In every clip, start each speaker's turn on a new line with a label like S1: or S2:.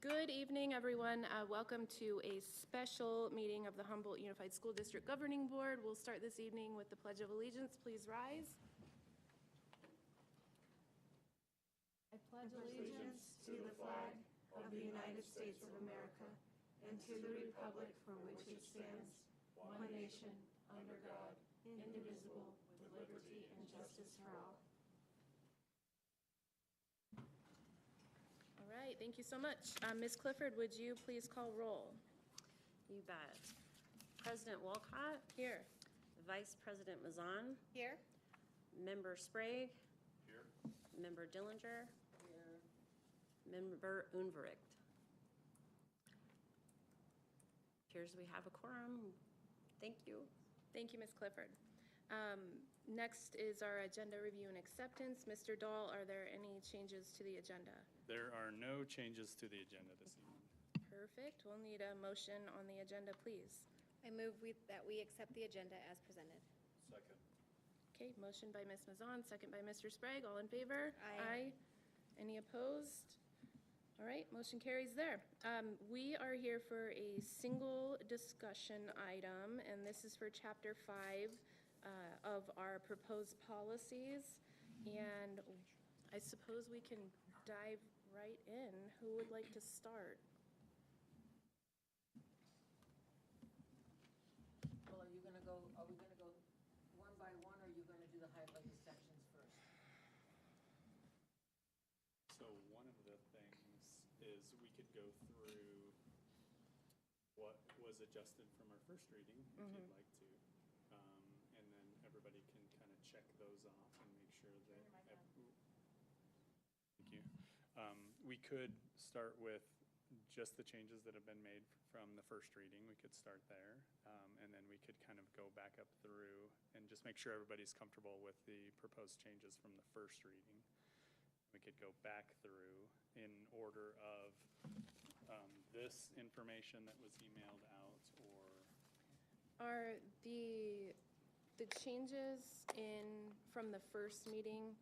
S1: Good evening, everyone. Welcome to a special meeting of the Humboldt Unified School District Governing Board. We'll start this evening with the Pledge of Allegiance. Please rise. I pledge
S2: allegiance to the flag of the United States of America and to the republic for which it stands, one nation, under God, indivisible, with liberty and justice for all.
S1: All right, thank you so much. Ms. Clifford, would you please call roll?
S3: You bet. President Walcott.
S1: Here.
S3: Vice President Mazan.
S1: Here.
S3: Member Sprague.
S4: Here.
S3: Member Dillinger. Here. Member Unverricht. Appears we have a quorum. Thank you.
S1: Thank you, Ms. Clifford. Next is our agenda review and acceptance. Mr. Dahl, are there any changes to the agenda?
S4: There are no changes to the agenda this evening.
S1: Perfect. We'll need a motion on the agenda, please.
S5: I move that we accept the agenda as presented.
S4: Second.
S1: Okay, motion by Ms. Mazan, second by Mr. Sprague. All in favor?
S5: Aye.
S1: Any opposed? All right, motion carries there. We are here for a single discussion item, and this is for Chapter 5 of our proposed policies. And I suppose we can dive right in. Who would like to start?
S6: Well, are we gonna go one by one, or are you gonna do the highlighted sections first?
S4: So one of the things is we could go through what was adjusted from our first reading, if you'd like to. And then everybody can kind of check those off and make sure that. Thank you. We could start with just the changes that have been made from the first reading. We could start there, and then we could kind of go back up through and just make sure everybody's comfortable with the proposed changes from the first reading. We could go back through in order of this information that was emailed out, or
S1: Are the changes from the first meeting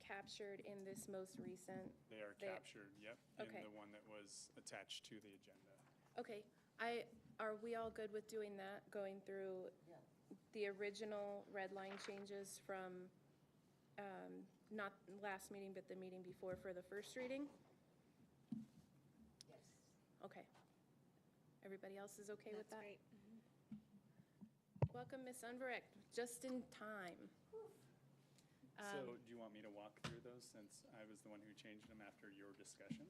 S1: captured in this most recent?
S4: they are captured, yep,
S1: Okay.
S4: in the one that was attached to the agenda.
S1: Okay, are we all good with doing that, going through
S6: Yeah.
S1: the original red line changes from, not last meeting, but the meeting before for the first reading?
S6: Yes.
S1: Okay. Everybody else is okay with
S5: That's
S1: that?
S5: great.
S1: Welcome, Ms. Unverricht, just in time.
S4: So do you want me to walk through those since I was the one who changed them after your discussion?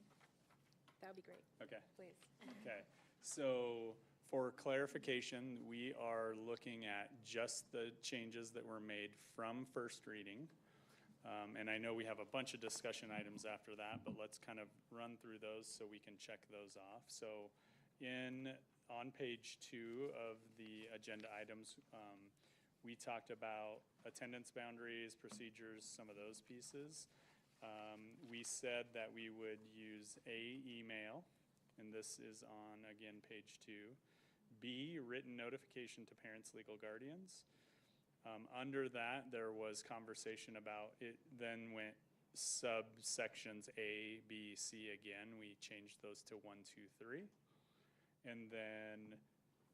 S1: That would be great,
S4: Okay.
S1: please.
S4: Okay, so for clarification, we are looking at just the changes that were made from first reading. And I know we have a bunch of discussion items after that, but let's kind of run through those so we can check those off. So on page 2 of the agenda items, we talked about attendance boundaries, procedures, some of those pieces. We said that we would use A, email, and this is on, again, page 2. B, written notification to parents, legal guardians. Under that, there was conversation about, it then went subsections A, B, C again. We changed those to 1, 2, 3. And then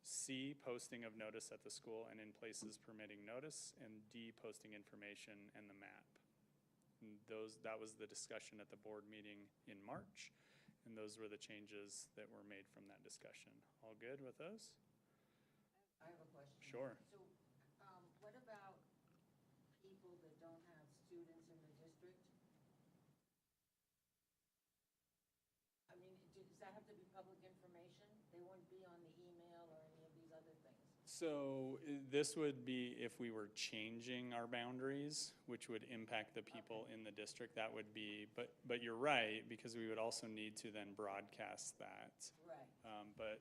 S4: C, posting of notice at the school and in places permitting notice, and D, posting information and the map. And that was the discussion at the board meeting in March, and those were the changes that were made from that discussion. All good with those?
S6: I have a question.
S4: Sure.
S6: So, what about people that don't have students in the district? I mean, does that have to be public information? They won't be on the email or any of these other things?
S4: So this would be if we were changing our boundaries, which would impact the people in the district. That would be, but you're right, because we would also need to then broadcast that.
S6: Right.
S4: But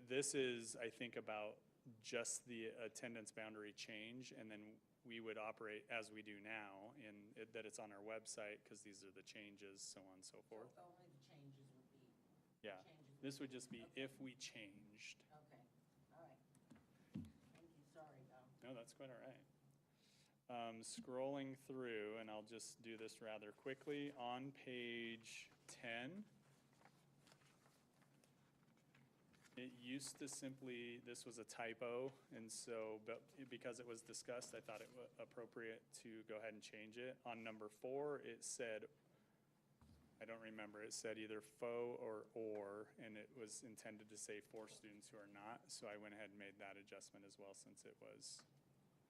S4: this is, I think, about just the attendance boundary change, and then we would operate as we do now, that it's on our website, because these are the changes, so on and so forth.
S6: So only the changes would be.
S4: Yeah,
S6: changes
S4: this would
S6: be-
S4: just be
S6: okay.
S4: if we changed.
S6: Okay, all right. Thank you, sorry, though.
S4: No, that's quite all right. Scrolling through, and I'll just do this rather quickly, on page 10, It used to simply, this was a typo, and so, but because it was discussed, I thought it was appropriate to go ahead and change it. On number 4, it said, I don't remember, it said either faux or, and it was intended to say for students who are not, so I went ahead and made that adjustment as well since it was.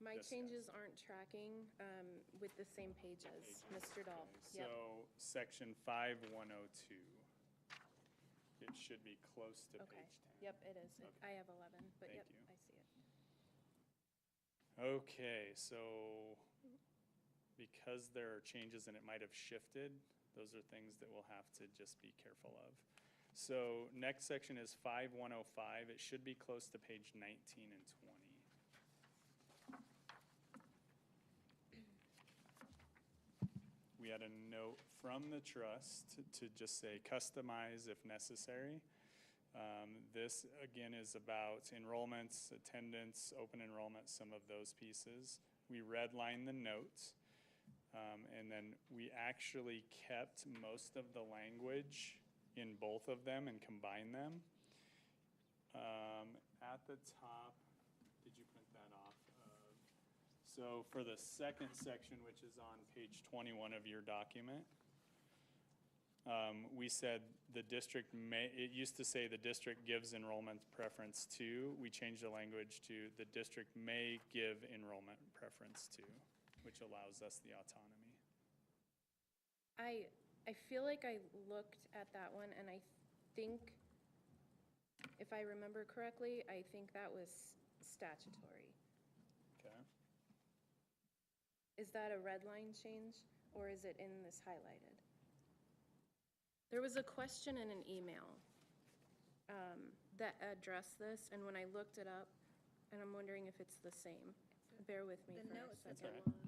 S1: My
S4: Discussed.
S1: changes aren't tracking with the same pages, Mr. Dahl. Yep.
S4: So, section 5102. It should be close to
S1: Okay.
S4: page 10.
S1: Yep, it is.
S4: Okay.
S1: I have 11, but
S4: Thank
S1: yep,
S4: you.
S1: I see it.
S4: Okay, so because there are changes and it might have shifted, those are things that we'll have to just be careful of. So next section is 5105. It should be close to page 19 and 20. We had a note from the trust to just say customize if necessary. This, again, is about enrollments, attendance, open enrollment, some of those pieces. We redlined the notes, and then we actually kept most of the language in both of them and combined them. At the top, did you print that off? So for the second section, which is on page 21 of your document, we said the district may, it used to say the district gives enrollment preference to. We changed the language to the district may give enrollment preference to, which allows us the autonomy.
S1: I feel like I looked at that one, and I think, if I remember correctly, I think that was statutory.
S4: Okay.
S1: Is that a red line change, or is it in this highlighted? There was a question in an email that addressed this, and when I looked it up, and I'm wondering if it's the same. Bear with me
S5: The
S1: for a
S5: note says
S1: second.
S4: That's all right.
S5: law.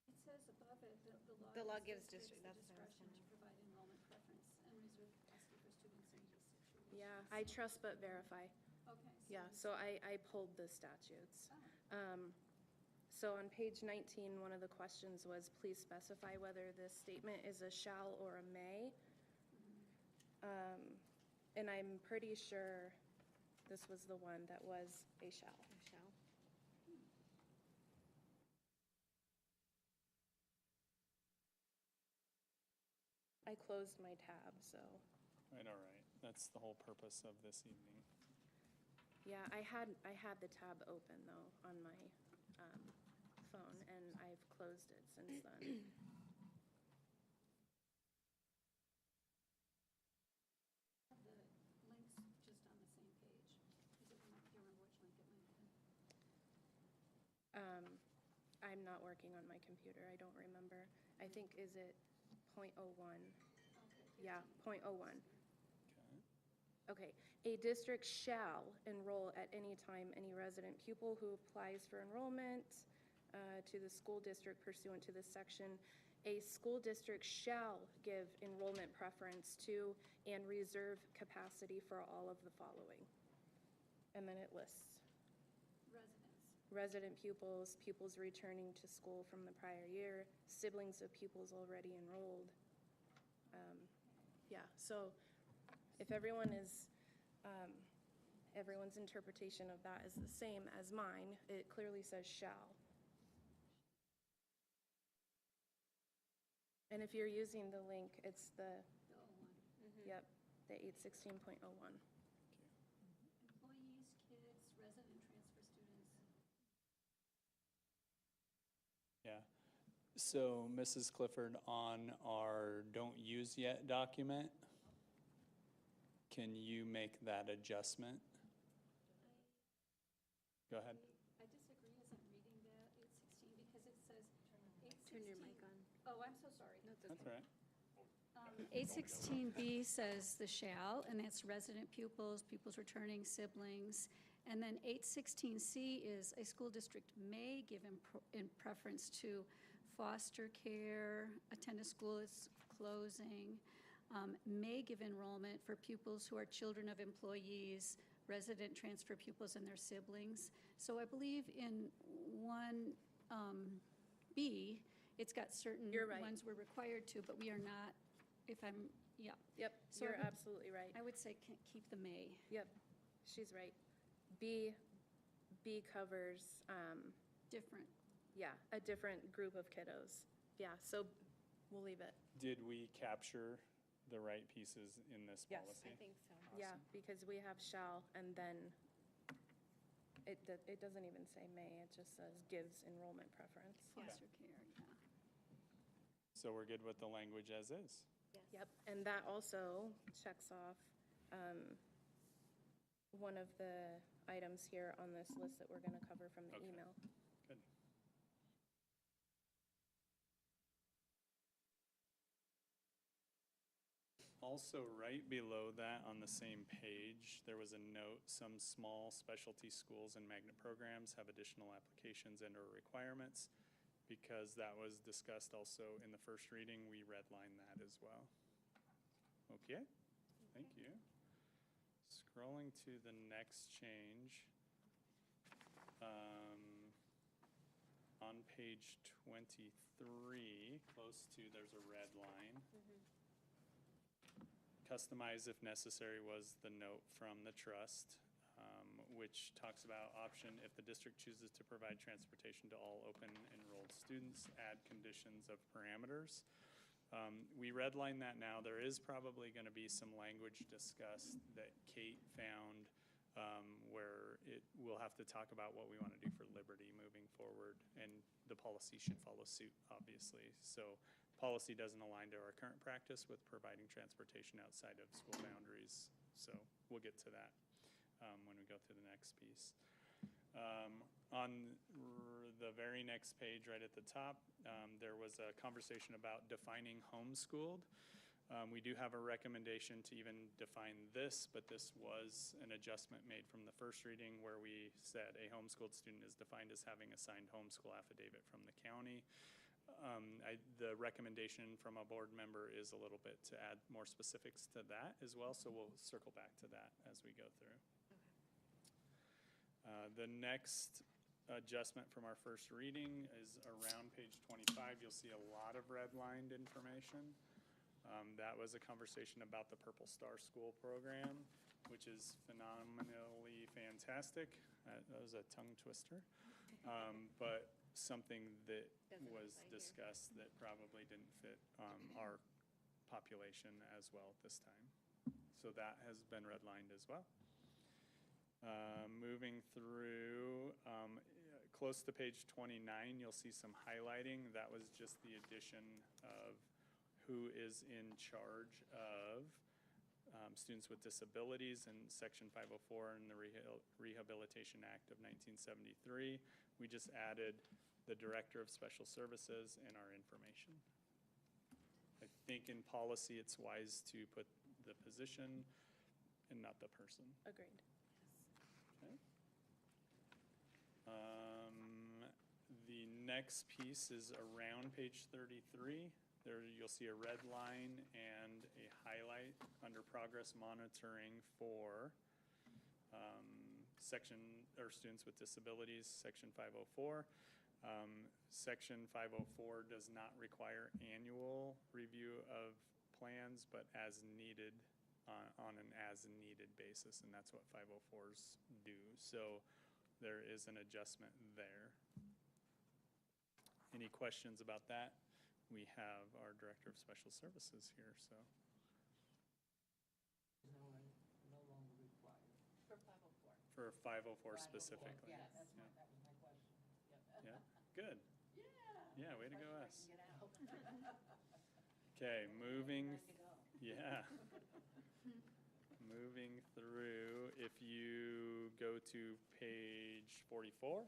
S2: It says above it,
S5: The law gives district,
S2: the
S5: that's what I was
S2: discretion to provide enrollment preference and reserve capacity for students in these situations.
S1: Yeah, I trust but verify.
S2: Okay.
S1: Yeah, so I pulled the statutes. So on page 19, one of the questions was, please specify whether this statement is a shall or a may. And I'm pretty sure this was the one that was a shall.
S5: Shall.
S1: I closed my tab, so,
S4: Right, all right. That's the whole purpose of this evening.
S1: yeah, I had the tab open though on my phone, and I've closed it since then.
S2: The links just on the same page. Is it, do you remember which link it went to?
S1: I'm not working on my computer, I don't remember. I think, is it .01? Yeah, .01.
S4: Okay.
S1: Okay, a district shall enroll at any time any resident pupil who applies for enrollment to the school district pursuant to this section. A school district shall give enrollment preference to and reserve capacity for all of the following. And then it lists
S2: Residents.
S1: resident pupils, pupils returning to school from the prior year, siblings of pupils already enrolled. Yeah, so if everyone is, everyone's interpretation of that is the same as mine, it clearly says shall. And if you're using the link, it's the,
S2: The 01.
S1: yep, the 816.01.
S2: Employees, kids, resident transfer students.
S4: Yeah. So, Mrs. Clifford, on our don't use yet document, can you make that adjustment? Go ahead.
S2: I disagree as I'm reading that 816 because it says 816.
S5: Turn your mic on.
S2: Oh, I'm so sorry.
S4: That's all right.
S2: 816B says the shall, and that's resident pupils, pupils returning, siblings. And then 816C is a school district may give in preference to foster care, attend a school is closing, may give enrollment for pupils who are children of employees, resident transfer pupils and their siblings. So I believe in 1B,
S7: it's got certain
S1: You're right.
S7: ones we're required to, but we are not, if I'm, yeah.
S1: Yep,
S7: So I
S1: you're
S7: would-
S1: absolutely right.
S7: I would say keep the may.
S1: Yep, she's right. B covers,
S7: Different.
S1: yeah, a different group of kiddos. Yeah, so we'll leave it.
S4: Did we capture the right pieces in this
S1: Yes.
S4: policy?
S5: I think so.
S1: Yeah, because we have shall, and then it doesn't even say may, it just says gives enrollment preference.
S7: Foster care, yeah.
S4: So we're good with the language as is?
S1: Yep, and that also checks off one of the items here on this list that we're going to cover from the
S4: Okay.
S1: email.
S4: Good. Also, right below that on the same page, there was a note, some small specialty schools and magnet programs have additional applications and/or requirements. Because that was discussed also in the first reading, we redlined that as well. Okay, thank you. Scrolling to the next change. On page 23, close to, there's a red line. Customize if necessary was the note from the trust, which talks about option if the district chooses to provide transportation to all open enrolled students, add conditions of parameters. We redline that now. There is probably going to be some language discussed that Kate found where we'll have to talk about what we want to do for Liberty moving forward, and the policy should follow suit, obviously. So policy doesn't align to our current practice with providing transportation outside of school boundaries. So we'll get to that when we go through the next piece. On the very next page, right at the top, there was a conversation about defining homeschooled. We do have a recommendation to even define this, but this was an adjustment made from the first reading where we said a homeschooled student is defined as having a signed homeschool affidavit from the county. The recommendation from a board member is a little bit to add more specifics to that as well, so we'll circle back to that as we go through. The next adjustment from our first reading is around page 25. You'll see a lot of redlined information. That was a conversation about the Purple Star School program, which is phenomenally fantastic. That was a tongue twister. But something that
S5: Doesn't
S1: apply
S4: was
S1: here.
S4: discussed that probably didn't fit our population as well at this time. So that has been redlined as well. Moving through, close to page 29, you'll see some highlighting. That was just the addition of who is in charge of students with disabilities in Section 504 in the Rehabilitation Act of 1973. We just added the Director of Special Services in our information. I think in policy, it's wise to put the position and not the person.
S1: Agreed.
S4: Okay. The next piece is around page 33. There you'll see a red line and a highlight under progress monitoring for students with disabilities, Section 504. Section 504 does not require annual review of plans, but as needed on an as-needed basis, and that's what 504s do. So there is an adjustment there. Any questions about that? We have our Director of Special Services here, so.
S6: No longer required. For 504.
S4: For 504 specifically.
S6: Yeah, that was my question. Yep.
S4: Yeah, good.
S6: Yeah.
S4: Yeah, way to go
S6: Question I
S4: us.
S6: can get out.
S4: Okay, moving,
S6: Time to go.
S4: yeah. Moving through, if you go to page 44.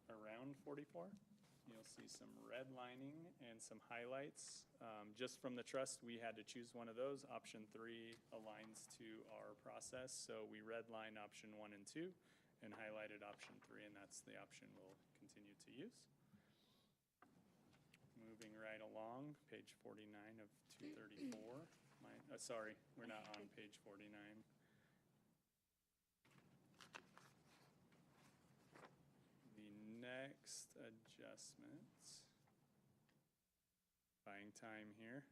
S4: Around 44, you'll see some redlining and some highlights. Just from the trust, we had to choose one of those. Option 3 aligns to our process, so we redlined option 1 and 2 and highlighted option 3, and that's the option we'll continue to use. Moving right along, page 49 of 234. Sorry, we're not on page 49. The next adjustment. Buying time here.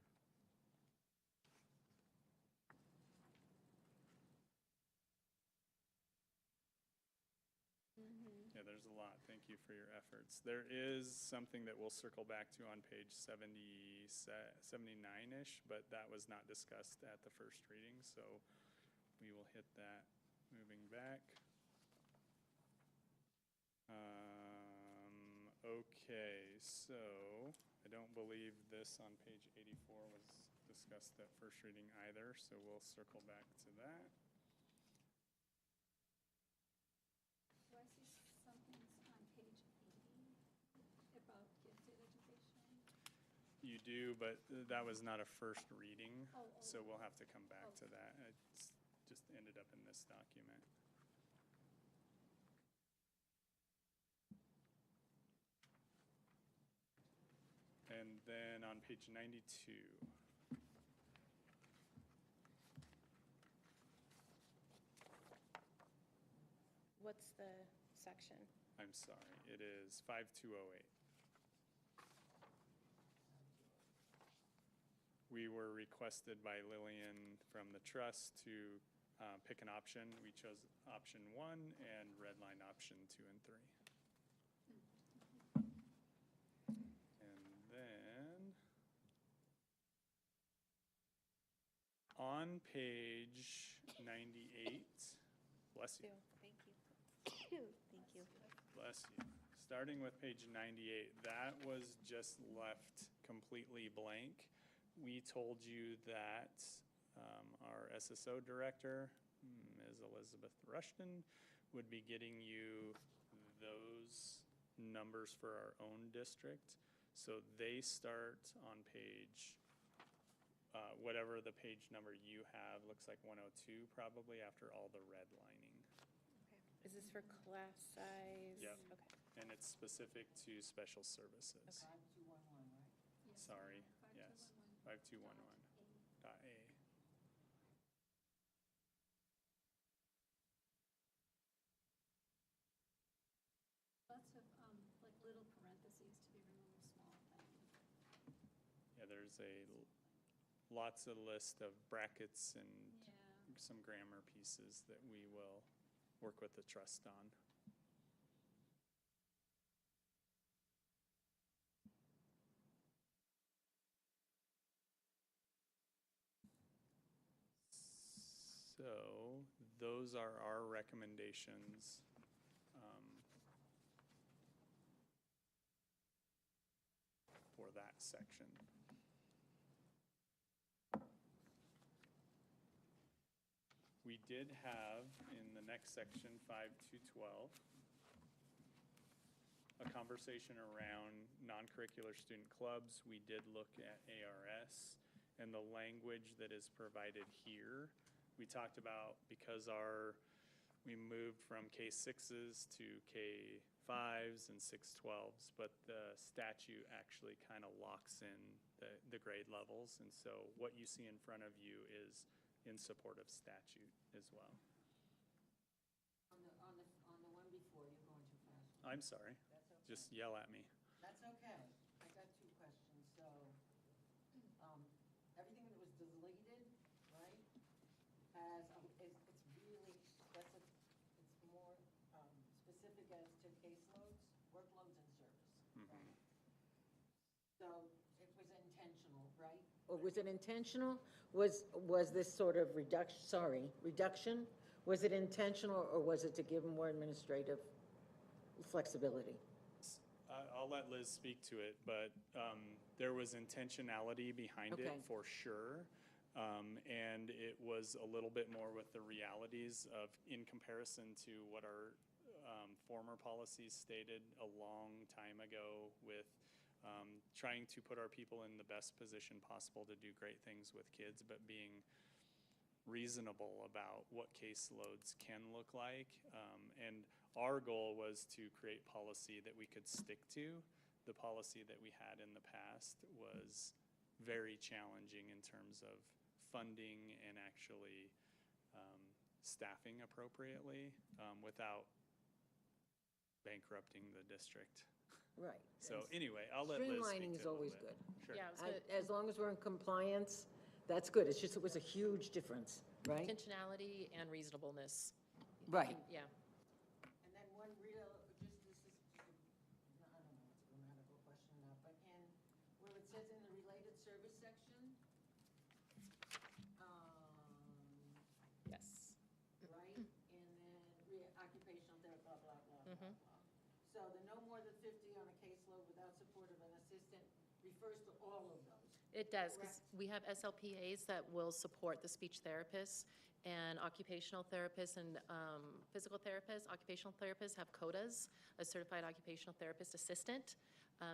S4: Yeah, there's a lot. Thank you for your efforts. There is something that we'll circle back to on page 79-ish, but that was not discussed at the first reading, so we will hit that moving back. Okay, so I don't believe this on page 84 was discussed at first reading either, so we'll circle back to that.
S7: Do I see something on page 80 about gifted education?
S4: You do, but that was not a first reading,
S7: Oh,
S4: so we'll have to come back to
S7: Okay.
S4: that. It's just ended up in this document. And then on page 92.
S1: What's the section?
S4: I'm sorry, it is 5208. We were requested by Lillian from the trust to pick an option. We chose option 1 and redline option 2 and 3. And then on page 98, bless you.
S5: Thank you. Thank you.
S4: Bless you. Starting with page 98, that was just left completely blank. We told you that our SSO director, Ms. Elizabeth Rushton, would be getting you those numbers for our own district. So they start on page, whatever the page number you have, looks like 102 probably after all the redlining.
S1: Is this for class size?
S4: Yep.
S1: Okay.
S4: And it's specific to special services.
S6: 5211, right?
S7: Yes,
S4: Sorry, yes,
S7: 5211.
S4: 5211.A.
S7: Lots of, like little parentheses to be removed, small things.
S4: Yeah, there's lots of list of brackets and
S7: Yeah.
S4: some grammar pieces that we will work with the trust on. So those are our recommendations. For that section. We did have in the next section, 5-12, a conversation around non-curricular student clubs. We did look at ARS and the language that is provided here. We talked about because we moved from K6s to K5s and 612s, but the statute actually kind of locks in the grade levels. And so what you see in front of you is in support of statute as well.
S6: On the one before, you're going too fast.
S4: I'm sorry,
S6: That's okay.
S4: just yell at me.
S6: That's okay. I got two questions. So, everything that was deleted, right, it's really, it's more specific as to caseloads, workloads, and service, right? So it was intentional, right? Or was it intentional? Was this sort of reduction? Was it intentional, or was it to give more administrative flexibility?
S4: I'll let Liz speak to it, but there was intentionality behind it
S6: Okay.
S4: for sure. And it was a little bit more with the realities of, in comparison to what our former policies stated a long time ago with trying to put our people in the best position possible to do great things with kids, but being reasonable about what caseloads can look like. And our goal was to create policy that we could stick to. The policy that we had in the past was very challenging in terms of funding and actually staffing appropriately without bankrupting the district.
S2: Right.
S4: So anyway, I'll let Liz speak
S2: Streamlining
S4: to
S2: is
S4: it a little
S2: always
S4: bit.
S2: good.
S4: Sure.
S3: Yeah, I was gonna,
S2: As long as we're in compliance, that's good. It's just, it was a huge difference, right?
S3: intentionality and reasonableness.
S2: Right.
S3: Yeah.
S6: And then one real, just, this is, I don't know, it's a grammatical question now, but in, where it says in the related service section,
S3: Yes.
S6: right? And then occupational therapy, blah, blah, blah, blah, blah. So the no more than 50 on a caseload without support of an assistant refers to all of those.
S3: It does, because
S6: Correct.
S3: we have SLPAs that will support the speech therapists and occupational therapists and physical therapists. Occupational therapists have CODAs, a certified occupational therapist assistant.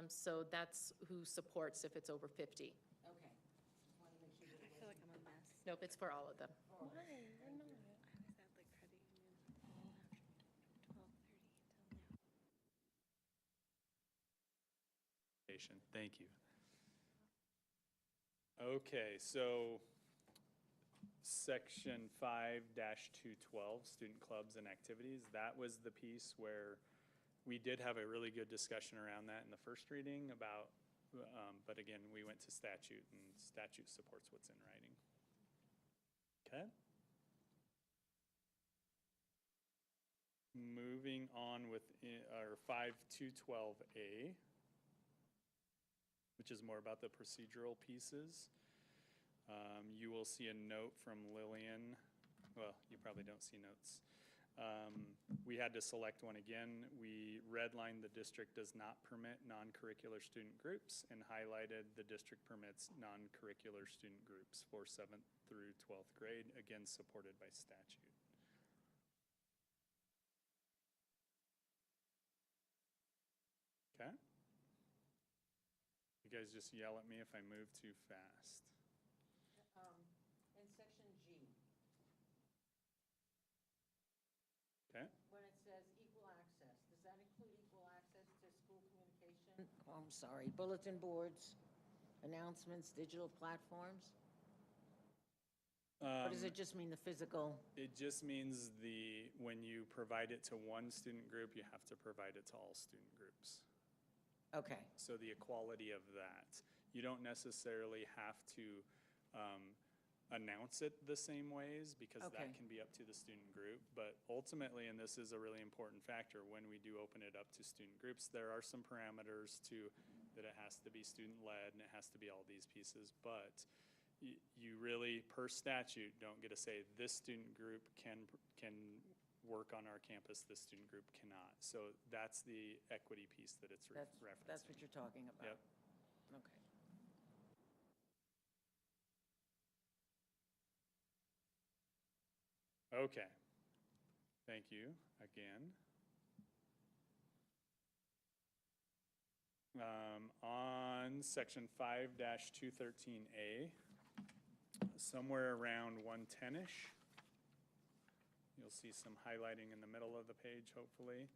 S3: So that's who supports if it's over 50.
S6: Okay. Just wanted to make sure that
S5: I
S6: it
S5: feel
S6: wasn't.
S5: like I'm a mess.
S3: Nope, it's for all of them.
S6: Oh,
S1: Why?
S6: thank
S1: We're
S6: you.
S1: not.
S5: I was at the credit union all afternoon, 12:30 until now.
S4: Thank you. Okay, so section 5-212, student clubs and activities, that was the piece where we did have a really good discussion around that in the first reading about, but again, we went to statute, and statute supports what's in writing. Okay? Moving on with our 5-212A, which is more about the procedural pieces. You will see a note from Lillian. Well, you probably don't see notes. We had to select one again. We redlined the district does not permit non-curricular student groups and highlighted the district permits non-curricular student groups for 7th through 12th grade, again supported by statute. Okay? You guys just yell at me if I move too fast.
S6: In section G,
S4: Okay?
S6: when it says equal access, does that include equal access to school communication?
S2: Oh, I'm sorry, bulletin boards, announcements, digital platforms? Or does it just mean the physical?
S4: It just means when you provide it to one student group, you have to provide it to all student groups.
S2: Okay,
S4: So the equality of that. You don't necessarily have to announce it the same ways, because
S2: Okay.
S4: that can be up to the student group. But ultimately, and this is a really important factor, when we do open it up to student groups, there are some parameters to that it has to be student-led and it has to be all these pieces. But you really, per statute, don't get to say this student group can work on our campus, this student group cannot. So that's the equity piece that it's referencing.
S2: that's what you're talking about?
S4: Yep.
S2: Okay.
S4: Okay. Thank you again. On section 5-213A, somewhere around 110-ish, you'll see some highlighting in the middle of the page, hopefully.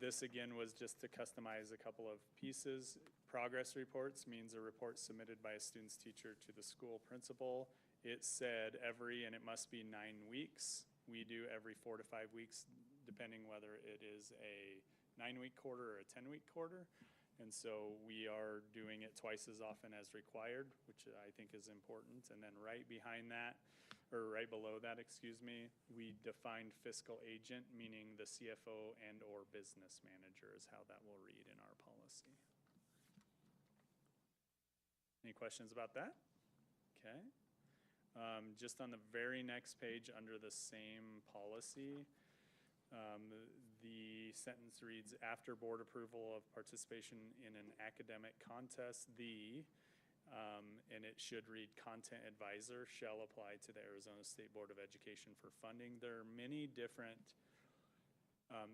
S4: This again was just to customize a couple of pieces. Progress reports means a report submitted by a student's teacher to the school principal. It said and it must be 9 weeks. We do every 4 to 5 weeks, depending whether it is a 9-week quarter or a 10-week quarter. And so we are doing it twice as often as required, which I think is important. And then right behind that, or right below that, excuse me, we defined fiscal agent, meaning the CFO and or business manager is how that will read in our policy. Any questions about that? Okay. Just on the very next page under the same policy, the sentence reads, after board approval of participation in an academic contest, and it should read content advisor shall apply to the Arizona State Board of Education for funding. There are many different,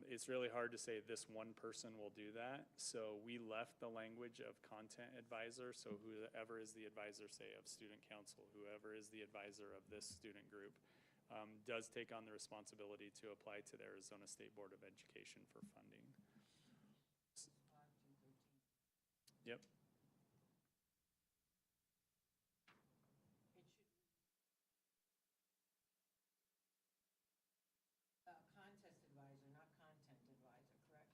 S4: it's really hard to say this one person will do that. So we left the language of content advisor. So whoever is the advisor, say, of student council, whoever is the advisor of this student group, does take on the responsibility to apply to the Arizona State Board of Education for funding.
S6: 5-213.
S4: Yep.
S6: It should read contest advisor, not content advisor, correct?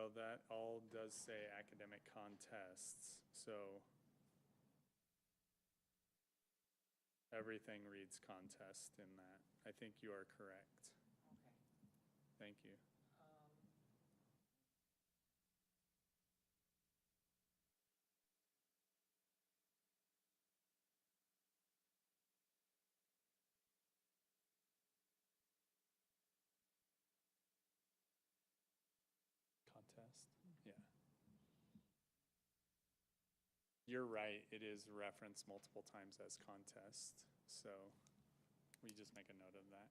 S4: Well, that all does say academic contests, so everything reads contest in that. I think you are correct.
S6: Okay.
S4: Thank you. Contest, yeah. You're right, it is referenced multiple times as contest, so we just make a note of that.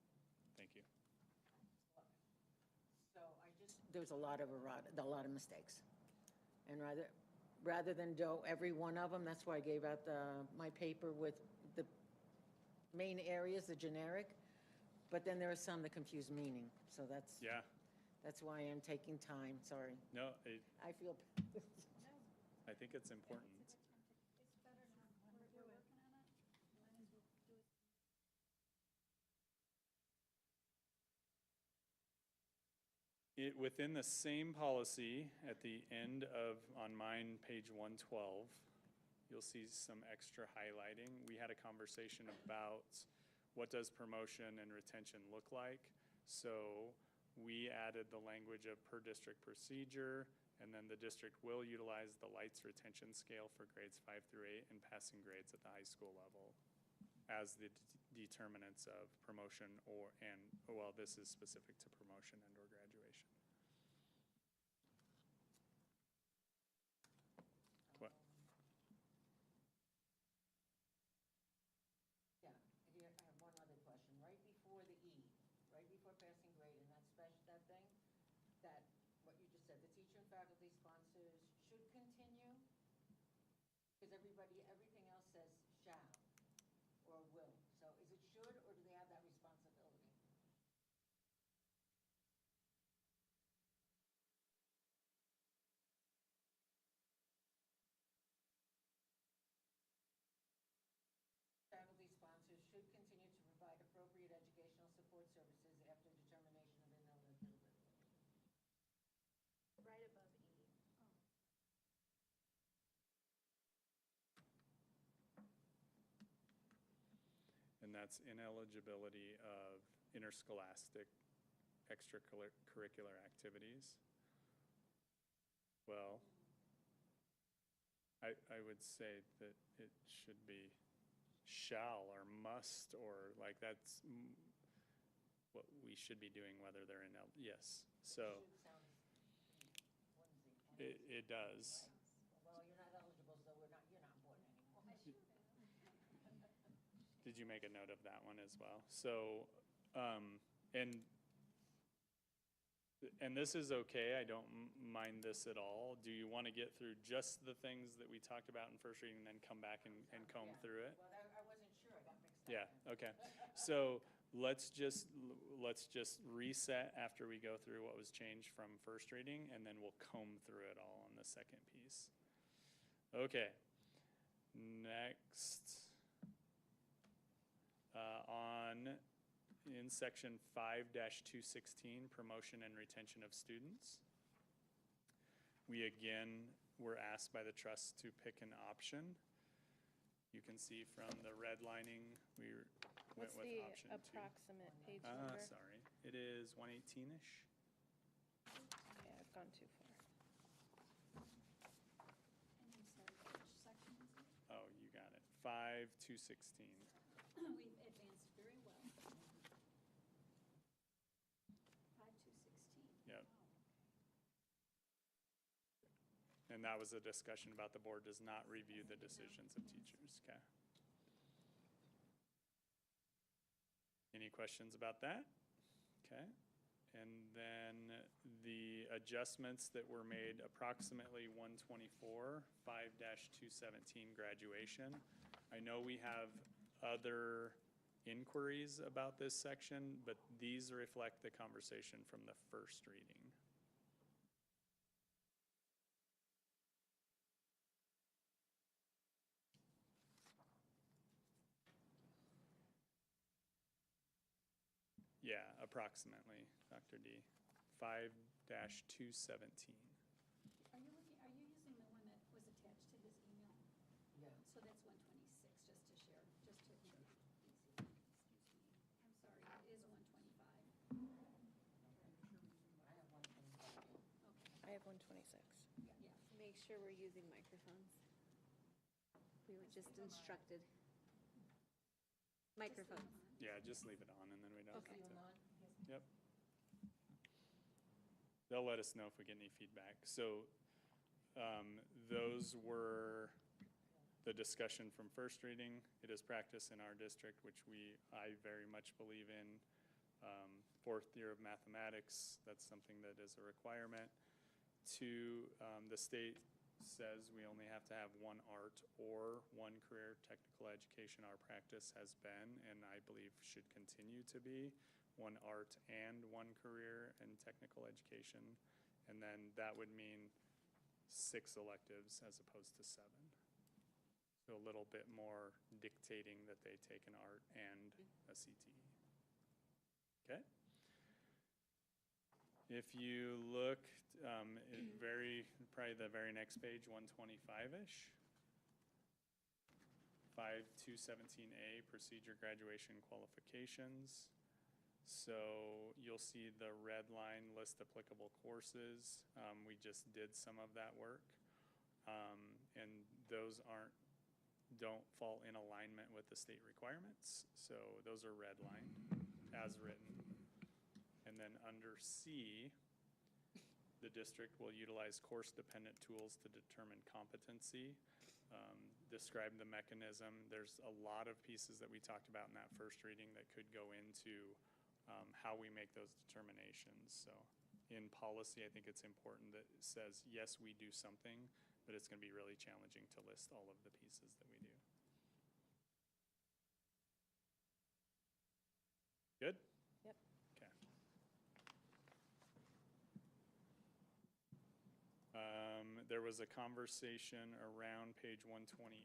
S4: Thank you.
S6: So there's a lot of mistakes. And rather than do every one of them, that's why I gave out my paper with the main areas, the generic. But then there are some that confuse meaning, so
S4: Yeah,
S6: that's why I'm taking time, sorry.
S4: no,
S6: I feel,
S4: I think it's important.
S7: It's better now. We're working on it. Might as well do it.
S4: Within the same policy, at the end of, on mine, page 112, you'll see some extra highlighting. We had a conversation about what does promotion and retention look like. So we added the language of per district procedure, and then the district will utilize the Lights retention scale for grades 5 through 8 and passing grades at the high school level as the determinants of promotion well, this is specific to promotion and or graduation. What?
S6: yeah, here, I have one other question. Right before the E, right before passing grade and that thing, that, what you just said, the teacher and faculty sponsors should continue? Because everything else says shall or will. So is it should, or do they have that responsibility? Faculty sponsors should continue to provide appropriate educational support services after determination of ineligibility.
S1: Right above E.
S4: And that's ineligibility of interscholastic extracurricular activities. Well, I would say that it should be shall or must, or like that's what we should be doing, whether they're in, yes. So
S6: Should sound whimsy.
S4: it does.
S6: Well, you're not eligible, so you're not important anymore.
S4: Did you make a note of that one as well? So, and this is okay, I don't mind this at all. Do you want to get through just the things that we talked about in first reading and then come back and comb
S6: Yeah.
S4: through it?
S6: Well, I wasn't sure, I got mixed up.
S4: Yeah, okay. So let's just reset after we go through what was changed from first reading, and then we'll comb through it all on the second piece. Okay, next. In section 5-216, promotion and retention of students. We again were asked by the trust to pick an option. You can see from the redlining, we went
S1: What's
S4: with
S1: the
S4: option 2.
S1: approximate page number?
S4: Sorry, it is 118-ish.
S1: Okay, I've gone too far.
S7: And I'm sorry, which section is it?
S4: Oh, you got it. 5-216.
S7: We've advanced very well. 5-16.
S4: Yep.
S7: Wow.
S4: And that was a discussion about the board does not review the decisions of teachers. Okay. Any questions about that? Okay. And then the adjustments that were made approximately 124, 5-217 graduation. I know we have other inquiries about this section, but these reflect the conversation from the first reading. Yeah, approximately, Dr. D. 5-217.
S1: 126.
S5: Make sure we're using microphones. We were just instructed. Microphones.
S4: Yeah, just leave it on and then we don't
S5: Okay.
S4: have to. Yep. They'll let us know if we get any feedback. So those were the discussion from first reading. It is practice in our district, which I very much believe in. Fourth year of mathematics, that's something that is a requirement. Two, the state says we only have to have one art or one career. Technical education, our practice has been, and I believe should continue to be, one art and one career in technical education. And then that would mean 6 electives as opposed to 7. So a little bit more dictating that they take an art and a CTE. Okay? If you look, probably the very next page, 125-ish. 5217A, procedure, graduation, qualifications. So you'll see the red line list applicable courses. We just did some of that work. And those don't fall in alignment with the state requirements. So those are redlined as written. And then under C, the district will utilize course-dependent tools to determine competency. Describe the mechanism. There's a lot of pieces that we talked about in that first reading that could go into how we make those determinations. So in policy, I think it's important that it says, yes, we do something, but it's going to be really challenging to list all of the pieces that we do. Good?
S1: Yep.
S4: Okay. There was a conversation around page 128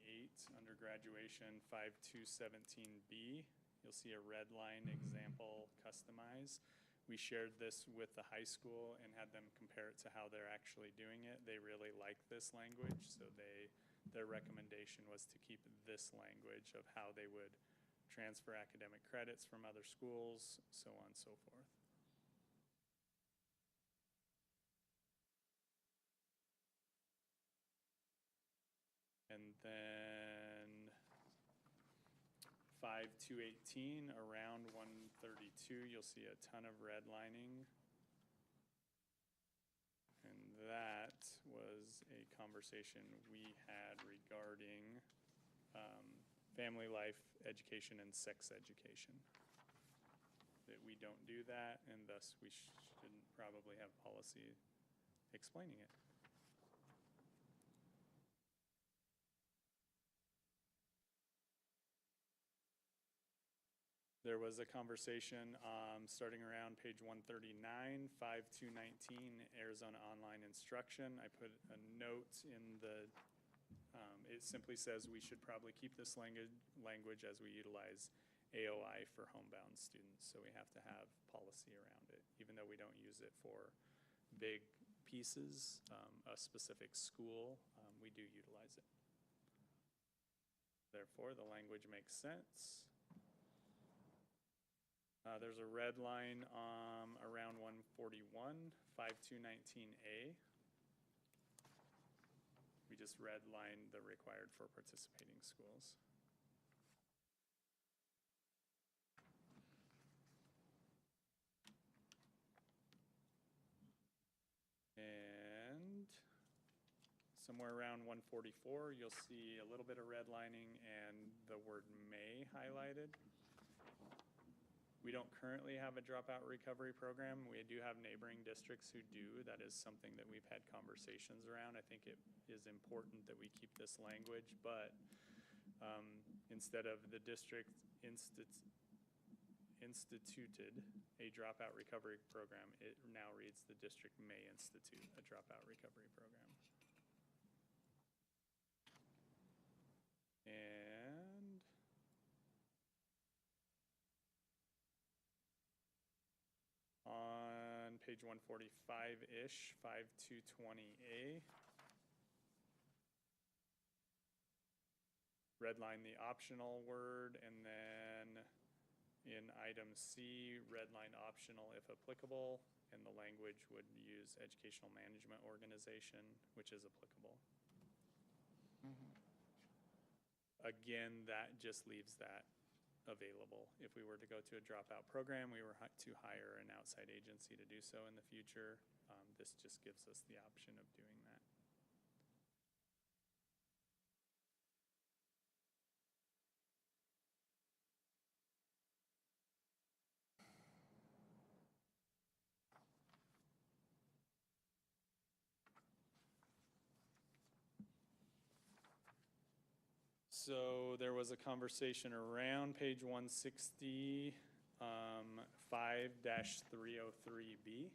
S4: under graduation 5217B. You'll see a red line example customize. We shared this with the high school and had them compare it to how they're actually doing it. They really like this language, so their recommendation was to keep this language of how they would transfer academic credits from other schools, so on and so forth. And then 5218, around 132, you'll see a ton of redlining. And that was a conversation we had regarding family life education and sex education. That we don't do that, and thus we shouldn't probably have policy explaining it. There was a conversation starting around page 139, 5219, Arizona Online Instruction. I put a note in the, it simply says we should probably keep this language as we utilize AOI for homebound students. So we have to have policy around it, even though we don't use it for big pieces, a specific school, we do utilize it. Therefore, the language makes sense. There's a red line around 141, 5219A. We just redlined the required for participating schools. And somewhere around 144, you'll see a little bit of redlining and the word may highlighted. We don't currently have a dropout recovery program. We do have neighboring districts who do. That is something that we've had conversations around. I think it is important that we keep this language, but instead of the district instituted a dropout recovery program, it now reads the district may institute a dropout recovery program. And on page 145-ish, 5220A, redline the optional word, and then In item C, red line optional if applicable, and the language would use educational management organization, which is applicable. Again, that just leaves that available. If we were to go to a dropout program, we were to hire an outside agency to do so in the future. This just gives us the option of doing that. So there was a conversation around page 160, 5-303B.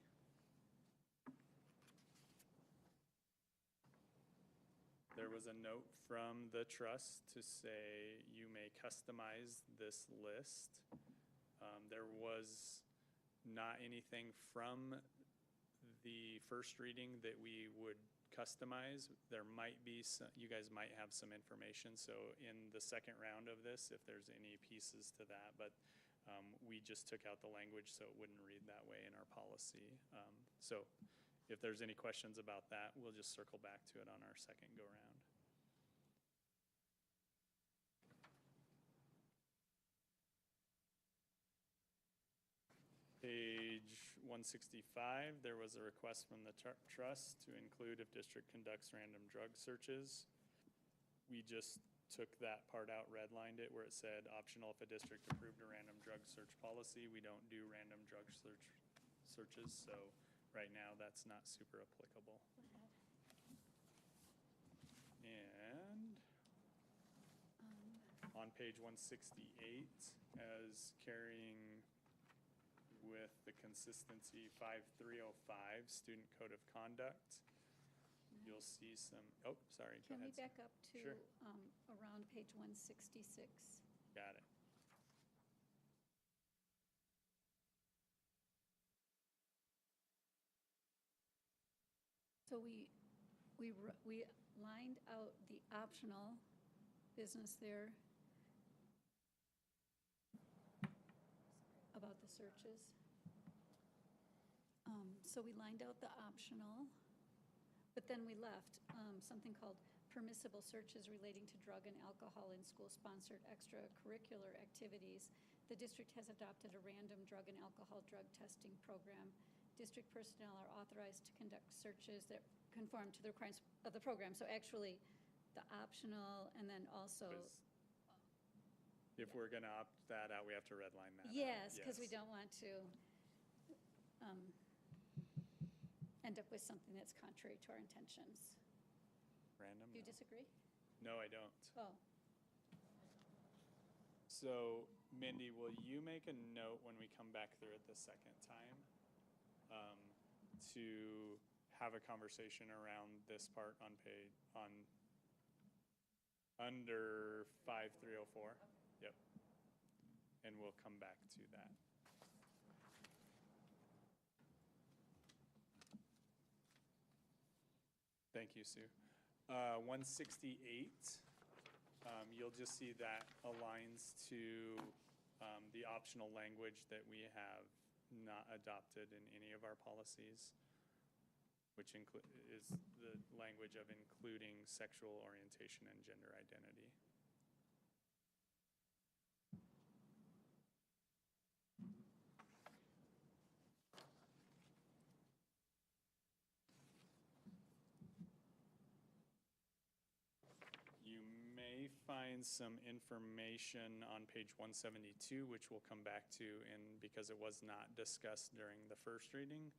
S4: There was a note from the trust to say you may customize this list. There was not anything from the first reading that we would customize. There might be some, you guys might have some information, so in the second round of this, if there's any pieces to that, but we just took out the language so it wouldn't read that way in our policy. So if there's any questions about that, we'll just circle back to it on our second go round. Page 165, there was a request from the trust to include if district conducts random drug searches. We just took that part out, redlined it where it said optional if a district approved a random drug search policy. We don't do random drug searches, so right now that's not super applicable. And on page 168, as carrying with the consistency 5305, student code of conduct, you'll see some, oh, sorry, go
S7: Can we
S4: ahead.
S7: back up to
S4: Sure.
S7: around page 166?
S4: Got it.
S7: So we lined out the optional business there about the searches. So we lined out the optional, but then we left something called permissible searches relating to drug and alcohol in school-sponsored extracurricular activities. The district has adopted a random drug and alcohol drug testing program. District personnel are authorized to conduct searches that conform to the requirements of the program. So actually, the optional and then also,
S4: If we're gonna opt that out, we have to redline that out.
S7: yes, because we
S4: Yes.
S7: don't want to end up with something that's contrary to our intentions.
S4: Random?
S7: Do you
S4: No.
S7: disagree?
S4: No, I don't.
S7: Oh,
S4: So Mindy, will you make a note when we come back through it the second time to have a conversation around this part on page, under 5304? Yep. And we'll come back to that. Thank you, Sue. 168, you'll just see that aligns to the optional language that we have not adopted in any of our policies, which is the language of including sexual orientation and gender identity. You may find some information on page 172, which we'll come back to because it was not discussed during the first reading.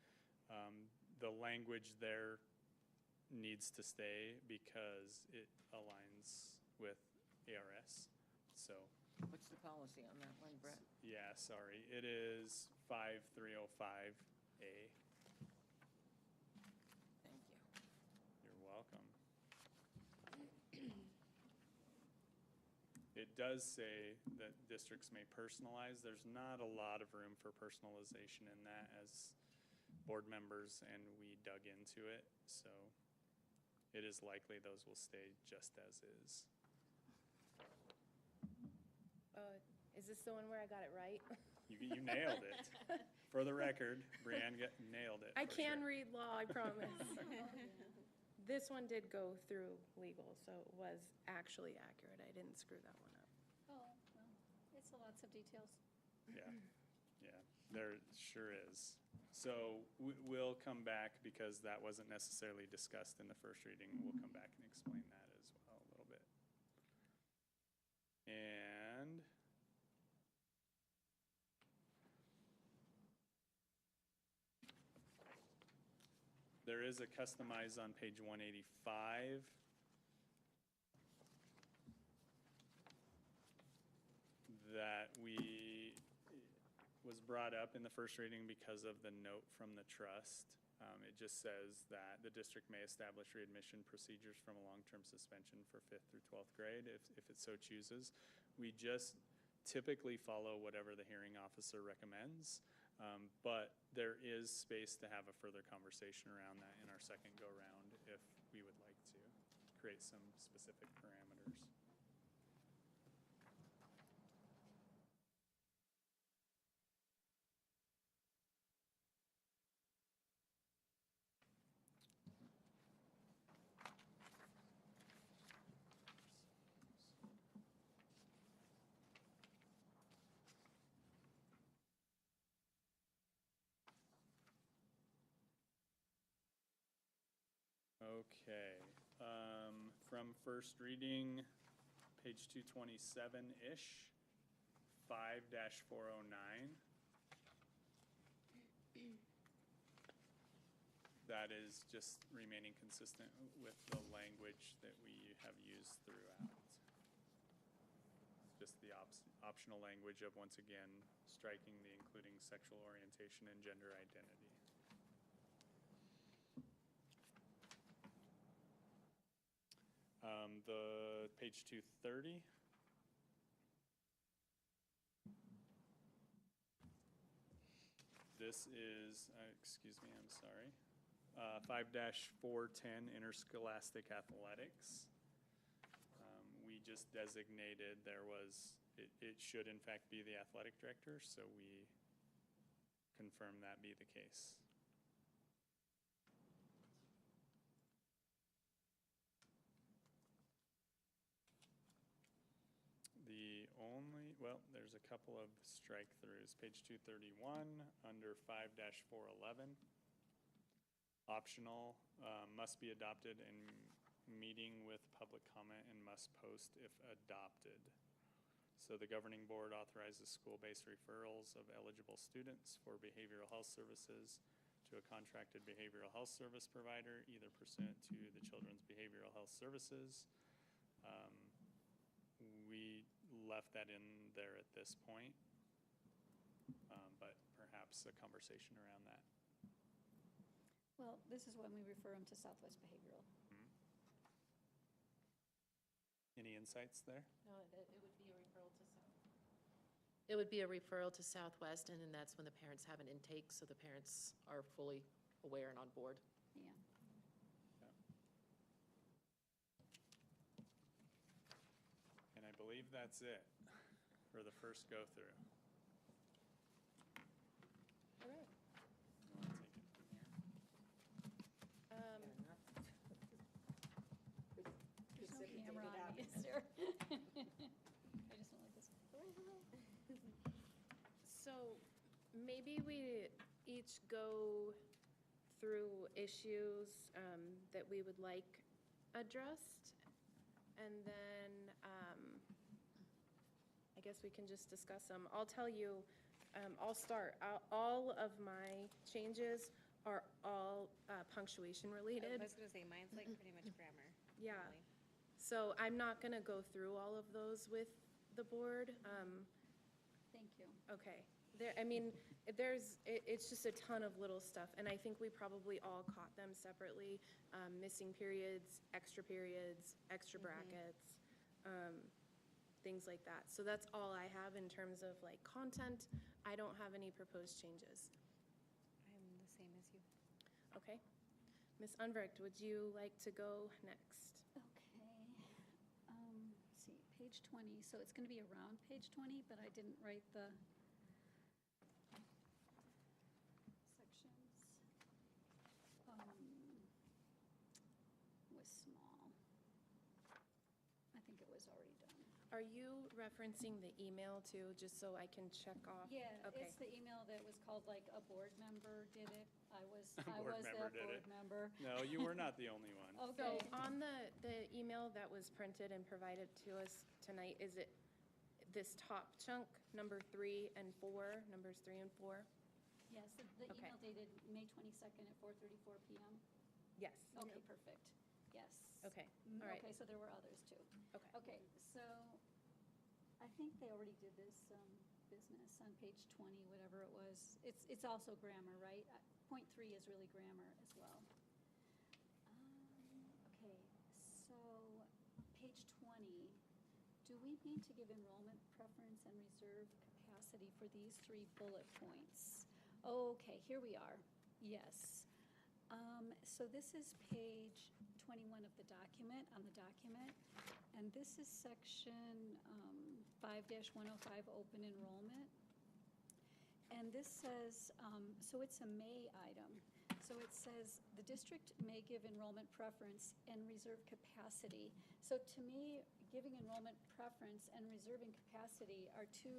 S4: The language there needs to stay because it aligns with ARS. So,
S6: What's the policy on that one, Brett?
S4: yeah, sorry, it is 5305A.
S6: Thank you.
S4: You're welcome. It does say that districts may personalize. There's not a lot of room for personalization in that as board members and we dug into it. So it is likely those will stay just as is.
S1: Is this the one where I got it right?
S4: You nailed it. For the record, Brianne nailed it.
S1: I
S4: for
S1: can
S4: sure.
S1: read law, I promise. This one did go through legal, so it was actually accurate. I didn't screw that one up.
S7: Oh, well, it's lots of details.
S4: Yeah, yeah, there sure is. So we'll come back, because that wasn't necessarily discussed in the first reading. We'll come back and explain that as well a little bit. And there is a customize on page 185. That was brought up in the first reading because of the note from the trust. It just says that the district may establish readmission procedures from a long-term suspension for 5th through 12th grade if it so chooses. We just typically follow whatever the hearing officer recommends, but there is space to have a further conversation around that in our second go-round if we would like to create some specific parameters. Okay, from first reading, page 227-ish, 5-409. That is just remaining consistent with the language that we have used throughout. Just the optional language of, once again, striking the including sexual orientation and gender identity. The page 230. This is, excuse me, I'm sorry. 5-410 interscholastic athletics. We just designated it should in fact be the athletic director, so we confirm that be the case. There's a couple of strike-throughs. Page 231, under 5-411. Optional, must be adopted in meeting with public comment and must post if adopted. So the governing board authorizes school-based referrals of eligible students for behavioral health services to a contracted behavioral health service provider, either pursuant to the Children's Behavioral Health Services. We left that in there at this point, but perhaps a conversation around that.
S7: Well, this is when we refer them to Southwest Behavioral.
S4: Any insights there?
S3: No, it would be a referral to South. It would be a referral to Southwest, and then that's when the parents have an intake, so the parents are fully aware and on board.
S7: Yeah.
S4: And I believe that's it for the first go-through.
S1: All right.
S4: You wanna take it from here?
S7: There's no camera on me, is there? I just don't like this.
S1: So maybe we each go through issues that we would like addressed, and then I guess we can just discuss them. I'll tell you, I'll start. All of my changes are all punctuation related.
S5: I was gonna say, mine's like pretty much grammar.
S1: Yeah.
S5: really.
S1: So I'm not going to go through all of those with the board.
S7: Thank you.
S1: Okay. It's just a ton of little stuff, and I think we probably all caught them separately. Missing periods, extra brackets, things like that. So that's all I have in terms of like content. I don't have any proposed changes.
S5: I'm the same as you.
S1: Okay. Ms. Unverricht, would you like to go next?
S7: Okay. Let's see, page page 20, so it's going to be around page 20, but I didn't write the sections. Was small. I think it was already done.
S1: Are you referencing the email too, just so I can check off?
S7: Yeah,
S1: Okay.
S7: it's the email that was called like a board member did it. I was
S4: board member
S7: that
S4: did
S7: board
S4: it.
S7: member.
S4: No, you were not the only one.
S1: So
S7: Okay.
S1: on the email that was printed and provided to us tonight, is it this top chunk, number 3 and 4, numbers 3 and 4?
S7: Yes, the
S1: Okay.
S7: email dated May 22nd at 4:34 PM.
S1: Yes.
S7: Okay, perfect. Yes.
S1: Okay, all right.
S7: Okay, so there were others too.
S1: Okay.
S7: Okay, so I think they already did this business on page 20, whatever it was. It's also grammar, right? Point 3 is really grammar as well. Okay, so page 20, do we need to give enrollment preference and reserve capacity for these 3 bullet points? Okay, here we are. Yes. So this is page 21 of the document, on the document, and this is section 5-105, open enrollment. And this says, so it's a may item. So it says, the district may give enrollment preference and reserve capacity. So to me, giving enrollment preference and reserving capacity are 2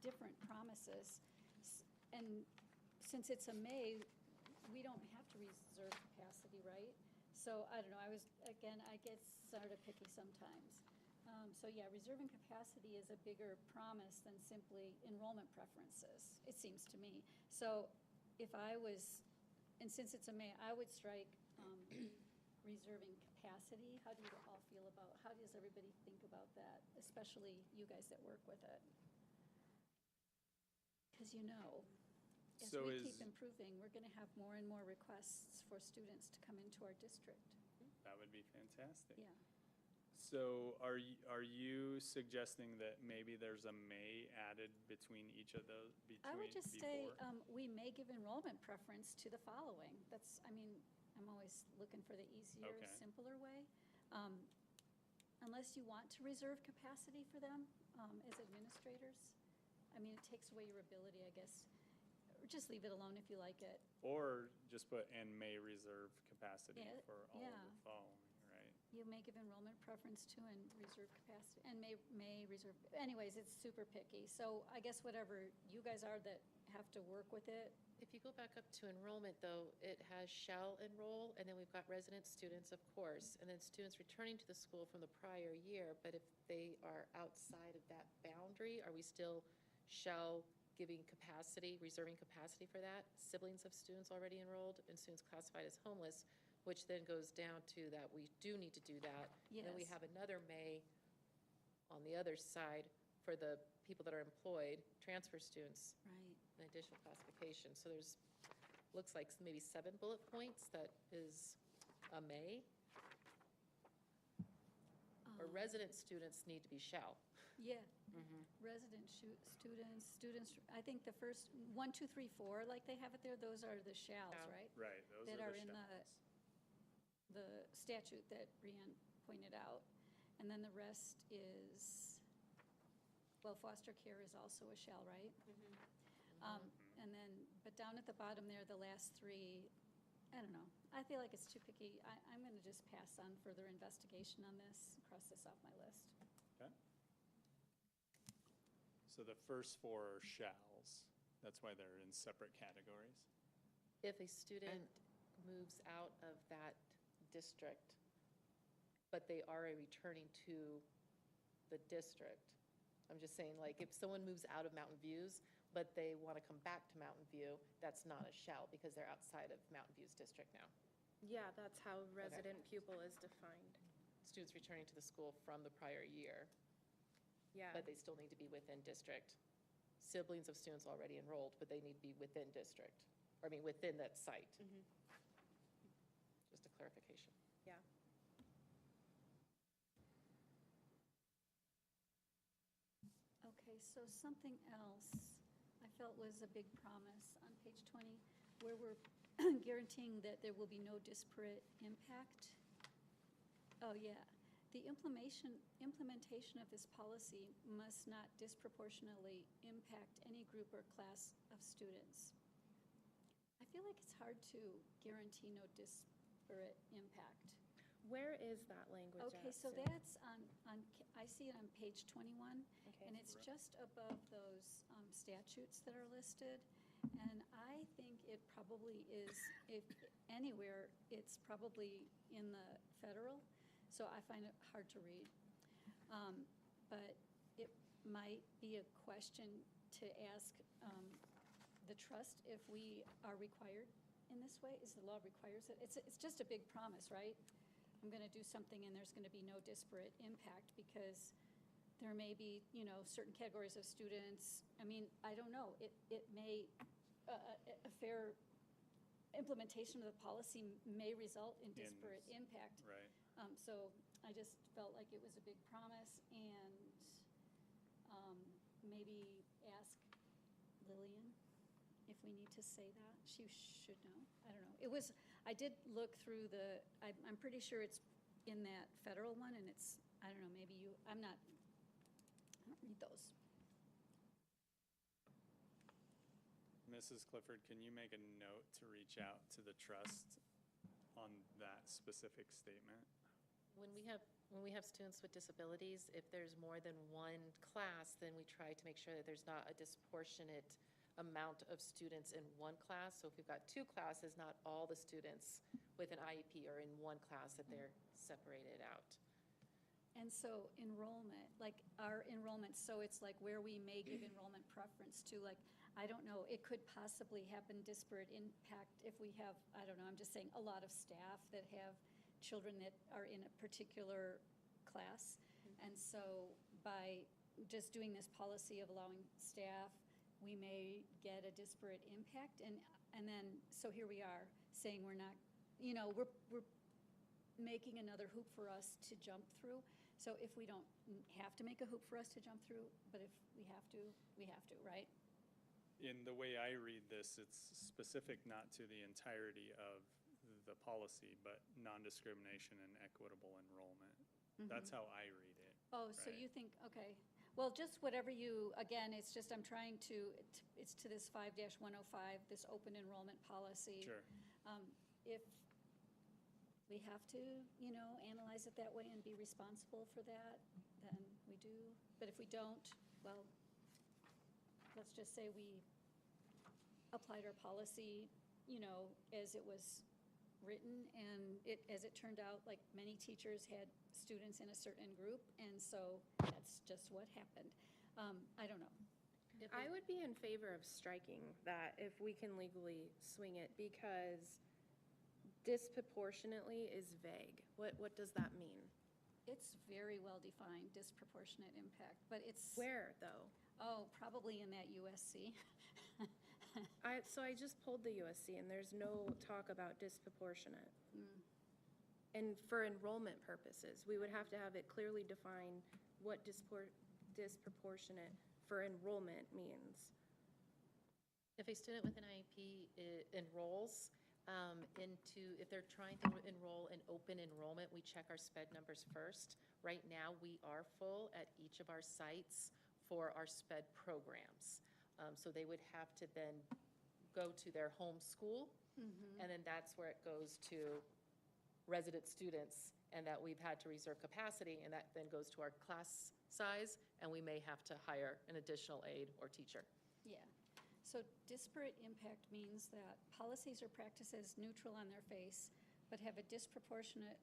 S7: different promises. And since it's a may, we don't have to reserve capacity, right? So I don't know, I get sort of picky sometimes. So yeah, reserving capacity is a bigger promise than simply enrollment preferences, it seems to me. So if I was, and since it's a may, I would strike reserving capacity. How do you all feel about, how does everybody think about that, especially you guys that work with it? Because as
S4: So
S7: we
S4: is-
S7: keep improving, we're going to have more and more requests for students to come into our district.
S4: That would be fantastic.
S7: Yeah.
S4: So are you suggesting that maybe there's a may added between each of those,
S7: I would just say,
S4: before?
S7: we may give enrollment preference to the following. That's, I mean, I'm always looking for the easier,
S4: Okay.
S7: simpler way. Unless you want to reserve capacity for them as administrators. I mean, it takes away your ability, I guess. Or just leave it alone if you like it.
S4: Or just put and may reserve capacity
S7: Yeah,
S4: for all of
S7: yeah.
S4: the following, right?
S7: You may give enrollment preference to and reserve capacity, and may reserve, anyways, it's super picky. So I guess whatever you guys are that have to work with it,
S3: If you go back up to enrollment, though, it has shall enroll, and then we've got resident students, of course, and then students returning to the school from the prior year. But if they are outside of that boundary, are we still shall giving capacity, reserving capacity for that? Siblings of students already enrolled and students classified as homeless, which then goes down to that we do need to do that. And then we
S7: Yes.
S3: have another may on the other side for the people that are employed, transfer students,
S7: right?
S3: an additional classification. So there's, looks like maybe 7 bullet points that is a may. Or resident students need to be shall.
S7: Yeah. Resident students, I think the first, 1, 2, 3, 4, like they have it there, those are the shalls,
S3: Shall.
S7: right?
S4: Right, those
S7: That
S4: are
S7: are
S4: the
S7: in
S4: shalls.
S7: the statute that Brianne pointed out. And then the rest is, well, foster care is also a shall, right? And then, but down at the bottom there, the last 3, I don't know. I feel like it's too picky. I'm going to just pass on further investigation on this, cross this off my list.
S4: Okay. So the first 4 are shalls. That's why they're in separate categories.
S3: If a student moves out of that district, but they are returning to the district, I'm just saying, like, if someone moves out of Mountain Views, but they want to come back to Mountain View, that's not a shall because they're outside of Mountain View's district now.
S1: Yeah, that's how resident pupil is defined.
S3: Students returning to the school from the prior year,
S1: Yeah.
S3: but they still need to be within district. Siblings of students already enrolled, but they need to be within district, or I mean, within that site. Just a clarification.
S1: Yeah.
S7: Okay, so something else I felt was a big promise on page 20, where we're guaranteeing that there will be no disparate impact. Oh, yeah. The implementation of this policy must not disproportionately impact any group or class of students. I feel like it's hard to guarantee no disparate impact.
S1: Where is that language
S7: Okay,
S1: at,
S7: so
S1: Sue?
S7: that's I see it on page 21,
S1: Okay.
S7: and it's just above those statutes that are listed. And I think it probably is, if anywhere, it's probably in the federal, so I find it hard to read. But it might be a question to ask the trust if we are required in this way, is the law requires it? It's just a big promise, right? I'm going to do something and there's going to be no disparate impact because there may be, certain categories of students. I mean, I don't know. It may, a fair implementation of the policy may result in disparate impact.
S4: Right.
S7: So I just felt like it was a big promise and maybe ask Lillian if we need to say that. She should know. I don't know. I did look through I'm pretty sure it's in that federal one and it's, I don't know, maybe I don't read those.
S4: Mrs. Clifford, can you make a note to reach out to the trust on that specific statement?
S3: When we have students with disabilities, if there's more than one class, then we try to make sure that there's not a disproportionate amount of students in one class. So if we've got two classes, not all the students with an IEP are in one class, that they're separated out.
S7: And so enrollment, like our enrollment, so it's like where we may give enrollment preference to, like, I don't know, it could possibly happen disparate impact if we have, I don't know, I'm just saying, a lot of staff that have children that are in a particular class. And so by just doing this policy of allowing staff, we may get a disparate impact. And then, so here we are saying we're not, we're making another hoop for us to jump through. So if we don't have to make a hoop for us to jump through, but if we have to, we have to, right?
S4: In the way I read this, it's specific not to the entirety of the policy, but non-discrimination and equitable enrollment. That's how I read it.
S7: Oh, so
S4: Right.
S7: you think, okay. Well, just whatever again, it's just I'm trying it's to this 5-105, this open enrollment policy.
S4: Sure.
S7: If we have to, analyze it that way and be responsible for that, then we do. But if we don't, well, let's just say we applied our policy, as it was written, and as it turned out, like many teachers had students in a certain group, and so that's just what happened. I don't know.
S1: I would be in favor of striking that if we can legally swing it, because disproportionately is vague. What does that mean?
S7: It's very well defined, disproportionate impact, but it's.
S1: Where, though?
S7: Oh, probably in that USC.
S1: So I just pulled the USC, and there's no talk about disproportionate. And for enrollment purposes, we would have to have it clearly define what disproportionate for enrollment means.
S3: If a student with an IEP enrolls if they're trying to enroll in open enrollment, we check our SPED numbers first. Right now, we are full at each of our sites for our SPED programs. So they would have to then go to their home school, and then that's where it goes to resident students, and that we've had to reserve capacity, and that then goes to our class size, and we may have to hire an additional aide or teacher.
S7: Yeah. So disparate impact means that policies or practices neutral on their face, but have a disproportionate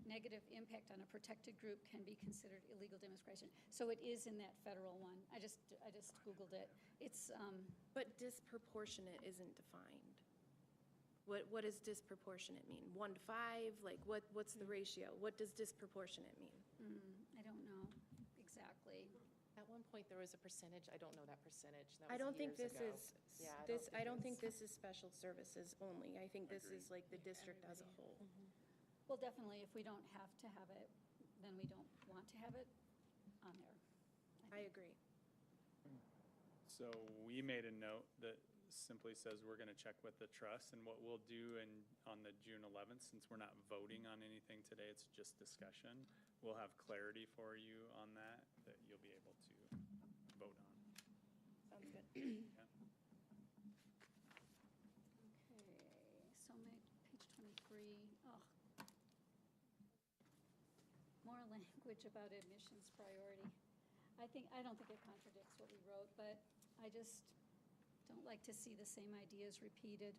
S7: negative impact on a protected group can be considered illegal discrimination. So it is in that federal one. I just Googled it. It's.
S1: But disproportionate isn't defined. What does disproportionate mean? 1 to 5? Like, what's the ratio? What does disproportionate mean?
S7: I don't know exactly.
S3: At one point, there was a percentage, I don't know that percentage. That
S1: I
S3: was
S1: don't think
S3: years
S1: this
S3: ago.
S1: is,
S3: Yeah,
S1: I don't think this is special services only. I think this is like the district as a whole.
S7: Well, definitely, if we don't have to have it, then we don't want to have it on there.
S1: I agree.
S4: So we made a note that simply says we're gonna check with the trust, and what we'll do on the June 11th, since we're not voting on anything today, it's just discussion, we'll have clarity for you on that you'll be able to vote on.
S1: Sounds good.
S7: Okay, so page 23, oh. More language about admissions priority. I don't think it contradicts what we wrote, but I just don't like to see the same ideas repeated.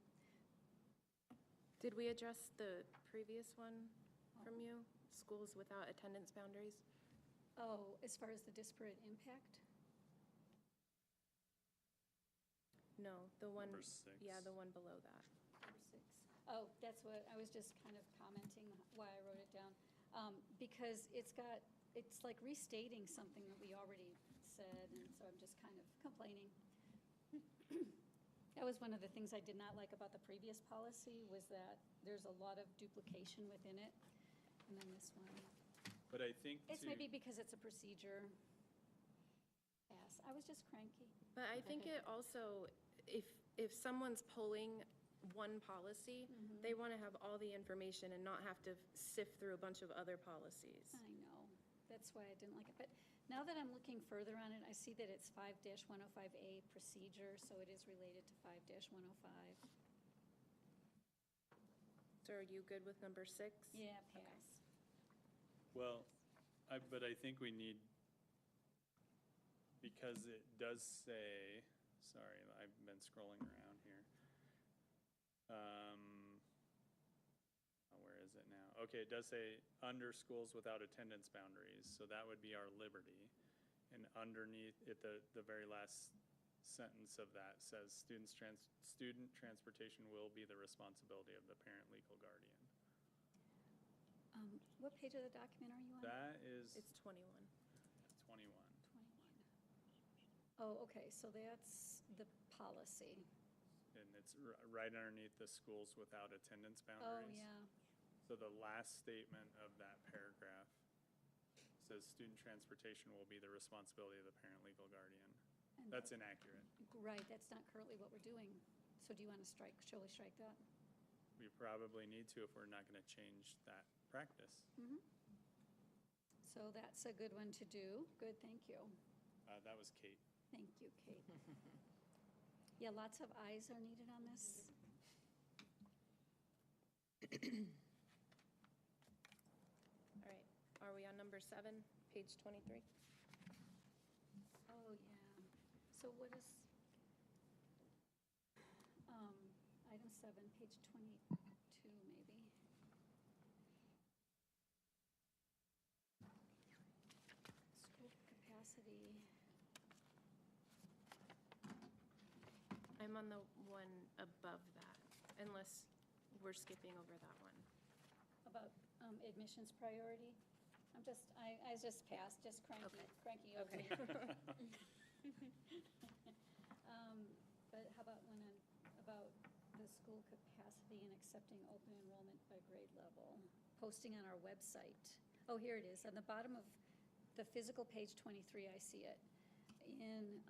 S1: Did we address the previous one from you? Schools without attendance boundaries?
S7: Oh, as far as the disparate impact?
S1: No, the one.
S4: Number 6.
S1: Yeah, the one below that.
S7: Number 6. Oh, that's what, I was just kind of commenting why I wrote it down. Because it's like restating something that we already said, and so I'm just kind of complaining. That was one of the things I did not like about the previous policy, was that there's a lot of duplication within it. And then this one,
S4: But I think
S7: it's maybe because it's a procedure. Yes, I was just cranky.
S1: But I think it also, if someone's pulling one policy, they want to have all the information and not have to sift through a bunch of other policies.
S7: I know, that's why I didn't like it. But now that I'm looking further on it, I see that it's 5-105A procedure, so it is related to 5-105.
S1: So are you good with number 6?
S7: Yeah, pass.
S4: Well, but I think we need, because it does say, sorry, I've been scrolling around here. Where is it now? Okay, it does say under schools without attendance boundaries, so that would be our liberty. And underneath it, the very last sentence of that says student transportation will be the responsibility of the parent legal guardian.
S7: What page of the document are you on?
S4: That is
S1: It's 21.
S4: 21.
S7: 21. Oh, okay, so that's the policy.
S4: And it's right underneath the schools without attendance
S7: Oh,
S4: boundaries.
S7: yeah.
S4: So the last statement of that paragraph says student transportation will be the responsibility of the parent legal guardian.
S7: And
S4: That's inaccurate.
S7: Right, that's not currently what we're doing. So do you want to surely strike that?
S4: We probably need to if we're not going to change that practice.
S7: So that's a good one to do. Good, thank you.
S4: That was Kate.
S7: Thank you, Kate. Yeah, lots of eyes are needed on this.
S1: All right, are we on number 7, page 23?
S7: Oh, yeah. So what is, item 7, page 22, maybe? School capacity.
S1: I'm on the one above that, unless we're skipping over that one.
S7: About admissions priority? I just passed, just cranky over
S1: Okay.
S7: me. But how about one about the school capacity and accepting open enrollment by grade level? Posting on our website. Oh, here it is, on the bottom of the physical page 23, I see it. In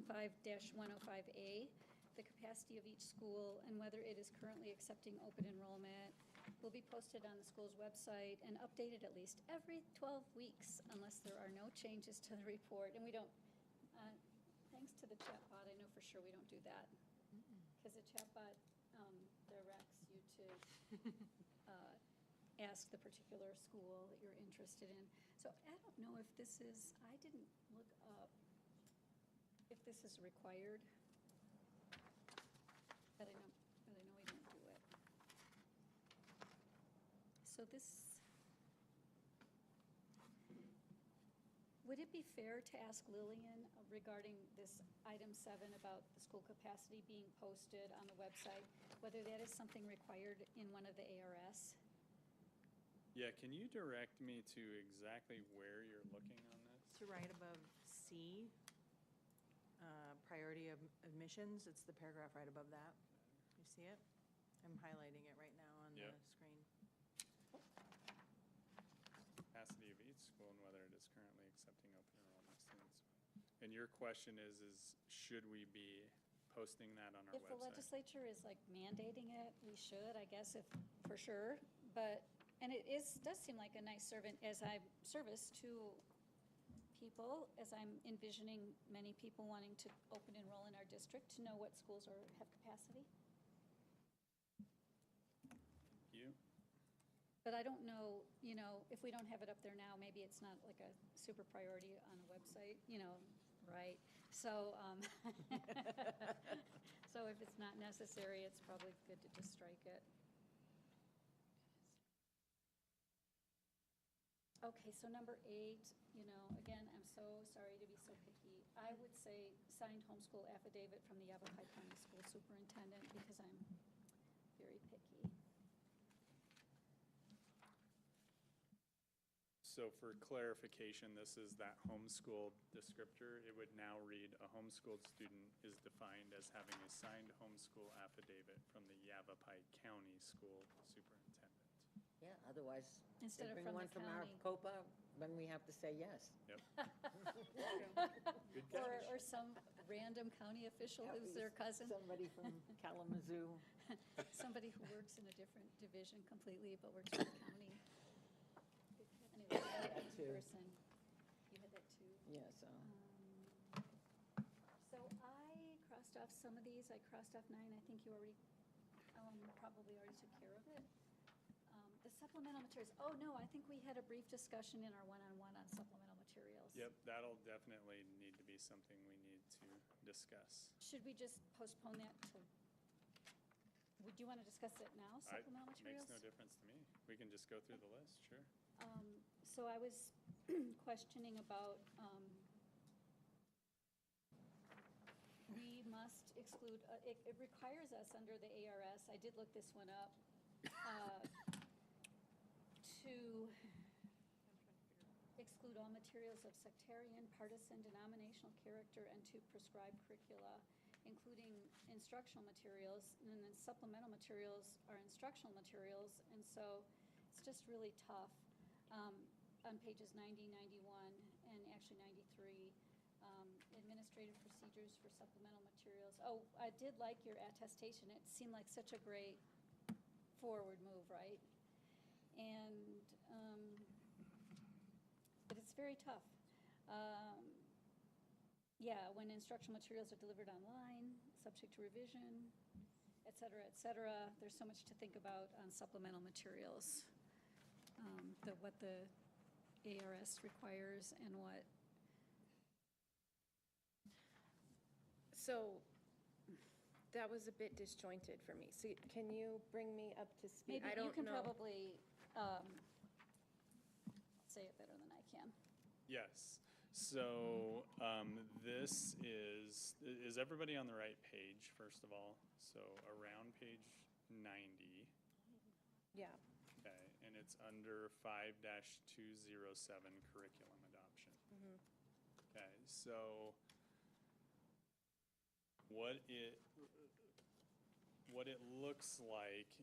S7: 5-105A, the capacity of each school and whether it is currently accepting open enrollment will be posted on the school's website and updated at least every 12 weeks unless there are no changes to the report. And we don't, thanks to the chatbot, I know for sure we don't do that. Because the chatbot directs you to ask the particular school that you're interested in. So I don't know if this is, I didn't look up if this is required. But I know we don't do it. So this, would it be fair to ask Lillian regarding this item 7 about the school capacity being posted on the website, whether that is something required in one of the ARS?
S4: Yeah, can you direct me to exactly where you're looking on this?
S8: To right above C, priority of admissions, it's the paragraph right above that. You see it? I'm highlighting it right now on the
S4: Yep.
S8: screen.
S4: Capacity of each school and whether it is currently accepting open enrollment students. And your question is should we be posting that on our
S7: If the
S4: website.
S7: legislature is like mandating it, we should, I guess, if, for sure. But, and it does seem like a nice service to people, as I'm envisioning many people wanting to open enroll in our district, to know what schools have capacity.
S4: You?
S7: But I don't know, if we don't have it up there now, maybe it's not like a super priority on a website, right? So, so if it's not necessary, it's probably good to just strike it. Okay, so number 8, again, I'm so sorry to be so picky. I would say signed homeschool affidavit from the Yavapai County School Superintendent because I'm very picky.
S4: So for clarification, this is that homeschool descriptor. It would now read, a homeschooled student is defined as having a signed homeschool affidavit from the Yavapai County School Superintendent.
S6: Yeah, otherwise, they
S7: Instead of
S6: bring
S7: from
S6: one
S7: the
S6: from
S7: county.
S6: Maricopa, then we have to say yes.
S4: Yep. Good catch.
S7: Or some random county official
S6: Yeah,
S7: who's their cousin,
S6: Somebody from Kalamazoo.
S7: somebody who works in a different division completely but works for the county. Anyway, that
S6: Too.
S7: person, you had that too?
S6: Yeah, so.
S7: So I crossed off some of these. I crossed off 9. I think you already, probably already took care of it. The supplemental materials, oh, no, I think we had a brief discussion in our one-on-one on supplemental materials.
S4: Yep, that'll definitely need to be something we need to discuss.
S7: Should we just postpone that till, would you want to discuss it now, supplemental materials?
S4: Makes no difference to me. We can just go through the list, sure.
S7: So I was questioning about, we must exclude, it requires us under the ARS, I did look this one up, to exclude all materials of sectarian, partisan, denominational character, and to prescribe curricula, including instructional materials, and then supplemental materials are instructional materials, and so it's just really tough. On pages 90, 91, and actually 93, administrative procedures for supplemental materials. Oh, I did like your attestation. It seemed like such a great forward move, right? And, but it's very tough. Yeah, when instructional materials are delivered online, subject to revision, et cetera, there's so much to think about on supplemental materials. What the ARS requires and what.
S1: So that was a bit disjointed for me. So can you bring me up to speed?
S7: Maybe
S1: I don't
S7: you can
S1: know.
S7: probably say it better than I can.
S4: Yes. So this is everybody on the right page, first of all? So around page 90.
S1: Yeah.
S4: Okay, and it's under 5-207 curriculum adoption. Okay, so what it looks like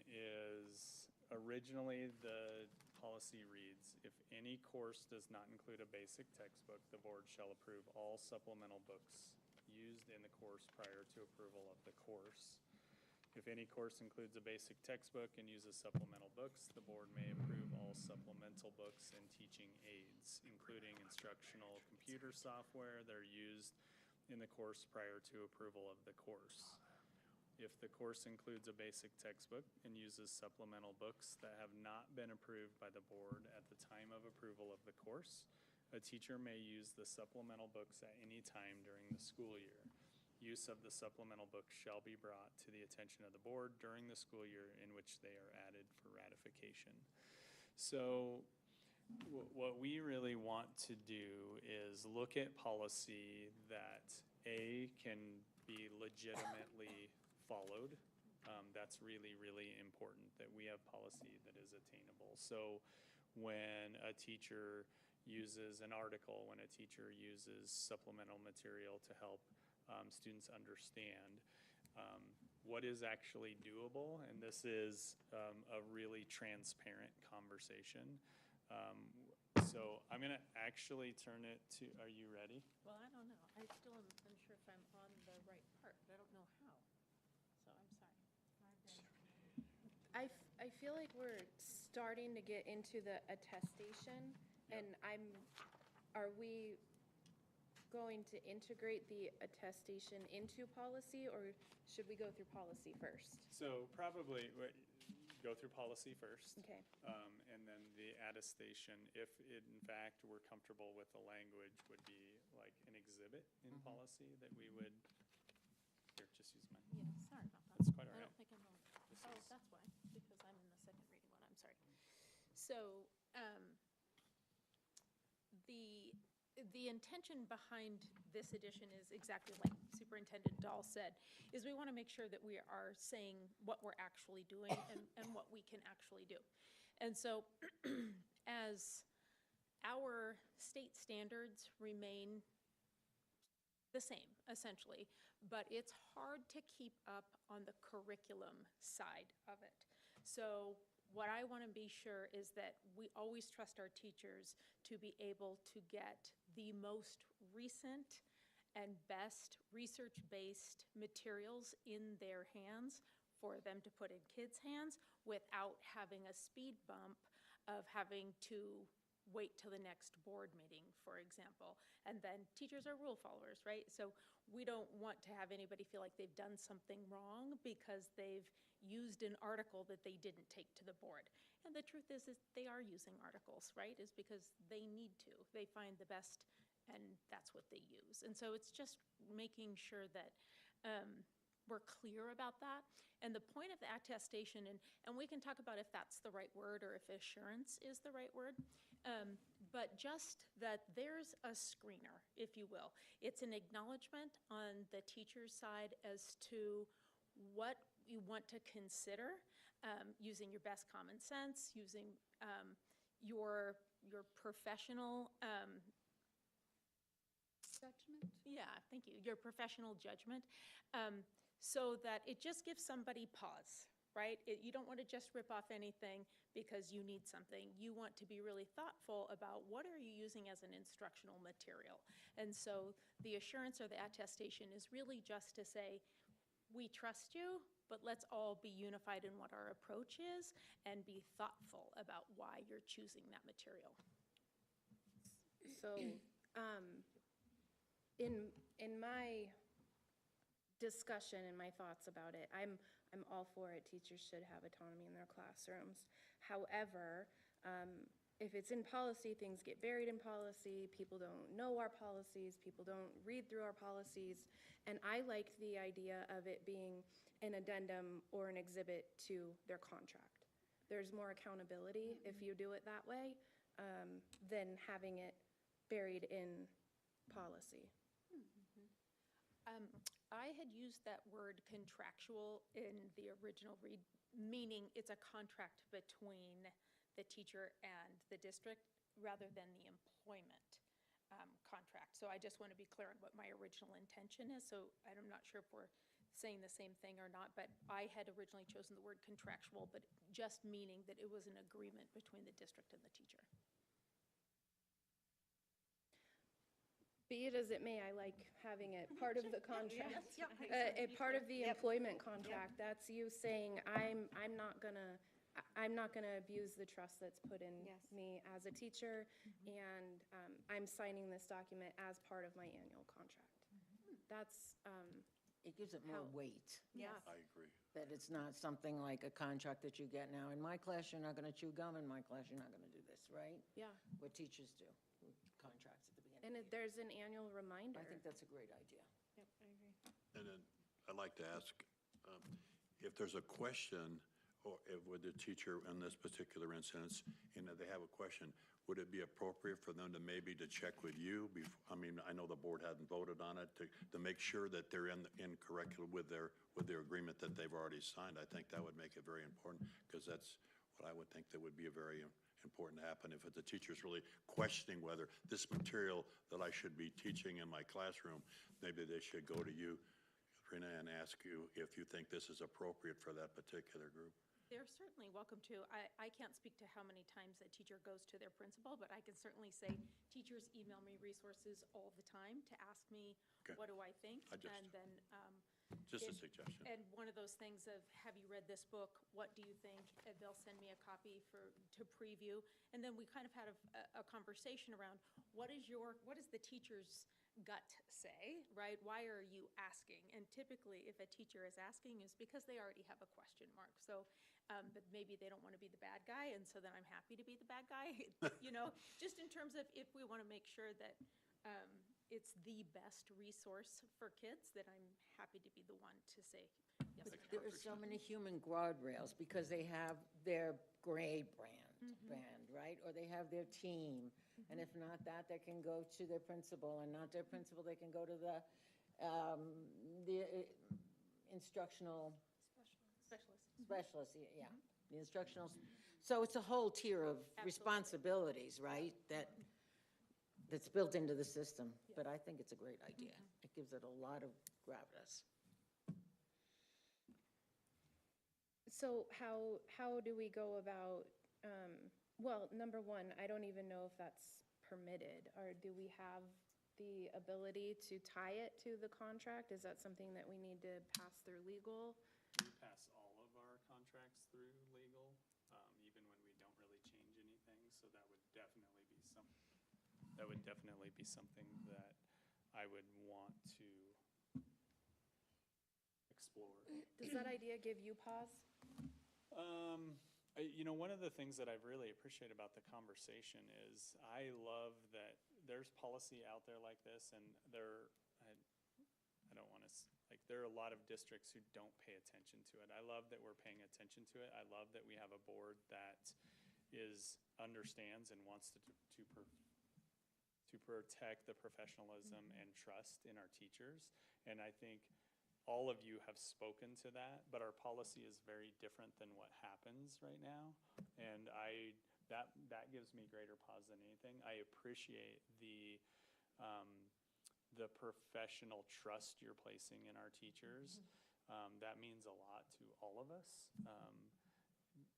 S4: is originally the policy reads, if any course does not include a basic textbook, the board shall approve all supplemental books used in the course prior to approval of the course. If any course includes a basic textbook and uses supplemental books, the board may approve all supplemental books and teaching aids, including instructional computer software that are used in the course prior to approval of the course. If the course includes a basic textbook and uses supplemental books that have not been approved by the board at the time of approval of the course, a teacher may use the supplemental books at any time during the school year. Use of the supplemental books shall be brought to the attention of the board during the school year in which they are added for ratification. So what we really want to do is look at policy that A, can be legitimately followed. That's really, really important that we have policy that is attainable. So when a teacher uses an article, when a teacher uses supplemental material to help students understand what is actually doable, and this is a really transparent conversation. So I'm going to actually turn it to, are you ready?
S3: Well, I don't know. I still am unsure if I'm on the right part, but I don't know how. So I'm sorry.
S1: I feel like we're starting to get into the attestation, and are we going to integrate the attestation into policy, or should we go through policy first?
S4: So probably go through policy first.
S1: Okay.
S4: And then the attestation, if in fact we're comfortable with the language, would be like an exhibit in policy that we would, here, just use mine.
S3: Yeah, sorry about that.
S4: That's quite all
S3: I
S4: right.
S3: don't think I'm on,
S4: This
S3: oh,
S4: is-
S3: that's why, because I'm in the second reading one, I'm sorry. So, the intention behind this edition is exactly like Superintendent Dahl said, is we want to make sure that we are saying what we're actually doing and what we can actually do. And so, as our state standards remain the same, essentially, but it's hard to keep up on the curriculum side of it. So what I want to be sure is that we always trust our teachers to be able to get the most recent and best research-based materials in their hands for them to put in kids' hands without having a speed bump of having to wait till the next board meeting, for example. And then teachers are rule followers, right? So we don't want to have anybody feel like they've done something wrong because they've used an article that they didn't take to the board. And the truth is they are using articles, right? Is because they need to. They find the best, and that's what they use. And so it's just making sure that we're clear about that. And the point of the attestation, and we can talk about if that's the right word or if assurance is the right word, but just that there's a screener, if you will. It's an acknowledgement on the teacher's side as to what you want to consider, using your best common sense, using your professional
S7: Judgment?
S3: yeah, thank you. Your professional judgment, so that it just gives somebody pause, right? You don't want to just rip off anything because you need something. You want to be really thoughtful about what are you using as an instructional material. And so the assurance or the attestation is really just to say, we trust you, but let's all be unified in what our approach is and be thoughtful about why you're choosing that material.
S1: So, in my discussion and my thoughts about it, I'm all for it. Teachers should have autonomy in their classrooms. However, if it's in policy, things get buried in policy. People don't know our policies. People don't read through our policies. And I like the idea of it being an addendum or an exhibit to their contract. There's more accountability if you do it that way than having it buried in policy.
S3: I had used that word contractual in the original read, meaning it's a contract between the teacher and the district rather than the employment contract. So I just want to be clear on what my original intention is. So I'm not sure if we're saying the same thing or not, but I had originally chosen the word contractual, but just meaning that it was an agreement between the district and the teacher.
S1: Be it as it may, I like having it part of the contract.
S3: Yep.
S1: A part of the employment contract, that's you saying, I'm not gonna abuse the trust that's put in
S5: Yes.
S1: me as a teacher, and I'm signing this document as part of my annual contract. That's,
S9: It gives it more
S1: How-
S9: weight,
S3: Yeah.
S10: I agree.
S9: that it's not something like a contract that you get now. In my class, you're not going to chew gum. In my class, you're not going to do this, right?
S1: yeah,
S9: What teachers do with contracts at the beginning.
S1: and there's an annual reminder.
S9: I think that's a great idea.
S3: Yep, I agree.
S10: And then I'd like to ask, if there's a question, or with the teacher in this particular instance, and if they have a question, would it be appropriate for them to maybe to check with you? I mean, I know the board hadn't voted on it, to make sure that they're in curriculum with their agreement that they've already signed. I think that would make it very important, because that's what I would think that would be a very important to happen. If the teacher's really questioning whether this material that I should be teaching in my classroom, maybe they should go to you, Rena, and ask you if you think this is appropriate for that particular group.
S11: They're certainly welcome to. I can't speak to how many times a teacher goes to their principal, but I can certainly say teachers email me resources all the time to ask me,
S10: Okay.
S11: what do I think? And then.
S10: Just a
S11: if-
S10: suggestion.
S11: And one of those things of, have you read this book? What do you think? And they'll send me a copy to preview. And then we kind of had a conversation around, what is the teacher's gut say, right? Why are you asking? And typically, if a teacher is asking, is because they already have a question mark. So, but maybe they don't want to be the bad guy, and so then I'm happy to be the bad guy. Just in terms of if we want to make sure that it's the best resource for kids, that I'm happy to be the one to say yes or no.
S9: There are so many human guardrails because they have their grade band, right? Or they have their team. And if not that, they can go to their principal, and not their principal, they can go to the instructional specialist, yeah, the instructional. So it's a whole tier of responsibilities, right? That's built into the system. But I think it's a great idea. It gives it a lot of gravitas.
S1: So how do we go about, well, number one, I don't even know if that's permitted, or do we have the ability to tie it to the contract? Is that something that we need to pass through legal?
S4: We pass all of our contracts through legal, even when we don't really change anything, so that would definitely be something that I would want to explore.
S1: Does that idea give you pause?
S4: One of the things that I've really appreciated about the conversation is I love that there's policy out there like this, and I don't want to, there are a lot of districts who don't pay attention to it. I love that we're paying attention to it. I love that we have a board that understands and wants to protect the professionalism and trust in our teachers. And I think all of you have spoken to that, but our policy is very different than what happens right now. And that gives me greater pause than anything. I appreciate the professional trust you're placing in our teachers. That means a lot to all of us.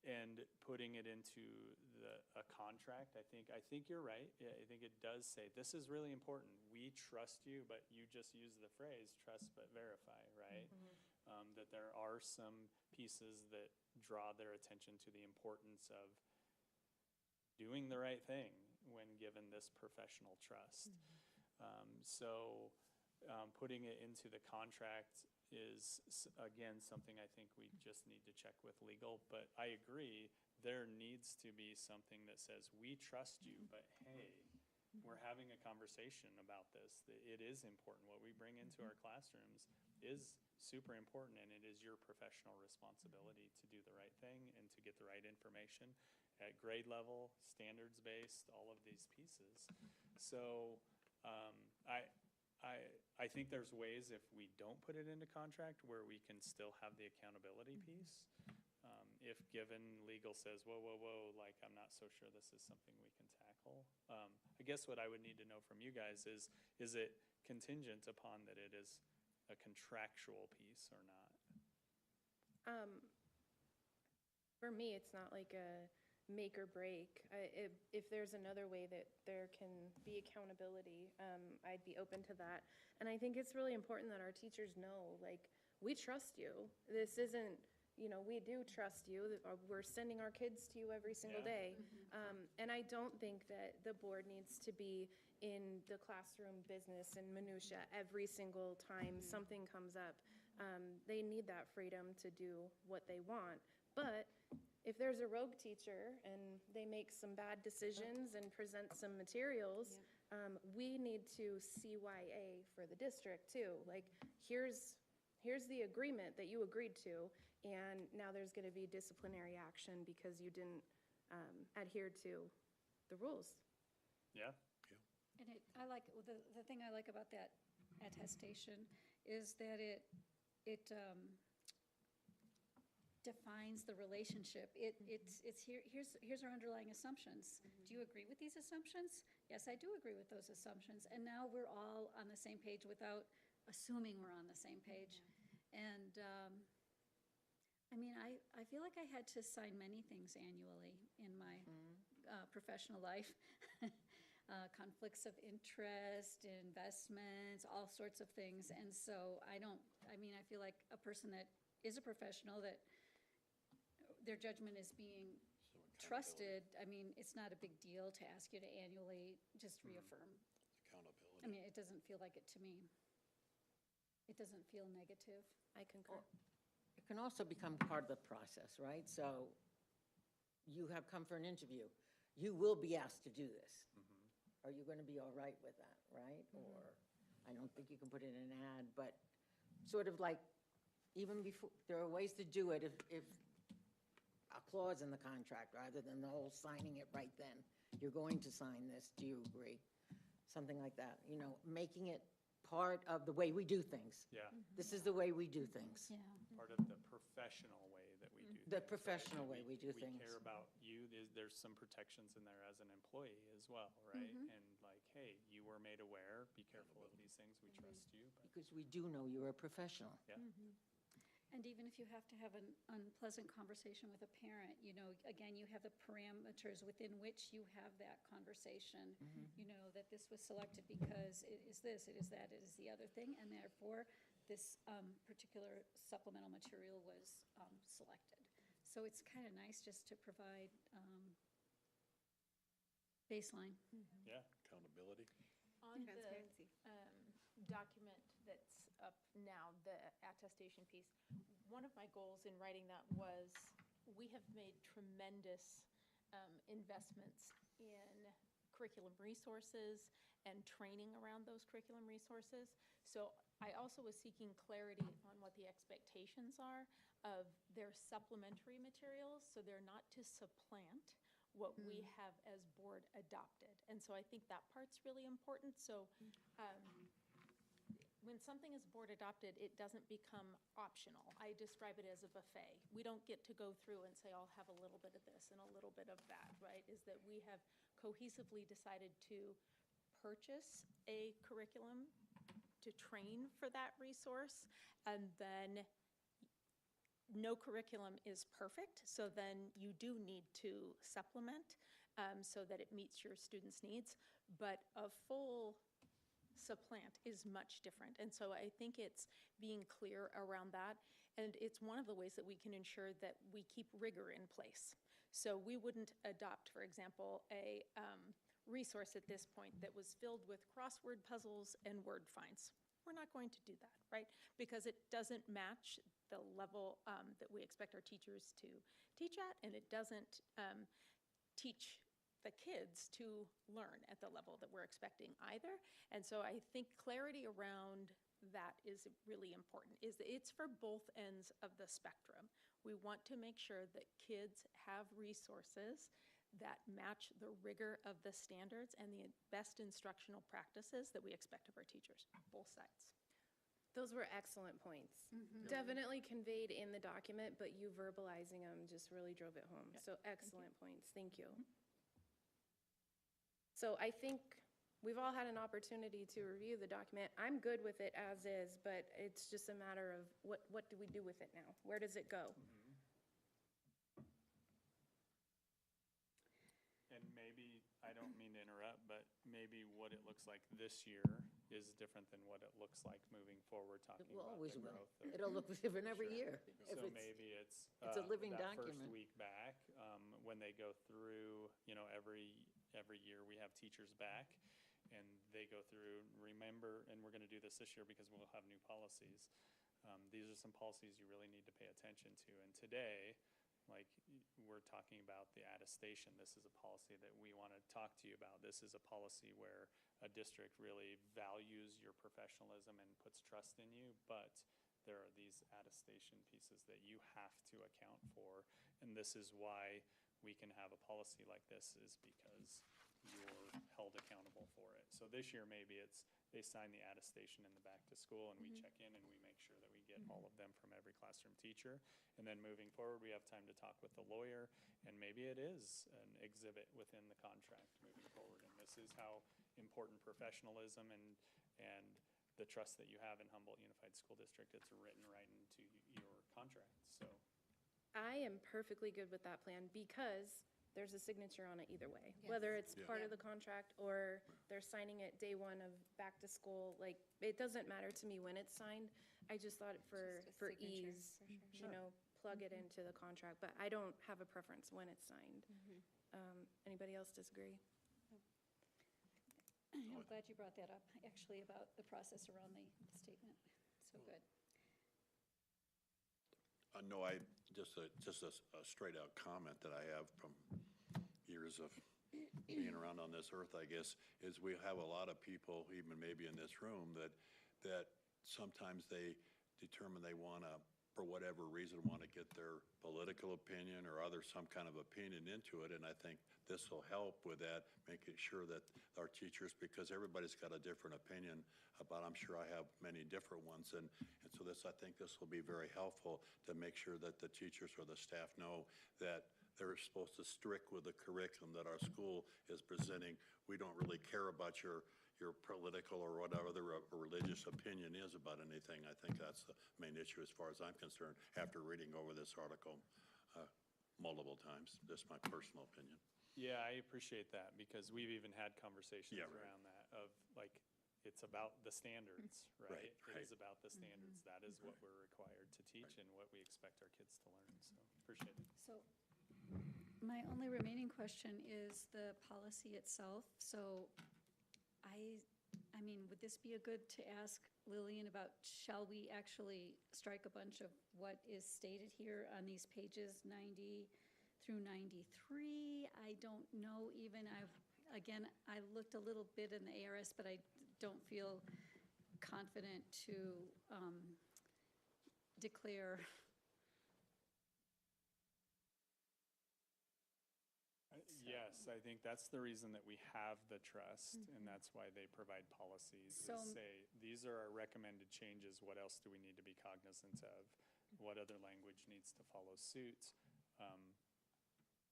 S4: And putting it into a contract, I think you're right. I think it does say, this is really important. We trust you, but you just use the phrase, trust but verify, right? That there are some pieces that draw their attention to the importance of doing the right thing when given this professional trust. Putting it into the contract is, again, something I think we just need to check with legal. But I agree, there needs to be something that says, we trust you, but hey, we're having a conversation about this. That it is important. What we bring into our classrooms is super important, and it is your professional responsibility to do the right thing and to get the right information at grade level, standards-based, all of these pieces. So I think there's ways, if we don't put it into contract, where we can still have the accountability piece. If given legal says, whoa, like, I'm not so sure this is something we can tackle. I guess what I would need to know from you guys is it contingent upon that it is a contractual piece or not?
S1: For me, it's not like a make or break. If there's another way that there can be accountability, I'd be open to that. And I think it's really important that our teachers know, like, we trust you. This isn't, we do trust you. We're sending our kids to you every single day. And I don't think that the board needs to be in the classroom business and minutia every single time something comes up. They need that freedom to do what they want. But if there's a rogue teacher and they make some bad decisions and present some materials, we need to CYA for the district too. Like, here's the agreement that you agreed to, and now there's going to be disciplinary action because you didn't adhere to the rules.
S4: Yeah.
S7: And I like, the thing I like about that attestation is that it defines the relationship. It's here's our underlying assumptions. Do you agree with these assumptions? Yes, I do agree with those assumptions. And now we're all on the same page without assuming we're on the same page. And I mean, I feel like I had to sign many things annually in my professional life. Conflicts of interest, investments, all sorts of things. And so I feel like a person that is a professional, that their judgment is being trusted, I mean, it's not a big deal to ask you to annually just reaffirm.
S10: Accountability.
S7: I mean, it doesn't feel like it to me. It doesn't feel negative.
S1: I concur.
S9: It can also become part of the process, right? So you have come for an interview. You will be asked to do this. Are you going to be all right with that, right? Or, I don't think you can put it in an ad, but sort of like, even before, there are ways to do it if a clause in the contract, rather than the whole signing it right then. You're going to sign this, do you agree? Something like that, making it part of the way we do things.
S4: Yeah,
S9: This is the way we do things.
S7: Yeah.
S4: part of the professional way that we do things.
S9: The
S4: right?
S9: professional way we do things.
S4: We care about you. There's some protections in there as an employee as well, right? And like, hey, you were made aware, be careful of these things, we trust you. But
S9: Because we do know you're a professional.
S4: yeah,
S7: And even if you have to have an unpleasant conversation with a parent, again, you have the parameters within which you have that conversation. That this was selected because it is this, it is that, it is the other thing, and therefore, this particular supplemental material was selected. So it's kind of nice just to provide baseline.
S4: yeah.
S10: Accountability.
S11: On the
S5: Transparency.
S11: document that's up now, the attestation piece, one of my goals in writing that was, we have made tremendous investments in curriculum resources and training around those curriculum resources. So I also was seeking clarity on what the expectations are of their supplementary materials, so they're not to supplant what we have as board adopted. And so I think that part's really important. So when something is board adopted, it doesn't become optional. I describe it as a buffet. We don't get to go through and say, I'll have a little bit of this and a little bit of that, right? Is that we have cohesively decided to purchase a curriculum to train for that resource, and then no curriculum is perfect, so then you do need to supplement so that it meets your students' needs, but a full supplant is much different. And so I think it's being clear around that, and it's one of the ways that we can ensure that we keep rigor in place. So we wouldn't adopt, for example, a resource at this point that was filled with crossword puzzles and word finds. We're not going to do that, right? Because it doesn't match the level that we expect our teachers to teach at, and it doesn't teach the kids to learn at the level that we're expecting either. And so I think clarity around that is really important. It's for both ends of the spectrum. We want to make sure that kids have resources that match the rigor of the standards and the best instructional practices that we expect of our teachers, both sides.
S1: Those were excellent points. Definitely conveyed in the document, but you verbalizing them just really drove it home. So excellent points. Thank you. So I think we've all had an opportunity to review the document. I'm good with it as is, but it's just a matter of what do we do with it now? Where does it go?
S4: And maybe, I don't mean to interrupt, but maybe what it looks like this year is different than what it looks like moving forward, talking
S9: It will
S4: about
S9: always
S4: the
S9: will.
S4: growth. of-
S9: It'll look different every
S4: Sure.
S9: year. If
S4: So
S9: it's-
S4: maybe it's.
S9: it's a living
S4: that
S9: document.
S4: first week back, when they go through, every year we have teachers back, and they go through, remember, and we're gonna do this year because we'll have new policies. These are some policies you really need to pay attention to, and today, like, we're talking about the attestation. This is a policy that we want to talk to you about. This is a policy where a district really values your professionalism and puts trust in you, but there are these attestation pieces that you have to account for. And this is why we can have a policy like this, is because you're held accountable for it. So this year, maybe it's, they sign the attestation in the back to school, and we check in and we make sure that we get all of them from every classroom teacher. And then moving forward, we have time to talk with the lawyer, and maybe it is an exhibit within the contract moving forward. And this is how important professionalism and the trust that you have in Humboldt Unified School District, it's written right into your contract. So
S1: I am perfectly good with that plan because there's a signature on it either way. Whether it's
S10: Yeah.
S1: part of the contract or they're signing it day one of back to school, like, it doesn't matter to me when it's signed. I just thought for
S5: Just a signature,
S1: ease,
S5: for sure.
S1: plug it into the contract, but I don't have a preference when it's signed. Anybody else disagree?
S7: I'm glad you brought that up, actually, about the process around the statement. So good.
S10: No, just a straight out comment that I have from years of being around on this earth, I guess, is we have a lot of people, even maybe in this room, that sometimes they determine they want to, for whatever reason, want to get their political opinion or some kind of opinion into it. And I think this will help with that, making sure that our teachers, because everybody's got a different opinion about, I'm sure I have many different ones. And so I think this will be very helpful to make sure that the teachers or the staff know that they're supposed to stick with the curriculum that our school is presenting. We don't really care about your political or whatever the religious opinion is about anything. I think that's the main issue as far as I'm concerned, after reading over this article multiple times, just my personal opinion.
S4: Yeah, I appreciate that, because we've even had conversations
S10: Yeah, right.
S4: around that of, like, it's about the standards, right?
S10: Right,
S4: It
S10: right.
S4: is about the standards. That is what we're required to teach and what we expect our kids to learn, so appreciate it.
S7: So my only remaining question is the policy itself. So I mean, would this be a good to ask Lillian about, shall we actually strike a bunch of what is stated here on these pages 90 through 93? I don't know even. I looked a little bit in the ARS, but I don't feel confident to declare.
S4: Yes, I think that's the reason that we have the trust, and that's why they provide policies,
S7: So-
S4: is say, these are our recommended changes, what else do we need to be cognizant of? What other language needs to follow suit?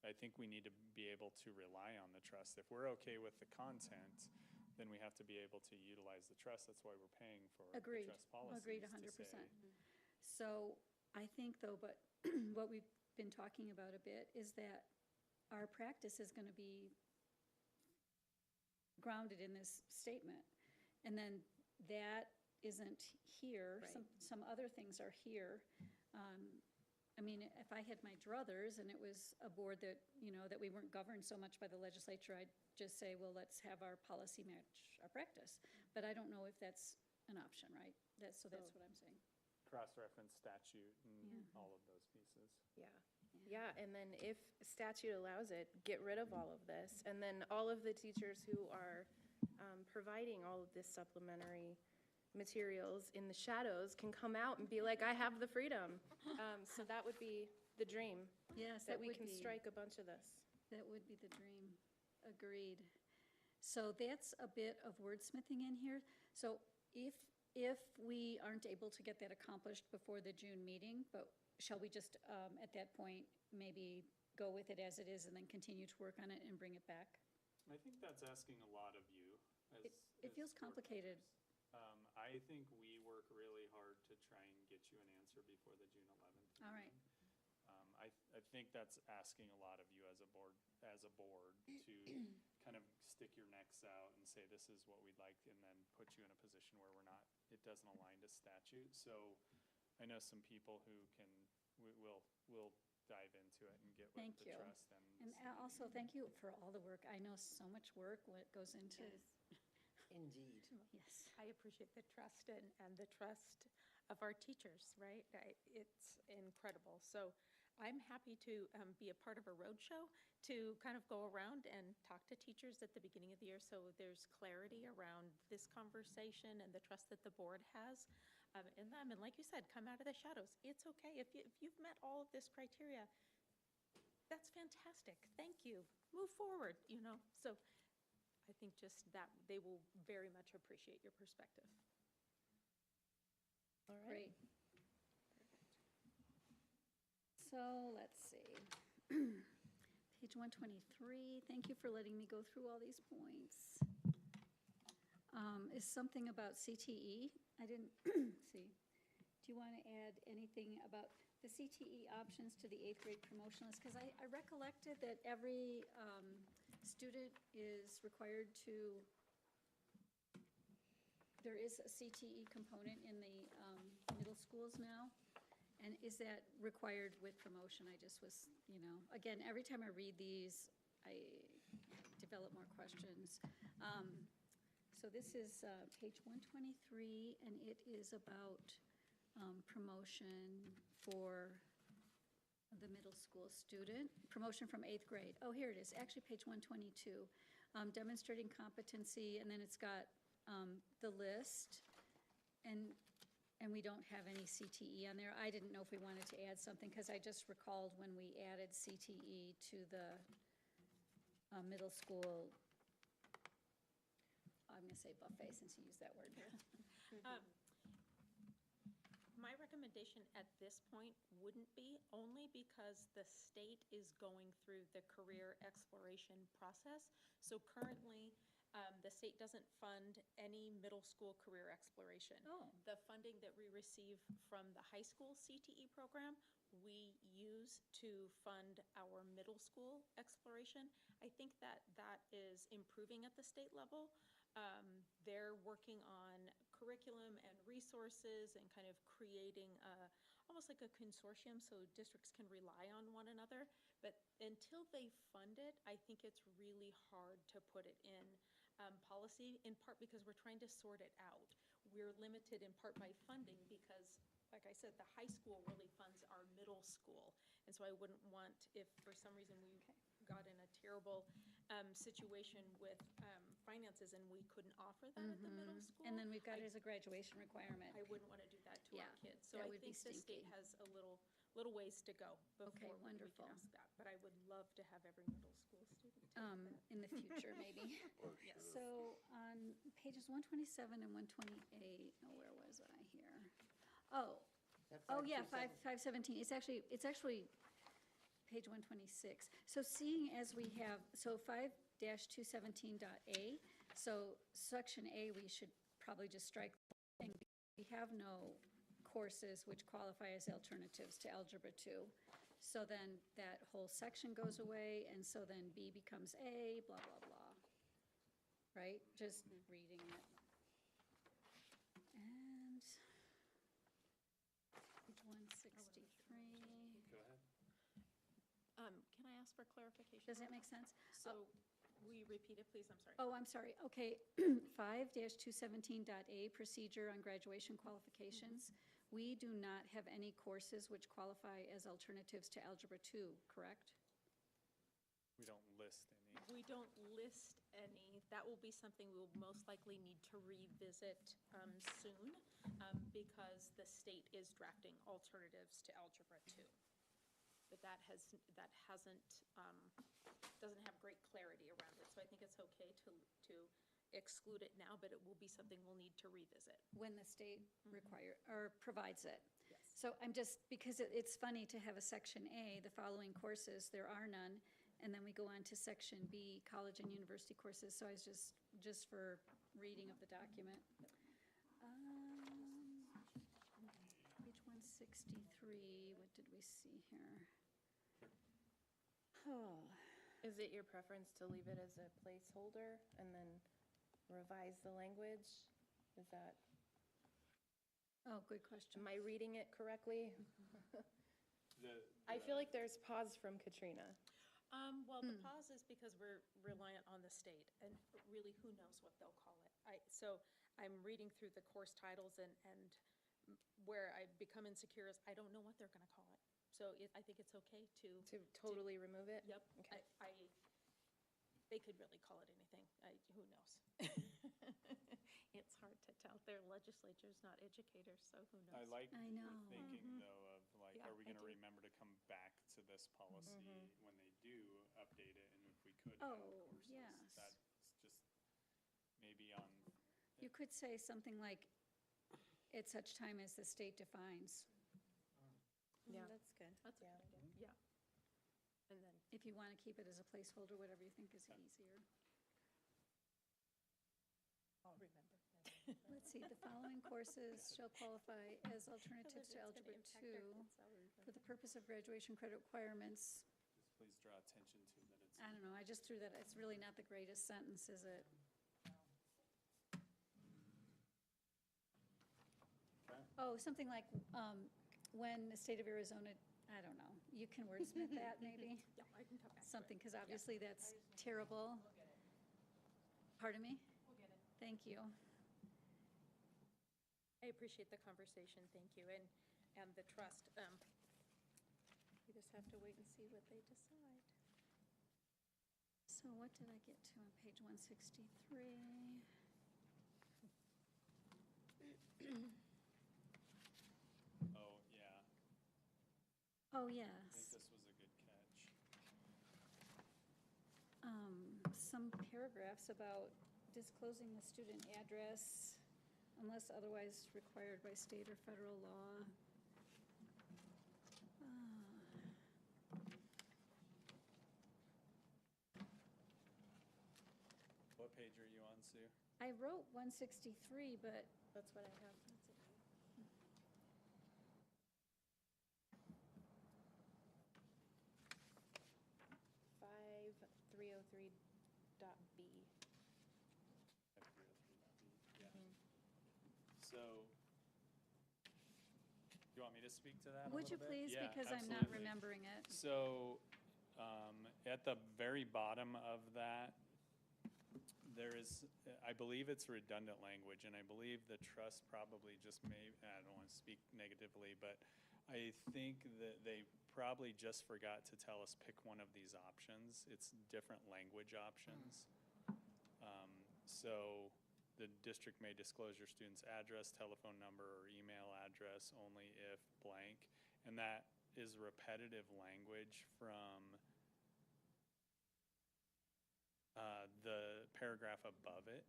S4: I think we need to be able to rely on the trust. If we're okay with the content, then we have to be able to utilize the trust. That's why we're paying for the
S7: Agreed.
S4: trust policies.
S7: Agreed,
S4: to
S7: 100%.
S4: say,
S7: So I think though, but what we've been talking about a bit is that our practice is going to be grounded in this statement. And then that isn't here.
S1: Right.
S7: Some other things are here. I mean, if I had my druthers and it was a board that, that we weren't governed so much by the legislature, I'd just say, well, let's have our policy match our practice. But I don't know if that's an option, right? So that's what I'm saying.
S4: Cross-reference statute and all of those pieces.
S1: Yeah, and then if statute allows it, get rid of all of this. And then all of the teachers who are providing all of this supplementary materials in the shadows can come out and be like, I have the freedom. So that would be the dream,
S7: Yes,
S1: that we can strike a bunch of this.
S7: That would be the dream. Agreed. So that's a bit of wordsmithing in here. So if we aren't able to get that accomplished before the June meeting, but shall we just, at that point, maybe go with it as it is and then continue to work on it and bring it back?
S4: I think that's asking a lot of you.
S7: It feels
S4: board
S7: complicated.
S4: members. I think we work really hard to try and get you an answer before the June 11th.
S7: All right.
S4: meeting. I think that's asking a lot of you as a board to kind of stick your necks out and say, this is what we'd like, and then put you in a position where it doesn't align to statute. So I know some people who will dive into it and get with
S7: Thank
S4: the
S7: you.
S4: trust.
S7: And also, thank you for all the work. I know so much work what goes into.
S9: Indeed.
S7: Yes.
S11: I appreciate the trust and the trust of our teachers, right? It's incredible. So I'm happy to be a part of a roadshow to kind of go around and talk to teachers at the beginning of the year so there's clarity around this conversation and the trust that the board has in them. And like you said, come out of the shadows. It's okay. If you've met all of this criteria, that's fantastic. Thank you. Move forward, So I think just that they will very much appreciate your perspective.
S1: All right.
S7: Great. So let's see. Page 123, thank you for letting me go through all these points. Is something about CTE? I didn't see. Do you want to add anything about the CTE options to the 8th grade promotion list, because I recollected that every student is required to, there is a CTE component in the middle schools now. And is that required with promotion? I just was, again, every time I read these, I develop more questions. So this is page 123, and it is about promotion for the middle school student, promotion from 8th grade. Oh, here it is, actually page 122. Demonstrating competency, and then it's got the list, and we don't have any CTE on there. I didn't know if we wanted to add something, because I just recalled when we added CTE to the middle school, I'm gonna say buffet, since you used that word.
S11: My recommendation at this point wouldn't be, only because the state is going through the career exploration process. So currently, the state doesn't fund any middle school career exploration.
S7: Oh.
S11: The funding that we receive from the high school CTE program, we use to fund our middle school exploration. I think that is improving at the state level. They're working on curriculum and resources and kind of creating almost like a consortium so districts can rely on one another. But until they fund it, I think it's really hard to put it in policy, in part because we're trying to sort it out. We're limited in part by funding because, like I said, the high school really funds our middle school. And so I wouldn't want, if for some reason we got in a terrible situation with finances and we couldn't offer that at the middle school.
S7: And then we've got it as a graduation requirement.
S11: I wouldn't want to do that to our
S7: Yeah,
S11: kids. So
S7: that
S11: I
S7: would be
S11: think the state
S7: stinky.
S11: has a little ways to go before we
S7: wonderful.
S11: can ask that. But I would love to have every middle school student take that.
S7: In the future, maybe. So on pages 127 and 128, where was I here? Oh, yeah, 517. It's actually page 126. So seeing as we have, so 5-217.A, so section A, we should probably just strike. We have no courses which qualify as alternatives to Algebra 2. So then that whole section goes away, and so then B becomes A, blah, blah, blah. Right? Just reading it. And page 163.
S4: Go ahead.
S11: Can I ask for clarification?
S7: Does that make sense?
S11: So, will you repeat it, please? I'm sorry.
S7: Oh, I'm sorry. Okay. 5-217.A, procedure on graduation qualifications. We do not have any courses which qualify as alternatives to Algebra 2, correct?
S4: We don't list any.
S11: We don't list any. That will be something we will most likely need to revisit soon because the state is drafting alternatives to Algebra 2. But doesn't have great clarity around it. So I think it's okay to exclude it now, but it will be something we'll need to revisit.
S7: When the state provides it.
S11: Yes.
S7: So I'm just, because it's funny to have a section A, the following courses, there are none, and then we go on to section B, college and university courses, so I was just for reading of the document. Page 163, what did we see here? Oh,
S1: Is it your preference to leave it as a placeholder and then revise the language? Is that,
S7: good question.
S1: am I reading it correctly? I feel like there's pause from Katrina.
S11: Well, the pause is because we're reliant on the state, and really, who knows what they'll call it. So I'm reading through the course titles, and where I become insecure is I don't know what they're going to call it. So I think it's okay to.
S1: To totally remove it?
S11: Yep.
S1: Okay.
S11: They could really call it anything. Who knows? It's hard to tell. They're legislatures, not educators, so who knows?
S4: I like
S7: I
S4: your
S7: know.
S4: thinking, though, of like,
S11: Yeah,
S4: are we
S11: I
S4: going to
S11: do.
S4: remember to come back to this policy when they do update it? And if we could
S7: Oh,
S4: add courses,
S7: yes.
S4: that's just maybe on,
S7: You could say something like, at such time as the state defines,
S1: Yeah.
S5: That's good.
S11: That's a good idea. Yeah. And then,
S7: if you want to keep it as a placeholder, whatever you think is easier.
S11: I'll remember.
S7: Let's see, the following courses shall qualify as alternatives to Algebra 2. For the purpose of graduation credit requirements,
S4: Just please draw attention to that it's.
S7: I don't know, I just threw that, it's really not the greatest sentence, is it?
S4: Okay.
S7: Oh, something like, when the state of Arizona, I don't know, you can wordsmith that maybe?
S11: Yeah, I can come back to it.
S7: Something, because obviously that's terrible. Pardon me?
S11: We'll get it.
S7: Thank you.
S11: I appreciate the conversation, thank you, and the trust. We just have to wait and see what they decide.
S7: So what did I get to on page 163?
S4: Oh, yeah.
S7: Oh,
S4: I think
S7: yes.
S4: this was a good catch.
S7: Some paragraphs about disclosing the student address unless otherwise required by state or federal law.
S4: What page are you on, Sue?
S7: I wrote 163, but
S1: That's what I have. 5303.B.
S4: Yeah. So, do you want me to speak to that a
S7: would you
S4: little bit?
S7: please?
S4: Yeah,
S7: Because I'm not
S4: absolutely.
S7: remembering it.
S4: So, at the very bottom of that, there is, I believe it's redundant language, and I believe the trust probably just I don't want to speak negatively, but I think that they probably just forgot to tell us pick one of these options. It's different language options. So the district may disclose your student's address, telephone number, or email address only if blank. And that is repetitive language from the paragraph above it.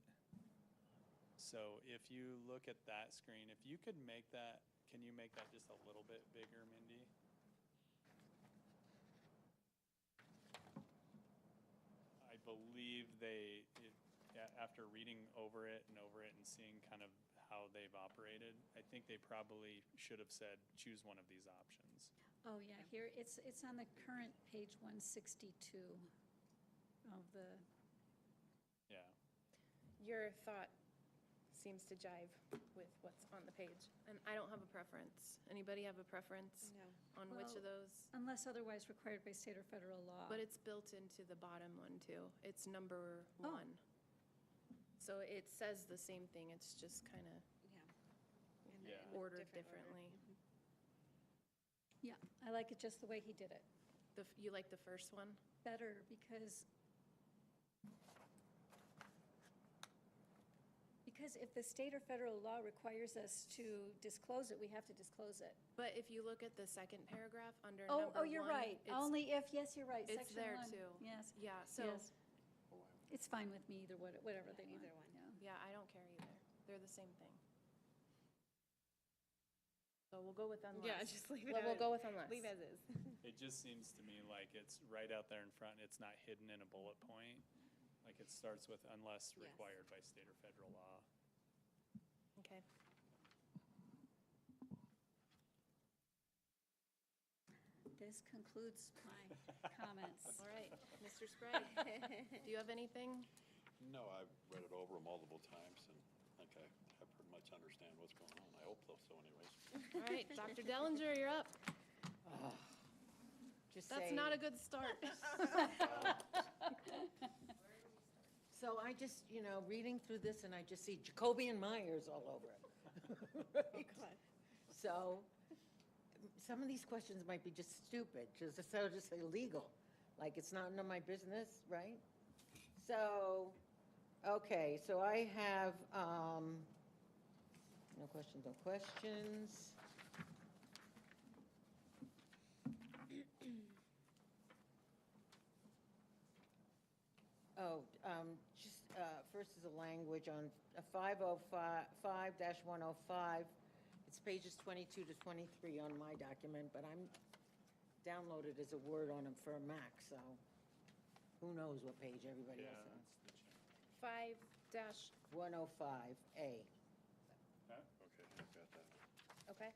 S4: So if you look at that screen, if you could make that, can you make that just a little bit bigger, Mindy? I believe after reading over it and seeing kind of how they've operated, I think they probably should have said, choose one of these options.
S7: Oh, yeah, here, it's on the current page 162 of the,
S4: Yeah.
S1: Your thought seems to jive with what's on the page, and I don't have a preference. Anybody have a preference?
S5: No.
S1: On which of
S7: Well,
S1: those?
S7: unless otherwise required by state or federal law.
S1: But it's built into the bottom one too. It's number
S7: Oh.
S1: 1. So it says the same thing, it's just kind of
S4: Yeah.
S1: ordered
S5: different order.
S1: differently.
S7: Yeah, I like it just the way he did it.
S1: You like the first one?
S7: Better because if the state or federal law requires us to disclose it, we have to disclose it.
S1: But if you look at the second paragraph under
S7: Oh,
S1: number 1.
S7: you're right.
S1: it's-
S7: Only if, yes, you're right.
S1: It's
S7: Section
S1: there
S7: 1.
S1: too.
S7: Yes,
S1: Yeah, so,
S7: yes. It's fine with me either, whatever they want.
S5: either one.
S7: Yeah.
S1: yeah, I don't care either. They're the same thing. So we'll go with unless.
S5: Yeah, just leave it.
S1: Well, we'll go with unless.
S5: Leave as is.
S4: It just seems to me like it's right out there in front, it's not hidden in a bullet point. Like it starts with unless
S5: Yes.
S4: required by state or federal law.
S1: Okay.
S7: This concludes my comments.
S1: All right, Mr. Sprague, do you have anything?
S10: No, I've read it over multiple times and think I pretty much understand what's going on. I hope so anyways.
S1: All right, Dr. Dellinger, you're up.
S9: Just
S1: That's
S9: say-
S1: not a good start.
S9: So I just, reading through this and I just see Jacoby and Myers all over it. Right? So some of these questions might be just stupid, just say legal, like it's not none of my business, right? So, okay, so I have, no questions, no questions. Oh, first is a language on 505-105. It's pages 22 to 23 on my document, but I'm downloaded as a Word on them for a Mac, so who knows what page everybody
S4: Yeah,
S9: else has.
S4: that's the change.
S9: 105A.
S10: Okay, I've got that.
S1: Okay.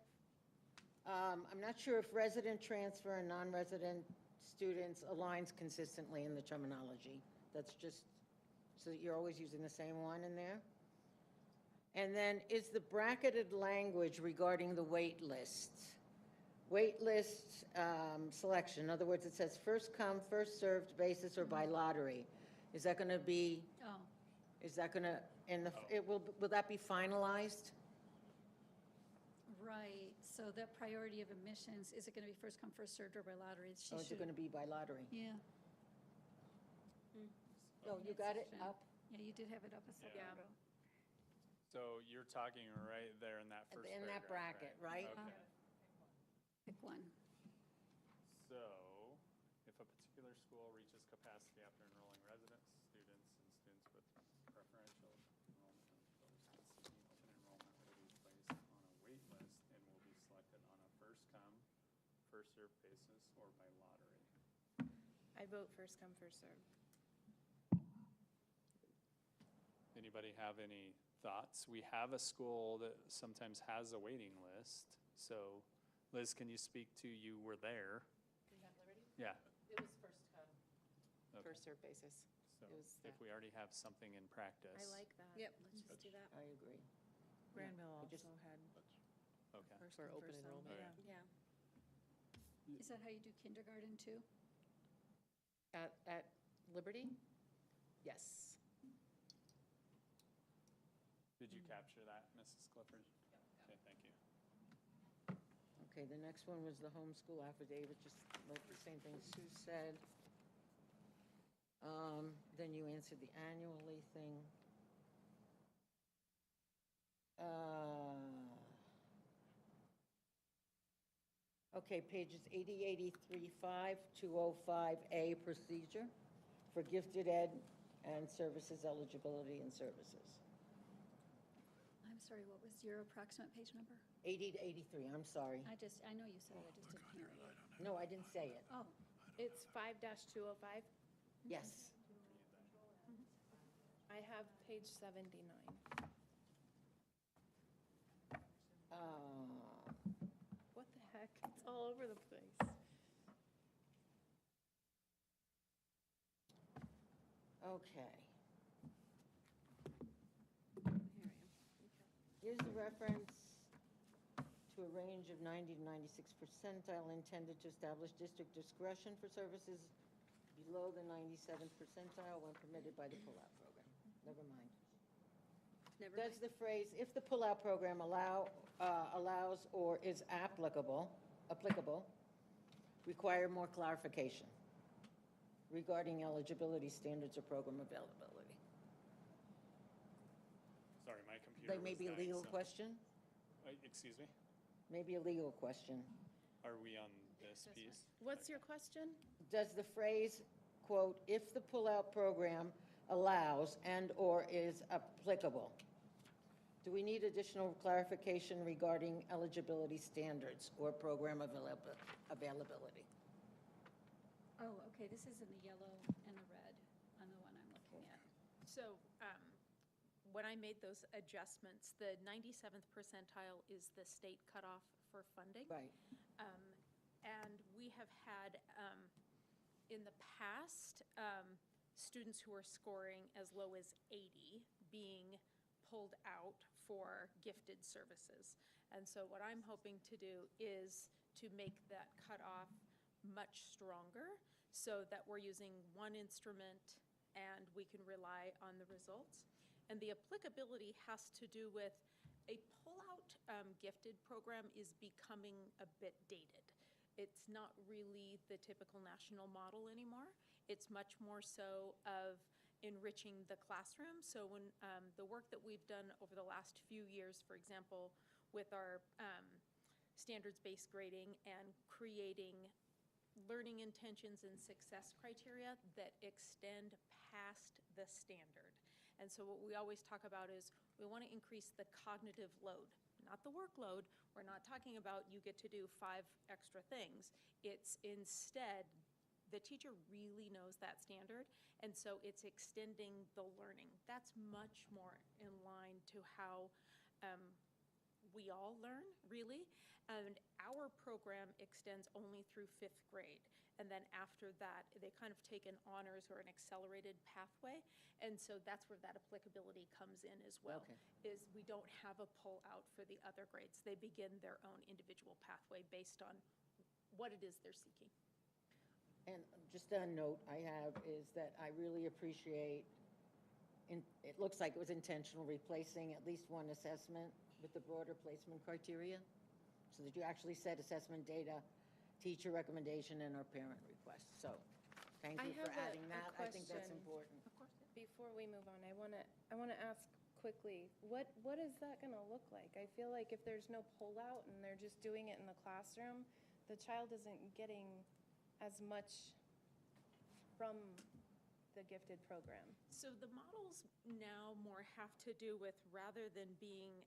S9: I'm not sure if resident transfer and non-resident students aligns consistently in the terminology. That's just, so that you're always using the same one in there. And then is the bracketed language regarding the wait list? Wait list selection, in other words, it says first come, first served basis or by lottery. Is that going to be,
S7: Oh,
S9: is that going to, will that be finalized?
S7: right, so that priority of admissions, is it going to be first come, first served, or by lottery? She
S9: Or is it
S7: should-
S9: going to be by lottery?
S7: Yeah,
S9: Oh, you got it up?
S7: yeah, you did have it up a second
S1: Yeah.
S7: ago.
S4: So you're talking right there in that first
S9: In that
S4: paragraph,
S9: bracket, right?
S4: Okay.
S7: Pick one.
S4: So, if a particular school reaches capacity after enrolling residents, students, and students with preferential enrollment, those seeking open enrollment will be placed on a wait list and will be selected on a first come, first served basis or by lottery.
S1: I vote first come, first served.
S4: Anybody have any thoughts? We have a school that sometimes has a waiting list. So, Liz, can you speak to, you were there?
S3: Is that Liberty?
S4: Yeah.
S3: It was first come,
S4: Okay.
S3: first served basis.
S4: So
S3: It was
S4: if
S3: that.
S4: we already have something in practice.
S1: I like that.
S8: Yep.
S1: Let's just do that.
S9: I agree.
S8: Granville
S9: I just-
S8: also had
S4: Okay.
S8: first
S3: For
S8: come,
S3: open
S8: first served,
S3: enrollment.
S8: yeah.
S1: Yeah.
S7: Is that how you do kindergarten too?
S3: At Liberty? Yes.
S4: Did you capture that, Mrs. Clifford? Okay, thank you.
S9: Okay, the next one was the homeschool affidavit, just like the same thing Sue said. Then you answered the annually thing. Okay, pages 80, 83, 5, 205A procedure for gifted ed and services eligibility and services.
S7: I'm sorry, what was your approximate page number?
S9: 80 to 83, I'm sorry.
S7: I know you said it, I just didn't hear it.
S9: No, I didn't say it.
S7: Oh,
S1: It's 5-205.
S9: Yes.
S1: I have page 79. What the heck? It's all over the place.
S9: Okay.
S1: Here I am.
S9: Here's the reference to a range of 90 to 96 percentile intended to establish district discretion for services below the 97th percentile when permitted by the pull-out program. Never mind.
S5: Never
S9: Does
S5: mind.
S9: the phrase, if the pull-out program allows or is applicable, require more clarification regarding eligibility standards or program availability?
S4: Sorry, my computer
S9: They may
S4: was
S9: be a
S4: dying,
S9: legal
S4: so-
S9: question,
S4: Excuse me?
S9: maybe a legal question.
S4: Are we on this piece?
S1: What's your question?
S9: Does the phrase, quote, if the pull-out program allows and/or is applicable? Do we need additional clarification regarding eligibility standards or program availability?
S7: oh, okay, this is in the yellow and the red on the one I'm looking at.
S11: So when I made those adjustments, the 97th percentile is the state cutoff for funding.
S9: Right.
S11: And we have had, in the past, students who are scoring as low as 80 being pulled out for gifted services. And so what I'm hoping to do is to make that cutoff much stronger so that we're using one instrument and we can rely on the results. And the applicability has to do with a pull-out gifted program is becoming a bit dated. It's not really the typical national model anymore. It's much more so of enriching the classroom. So when the work that we've done over the last few years, for example, with our standards-based grading and creating learning intentions and success criteria that extend past the standard. And so what we always talk about is we want to increase the cognitive load, not the workload. We're not talking about you get to do 5 extra things. It's instead the teacher really knows that standard, and so it's extending the learning. That's much more in line to how we all learn, really. And our program extends only through 5th grade. And then after that, they kind of take an honors or an accelerated pathway. And so that's where that applicability comes in as well.
S9: Okay.
S11: Is we don't have a pull-out for the other grades. They begin their own individual pathway based on what it is they're seeking.
S9: And just a note I have is that I really appreciate, it looks like it was intentional, replacing at least one assessment with the broader placement criteria, so that you actually said assessment data, teacher recommendation, and our parent request. So thank you for
S1: have a
S9: adding that. I think that's
S1: question.
S9: important.
S11: Of course.
S1: Before we move on, I want to ask quickly, what is that going to look like? I feel like if there's no pullout and they're just doing it in the classroom, the child isn't getting as much from the gifted program.
S11: So the models now more have to do with, rather than being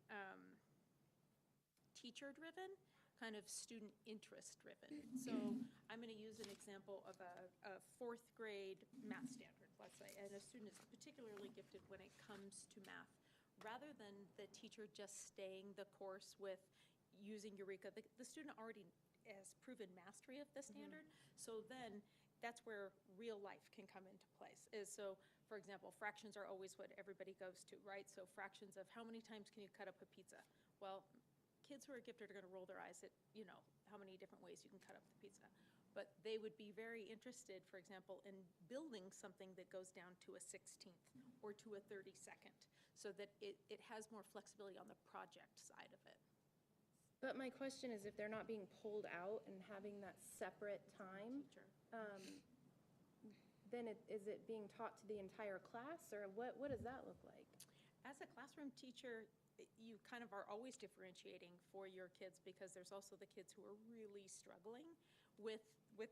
S11: teacher-driven, kind of student interest-driven. So I'm going to use an example of a 4th grade math standard, let's say, and a student is particularly gifted when it comes to math. Rather than the teacher just staying the course with using Eureka, the student already has proven mastery of the standard. So then that's where real life can come into place. So, for example, fractions are always what everybody goes to, right? So fractions of how many times can you cut up a pizza? Well, kids who are gifted are going to roll their eyes at, how many different ways you can cut up the pizza. But they would be very interested, for example, in building something that goes down to a 16th or to a 32nd, so that it has more flexibility on the project side of it.
S1: But my question is, if they're not being pulled out and having that separate time,
S11: Teacher.
S1: then is it being taught to the entire class, or what does that look like?
S11: As a classroom teacher, you kind of are always differentiating for your kids, because there's also the kids who are really struggling with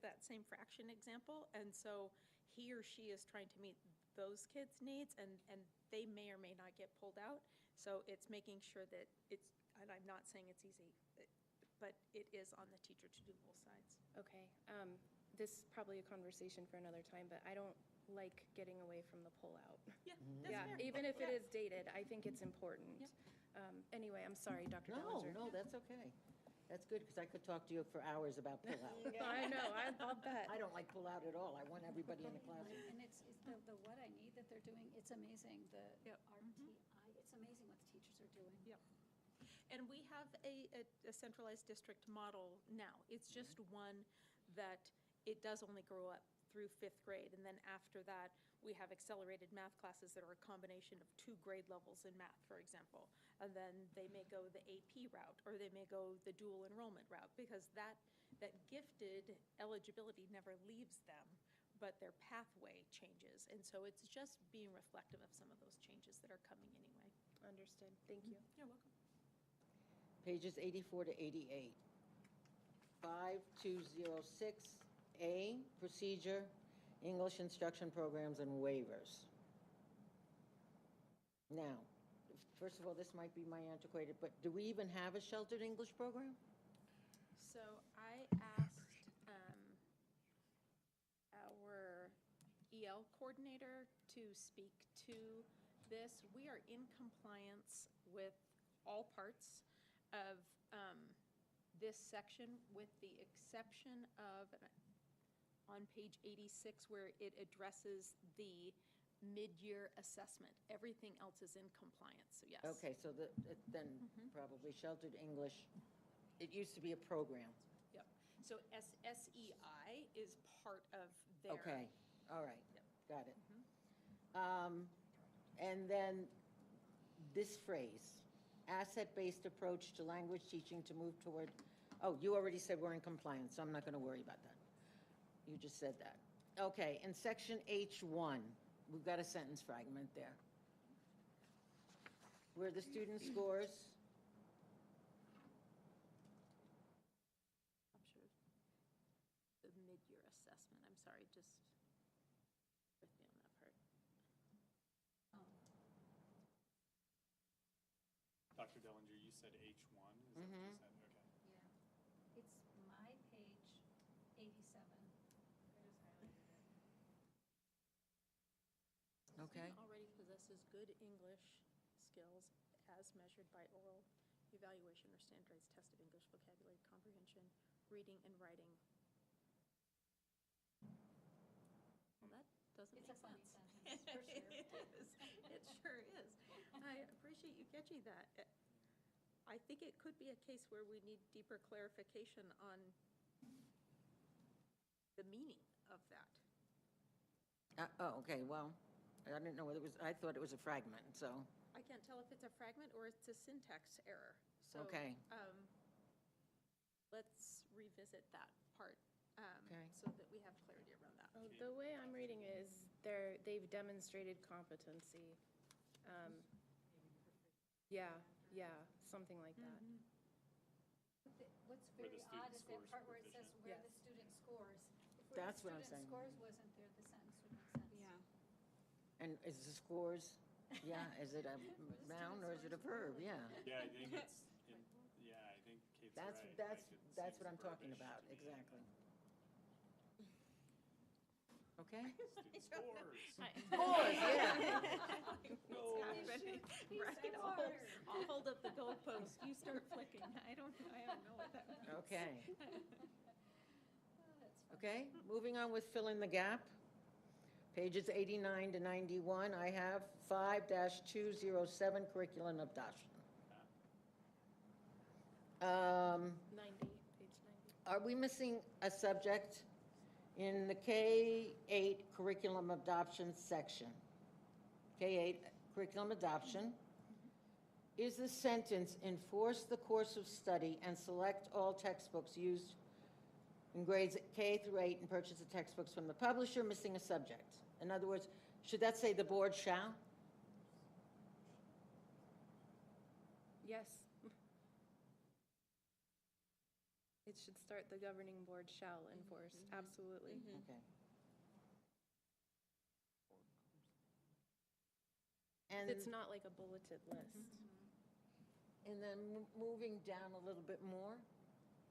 S11: that same fraction example. And so he or she is trying to meet those kids' needs, and they may or may not get pulled out. So it's making sure that and I'm not saying it's easy, but it is on the teacher to do both sides.
S1: Okay, this is probably a conversation for another time, but I don't like getting away from the pullout.
S11: Yeah, that's
S1: Yeah,
S11: fair.
S1: even if it
S11: Yeah.
S1: is dated, I think it's important.
S11: Yep.
S1: Anyway, I'm sorry, Dr.
S9: No,
S1: Dellinger.
S9: no, that's okay. That's good, because I could talk to you for hours about pullout.
S1: I know, I'll bet.
S9: I don't like pullout at all. I want everybody in the classroom.
S7: And it's the what I need that they're doing, it's amazing, the
S11: Yep.
S7: RTI, it's amazing what the teachers are doing.
S11: Yep. And we have a centralized district model now. It's just one that it does only grow up through 5th grade. And then after that, we have accelerated math classes that are a combination of 2 grade levels in math, for example. And then they may go the AP route, or they may go the dual enrollment route, because that gifted eligibility never leaves them, but their pathway changes. And so it's just being reflective of some of those changes that are coming anyway.
S1: Understood, thank you.
S11: You're welcome.
S9: Pages 84 to 88. 5206A, procedure, English instruction programs and waivers. Now, first of all, this might be my antiquated, but do we even have a sheltered English program?
S11: So I asked our EL coordinator to speak to this. We are in compliance with all parts of this section, with the exception of, on page 86, where it addresses the mid-year assessment. Everything else is in compliance, so yes.
S9: Okay, so then probably sheltered English, it used to be a program.
S11: Yep. So SEI is part of their.
S9: Okay, all right,
S11: Yep.
S9: got it. And then this phrase, asset-based approach to language teaching to move toward, oh, you already said we're in compliance, so I'm not going to worry about that. You just said that. Okay, in section H1, we've got a sentence fragment there. Where the student scores,
S11: I'm sure. The mid-year assessment, I'm sorry, just with me on that part.
S4: Dr. Dellinger, you said H1, is that what you said? Okay.
S7: Yeah. It's my page 87.
S9: okay?
S11: Student already possesses good English skills as measured by oral evaluation or standardized test of English vocabulary comprehension, reading and writing. Well, that doesn't
S7: It's a
S11: make
S7: funny
S11: sense.
S7: sentence, for sure.
S11: It is. It sure is. I appreciate you catching that. I think it could be a case where we need deeper clarification on the meaning of that.
S9: Oh, okay, well, I didn't know whether it was, I thought it was a fragment, so,
S11: I can't tell if it's a fragment or it's a syntax error. So,
S9: Okay.
S11: Let's revisit that part,
S9: Okay.
S11: so that we have clarity around that.
S1: Oh, the way I'm reading it is they've demonstrated competency. Yeah, something like that.
S7: What's
S4: Where
S7: very
S4: the
S7: odd
S4: student
S7: is that
S4: scores
S7: part where it says
S4: proficient.
S7: where
S1: Yes.
S7: the student scores. If where
S9: That's
S7: the
S9: what I'm
S7: student
S9: saying.
S7: scores wasn't there, the sentence would make sense.
S5: Yeah.
S9: and is the scores, is it a noun or is it a verb? Yeah.
S4: Yeah, I think it's, yeah, I think Kate's right.
S9: That's what I'm talking about, exactly. Okay?
S4: Student scores.
S9: Scores, yeah.
S11: Right, I'll hold up the goalpost, you start flicking. I don't know what that means.
S9: Okay. Okay, moving on with fill in the gap. Pages 89 to 91, I have 5-207 curriculum adoption.
S1: 90, page 90.
S9: Are we missing a subject in the K-8 curriculum adoption section? K-8 curriculum adoption. Is the sentence, enforce the course of study and select all textbooks used in grades K through 8 and purchase the textbooks from the publisher, missing a subject? In other words, should that say the board shall?
S1: Yes. It should start, the governing board shall enforce, absolutely.
S9: Okay. And,
S1: It's not like a bulleted list.
S9: and then moving down a little bit more,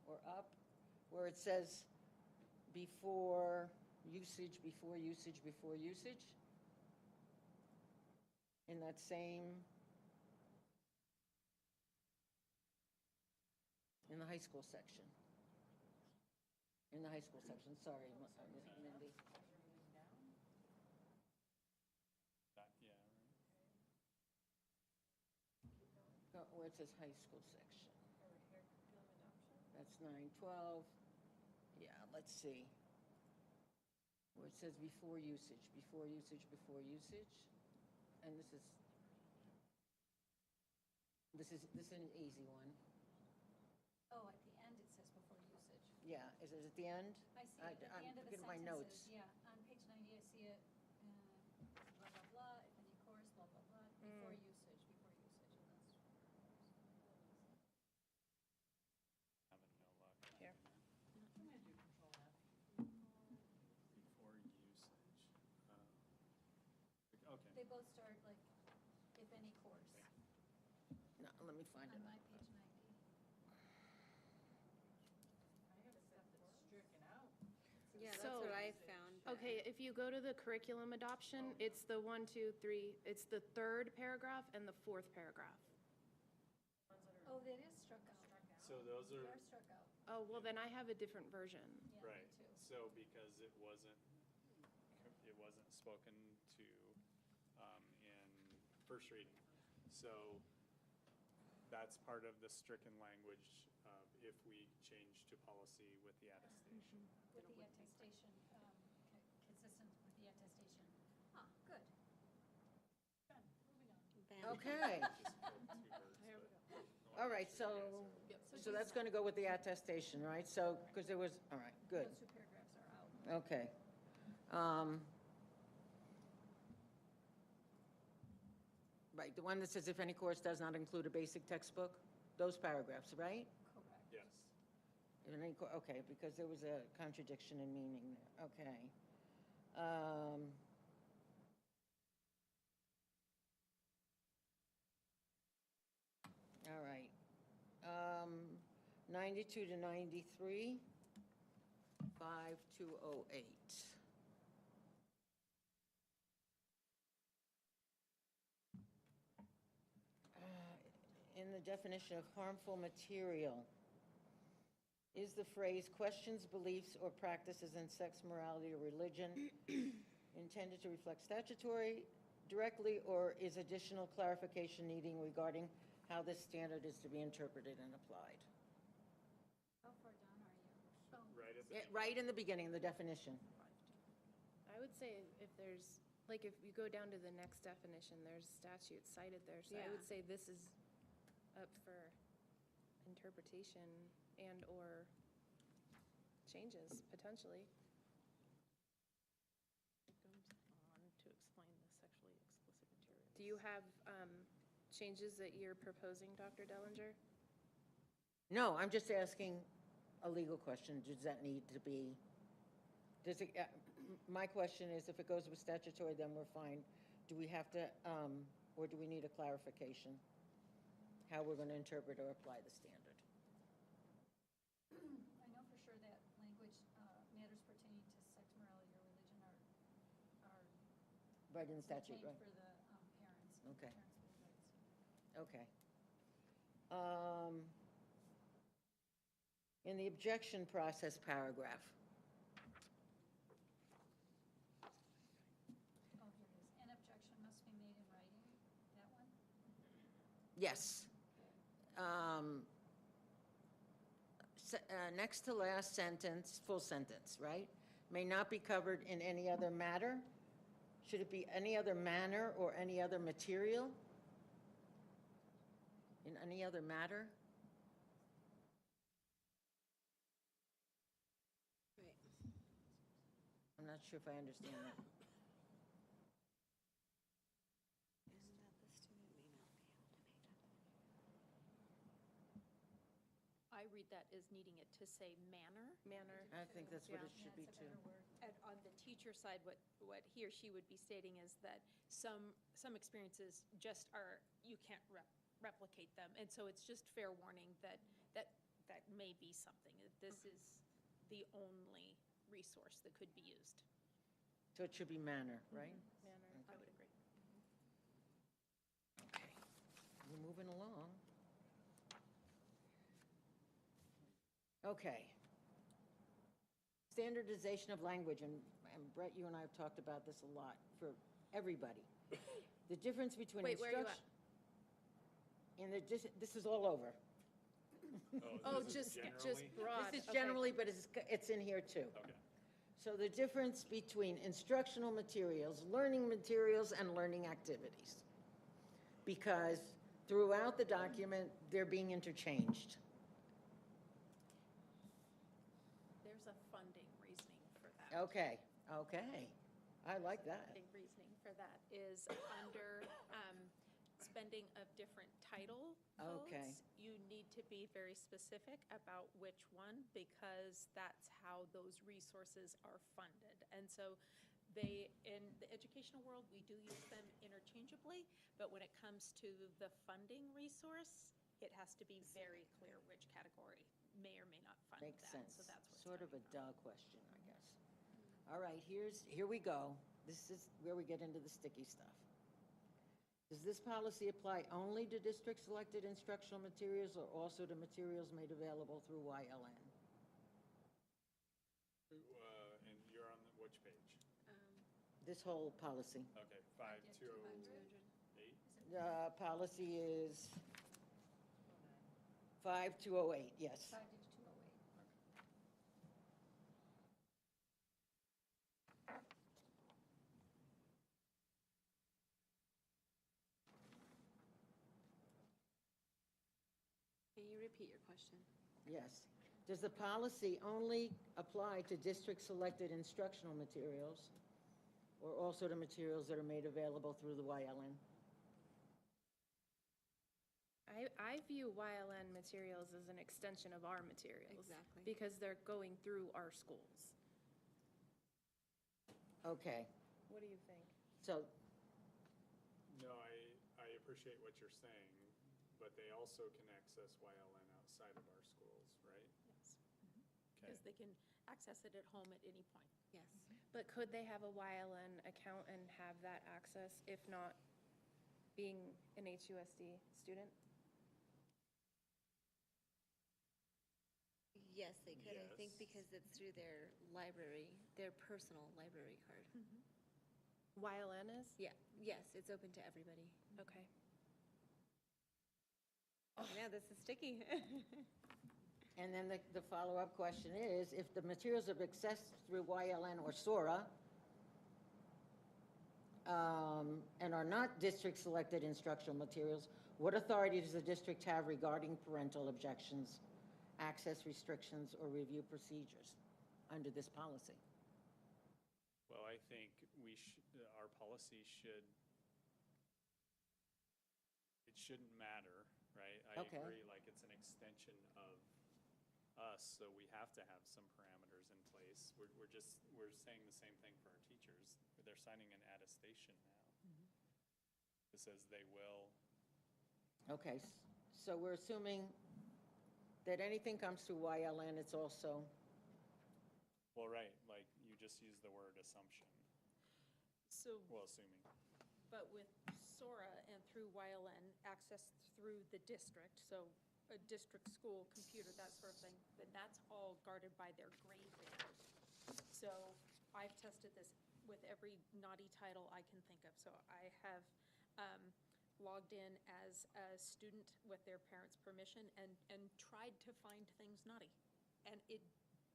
S9: or up, where it says before usage, before usage, before usage. In that same, in the high school section. In the high school section, sorry, Mindy.
S4: That, yeah, right.
S9: Where it says high school section. That's 912. Yeah, let's see. Where it says before usage, before usage, before usage. And this is an easy one.
S7: Oh, at the end it says before usage.
S9: Yeah, is it at the end?
S7: I see it at the
S9: I'm
S7: end of the
S9: looking at my
S7: sentences,
S9: notes.
S7: yeah. On page 90, I see it, blah, blah, blah, if any course, blah, blah, blah, before usage, and that's.
S4: Having no luck.
S1: Here.
S4: Before usage. Okay.
S7: They both start like, if any course,
S9: No, let me find
S7: on
S9: it.
S7: my page 90.
S5: Yeah, that's
S1: So-
S5: what I found. but
S1: Okay, if you go to the curriculum adoption, it's the 1, 2, 3, it's the third paragraph and the fourth paragraph.
S7: Oh, that is struck out.
S4: So those
S7: They
S4: are,
S7: are struck out,
S1: Oh, well, then I have a different version.
S7: yeah, me
S4: right,
S7: too.
S4: so because it wasn't spoken to in first reading. So that's part of the stricken language if we change to policy with the attestation.
S7: With the attestation, consistent with the attestation. Huh, good.
S5: Ben.
S9: Okay,
S4: Just kill two birds, but
S9: all right, so that's going to go with the attestation, right? So, because there was, all right, good,
S7: Those two paragraphs are out.
S9: okay. Right, the one that says if any course does not include a basic textbook, those paragraphs, right?
S7: Correct.
S4: yes.
S9: Okay, because there was a contradiction in meaning there, okay. All right. 92 to 93, 5208. In in the definition of harmful material, is the phrase questions, beliefs, or practices in sex, morality, or religion intended to reflect statutory directly, or is additional clarification needing regarding how this standard is to be interpreted and applied?
S7: How far down are you? Oh,
S4: Right at the
S9: Right in the beginning, the definition.
S1: I would say if there's, like, if you go down to the next definition, there's statutes cited there. So I would
S5: Yeah.
S1: say this is up for interpretation and/or changes, potentially.
S3: On to explain the sexually explicit materials.
S1: Do you have changes that you're proposing, Dr. Dellinger?
S9: No, I'm just asking a legal question. Does that need to be, does it, my question is, if it goes with statutory, then we're fine. Do we have to, or do we need a clarification? How we're going to interpret or apply the standard?
S7: I know for sure that language, matters pertaining to sex, morality, or religion are
S9: Right in the statute,
S7: retained
S9: right?
S7: for the parents.
S9: Okay.
S7: Parents' rights.
S9: Okay. In the objection process paragraph,
S7: Oh, here it is. An objection must be made in writing, that one?
S9: yes. Next to last sentence, full sentence, right? May not be covered in any other matter? Should it be any other manner or any other material? In any other matter? I'm not sure if I understand that.
S5: Isn't that the student may not be able to make that?
S11: I read that as needing it to say manner.
S1: Manner.
S9: I think that's what it
S7: Yeah,
S9: should be
S7: it's a
S9: too.
S7: better word.
S11: And on the teacher side, what he or she would be stating is that some experiences just are, you can't replicate them. And so it's just fair warning that may be something, that this is the only resource that could be used.
S9: So it should be manner, right?
S1: Manner.
S11: I would agree.
S9: Okay. We're moving along. Okay. Standardization of language, and Brett, you and I have talked about this a lot for everybody. The difference between
S1: Wait, where are you
S9: instruction. In the, this is all over.
S1: Oh, just broad.
S9: This is
S1: Okay.
S9: generally, but it's in here too.
S4: Okay.
S9: So the difference between instructional materials, learning materials, and learning activities. Because throughout the document, they're being interchanged.
S11: There's a funding reasoning for that.
S9: Okay, okay. I like that.
S11: Funding reasoning for that is under spending of different title codes.
S9: Okay.
S11: You need to be very specific about which one, because that's how those resources are funded. And so they, in the educational world, we do use them interchangeably, but when it comes to the funding resource, it has to be very clear which category may or may not fund that.
S9: Makes sense.
S11: So that's what it's
S9: Sort of a
S11: coming from.
S9: duh question, I guess. All right, here we go. This is where we get into the sticky stuff. Does this policy apply only to district-selected instructional materials or also to materials made available through YLN?
S4: And you're on which page?
S9: This whole policy.
S4: Okay, 5208.
S9: Policy is 5208, yes.
S7: 5-208.
S5: Can you repeat your question?
S9: Yes. Does the policy only apply to district-selected instructional materials or also to materials that are made available through the YLN?
S1: I view YLN materials as an extension of our materials.
S5: Exactly.
S1: Because they're going through our schools.
S9: Okay,
S1: What do you think?
S9: so,
S4: No, I appreciate what you're saying, but they also can access YLN outside of our schools, right?
S11: Yes.
S4: Okay.
S11: Because they can access it at home at any point.
S5: Yes.
S1: But could they have a YLN account and have that access if not being an HUSD student?
S5: Yes, they could, I think,
S4: Yes.
S5: because it's through their library, their personal library card.
S1: YLN is?
S5: Yeah, yes, it's open to everybody.
S1: Okay.
S5: Now, this is sticky.
S9: And then the follow-up question is, if the materials are accessed through YLN or SORA, and are not district-selected instructional materials, what authority does the district have regarding parental objections, access restrictions, or review procedures under this policy?
S4: Well, I think our policy it shouldn't matter, right? I
S9: Okay.
S4: agree, like, it's an extension of us, so we have to have some parameters in place. We're saying the same thing for our teachers. They're signing an attestation now. It says they will.
S9: Okay, so we're assuming that anything comes through YLN, it's also,
S4: Well, right, like, you just use the word assumption,
S11: So,
S4: well, assuming.
S11: but with SORA and through YLN, access through the district, so a district school computer, that sort of thing, then that's all guarded by their grade band. So I've tested this with every naughty title I can think of. So I have logged in as a student with their parents' permission and tried to find things naughty. And it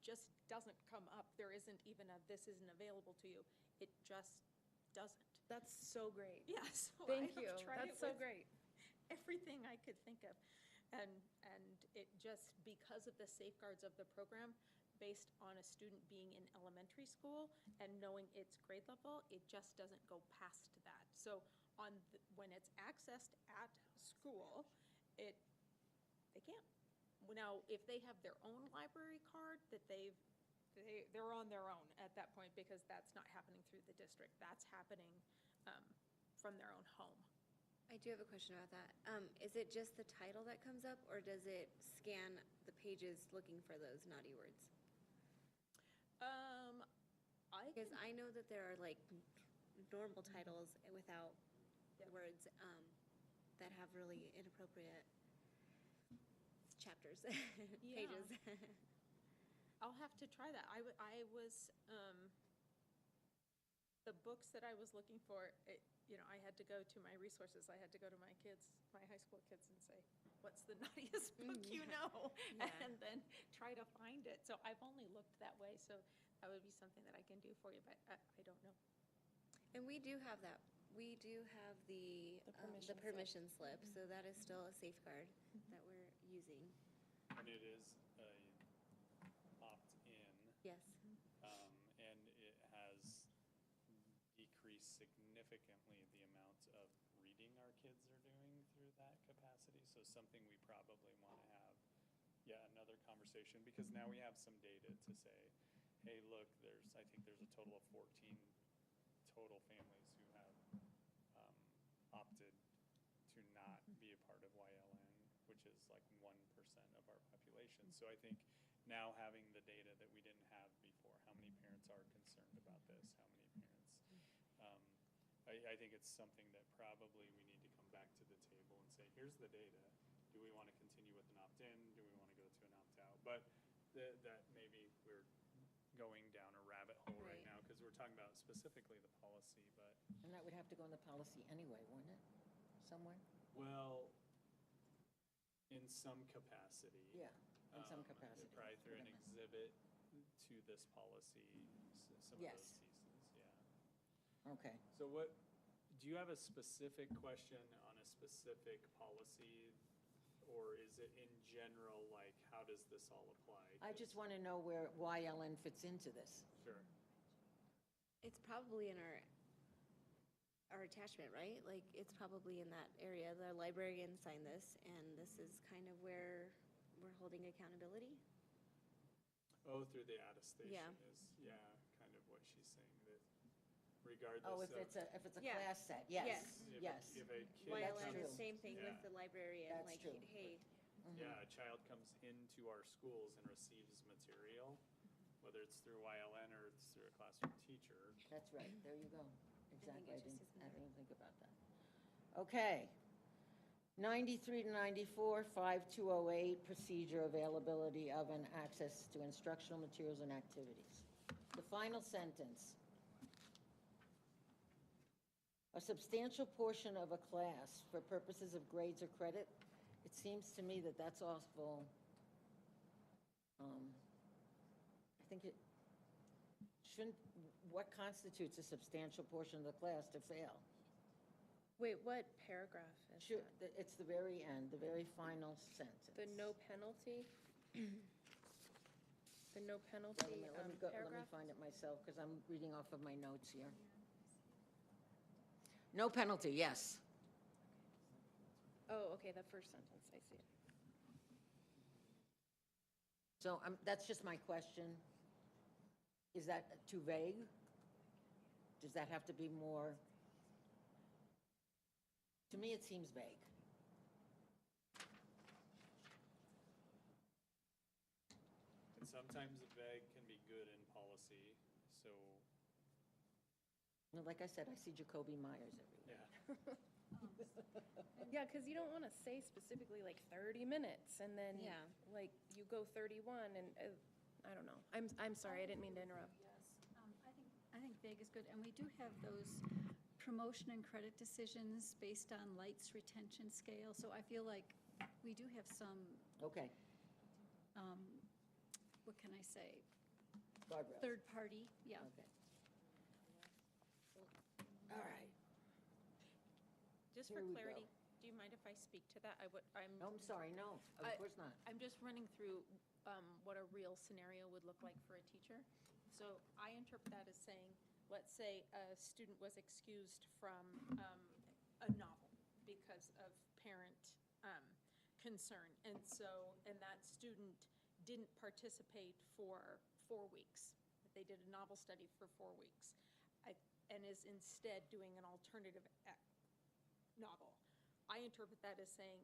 S11: just doesn't come up. There isn't even a, this isn't available to you. It just doesn't.
S1: That's so great.
S11: Yeah, so
S1: Thank
S11: I
S1: you.
S11: have tried
S1: That's
S11: it
S1: so
S11: with
S1: great.
S11: everything I could think of. And it just, because of the safeguards of the program, based on a student being in elementary school and knowing its grade level, it just doesn't go past that. So when it's accessed at school, they can't. Now, if they have their own library card that they're on their own at that point, because that's not happening through the district. That's happening from their own home.
S5: I do have a question about that. Is it just the title that comes up, or does it scan the pages looking for those naughty words? Because I know that there are like normal titles without words that have really inappropriate chapters, pages.
S11: I'll have to try that. I was, the books that I was looking for, I had to go to my resources. I had to go to my high school kids and say, what's the naughtiest book you know?
S5: Yeah.
S11: And then try to find it. So I've only looked that way, so that would be something that I can do for you, but I don't know.
S5: And we do have that. We do have the permission slip, so that is still a safeguard that we're using.
S4: And it is a opt-in.
S5: Yes.
S4: And it has decreased significantly the amount of reading our kids are doing through that capacity. So something we probably want to have, another conversation, because now we have some data to say, hey, look, I think there's a total of 14 total families who have opted to not be a part of YLN, which is like 1% of our population. So I think now having the data that we didn't have before, how many parents are concerned about this, how many parents, I think it's something that probably we need to come back to the table and say, here's the data. Do we want to continue with an opt-in? Do we want to go to an opt-out? But that maybe we're going down a rabbit hole right
S5: Right.
S4: now, because we're talking about specifically the policy, but,
S9: and that would have to go in the policy anyway, wouldn't it? Somewhere?
S4: well, in some capacity.
S9: Yeah, in some capacity.
S4: Probably through an exhibit to this policy, some of those
S9: Yes.
S4: pieces, yeah.
S9: Okay.
S4: So do you have a specific question on a specific policy, or is it in general, like, how does this all apply?
S9: I just want to know where YLN fits into this.
S4: Sure.
S5: It's probably in our attachment, right? Like, it's probably in that area. The librarian signed this, and this is kind of where we're holding accountability.
S4: Oh, through the attestation
S5: Yeah.
S4: is, kind of what she's saying, that regardless
S9: Oh,
S4: of.
S9: if it's a
S5: Yeah.
S9: class set, yes,
S5: Yes.
S9: yes.
S4: If a kid
S5: YLN,
S9: true.
S5: the same thing
S4: Yeah.
S5: with the librarian,
S9: That's
S5: like,
S9: true.
S5: hey,
S4: Yeah, a child comes into our schools and receives material, whether it's through YLN or it's through a classroom teacher.
S9: That's right, there you go. Exactly,
S5: it just isn't
S9: I
S5: there.
S9: didn't think about that. Okay. 93 to 94, 5208, procedure, availability of and access to instructional materials and activities. The final sentence. A substantial portion of a class for purposes of grades or credit, it seems to me that that's awful. I think it shouldn't, what constitutes a substantial portion of the class to fail?
S1: Wait, what paragraph is
S9: Sure,
S1: that?
S9: it's the very end, the very final sentence.
S1: The no penalty? The no
S9: Wait a
S1: penalty
S9: minute, let me
S1: paragraph?
S9: find it myself, because I'm reading off of my notes here. No penalty, yes.
S1: Oh, okay, the first sentence, I see it.
S9: So that's just my question. Is that too vague? Does that have to be more? To me, it seems vague.
S4: And sometimes vague can be good in policy, so,
S9: No, like I said, I see Jacoby Myers everywhere.
S4: yeah.
S1: Yeah, because you don't want to say specifically like 30 minutes, and then,
S5: Yeah.
S1: like, you go 31, and, I don't know. I'm sorry, I didn't mean to interrupt.
S7: Yes, I think vague is good, and we do have those promotion and credit decisions based on lights retention scale, so I feel like we do have some,
S9: Okay,
S7: what can I say,
S9: guardrails.
S7: third party, yeah.
S9: Okay. All right.
S11: Just
S9: Here
S11: for
S9: we go.
S11: clarity, do you mind if I speak to that?
S9: No, I'm sorry, no, of course not.
S11: I'm just running through what a real scenario would look like for a teacher. So I interpret that as saying, let's say a student was excused from a novel because of parent concern. And that student didn't participate for 4 weeks. They did a novel study for 4 weeks and is instead doing an alternative novel. I interpret that as saying,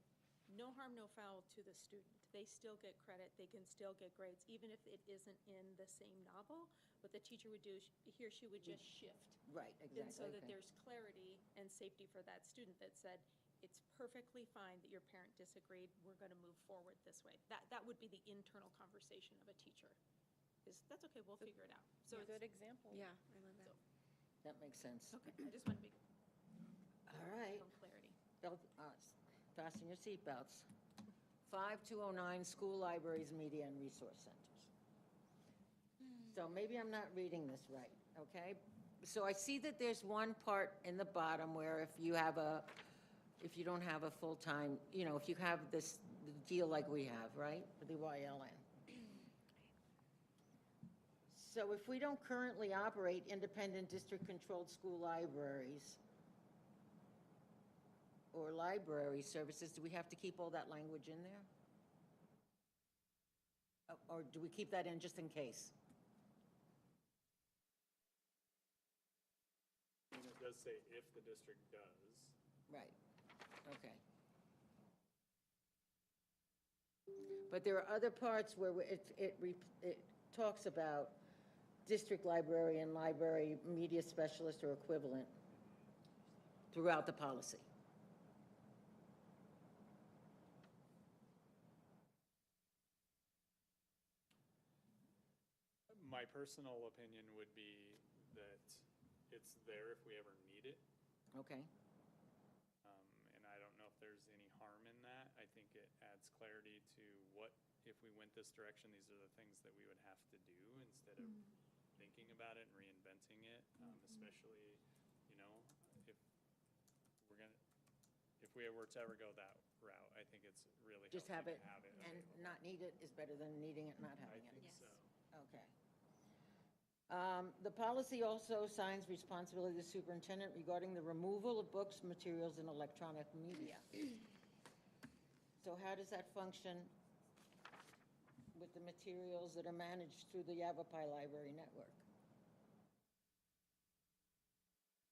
S11: no harm, no foul to the student. They still get credit, they can still get grades, even if it isn't in the same novel. What the teacher would do is he or she would just shift.
S9: Right, exactly.
S11: And so that
S9: okay.
S11: there's clarity and safety for that student that said, it's perfectly fine that your parent disagreed, we're going to move forward this way. That would be the internal conversation of a teacher. That's okay, we'll figure it out. So
S1: Good example.
S5: Yeah, I love that.
S9: That makes sense.
S11: Okay, I just want to be
S9: All right.
S11: some clarity.
S9: Fasten your seatbelts. 5209, school libraries, media, and resource centers. So maybe I'm not reading this right, okay? So I see that there's one part in the bottom where if you don't have a full-time, if you have this deal like we have, right, with the YLN. So if we don't currently operate independent district-controlled school libraries or library services, do we have to keep all that language in there? Or do we keep that in just in case?
S4: And it does say if the district does.
S9: Right, okay. But there are other parts where it talks about district librarian, library media specialist or equivalent throughout the policy.
S4: My personal opinion would be that it's there if we ever need it.
S9: Okay,
S4: And I don't know if there's any harm in that. I think it adds clarity to what, if we went this direction, these are the things that we would have to do instead of thinking about it and reinventing it, especially, if we were to ever go that route, I think it's really
S9: just
S4: healthy
S9: have it,
S4: to have it
S9: and
S4: available.
S9: not need it is better than needing it, not
S4: I
S9: having it.
S4: think so.
S9: Okay. The policy also assigns responsibility to the superintendent regarding the removal of books, materials, and electronic media. So how does that function with the materials that are managed through the Yavapai Library Network?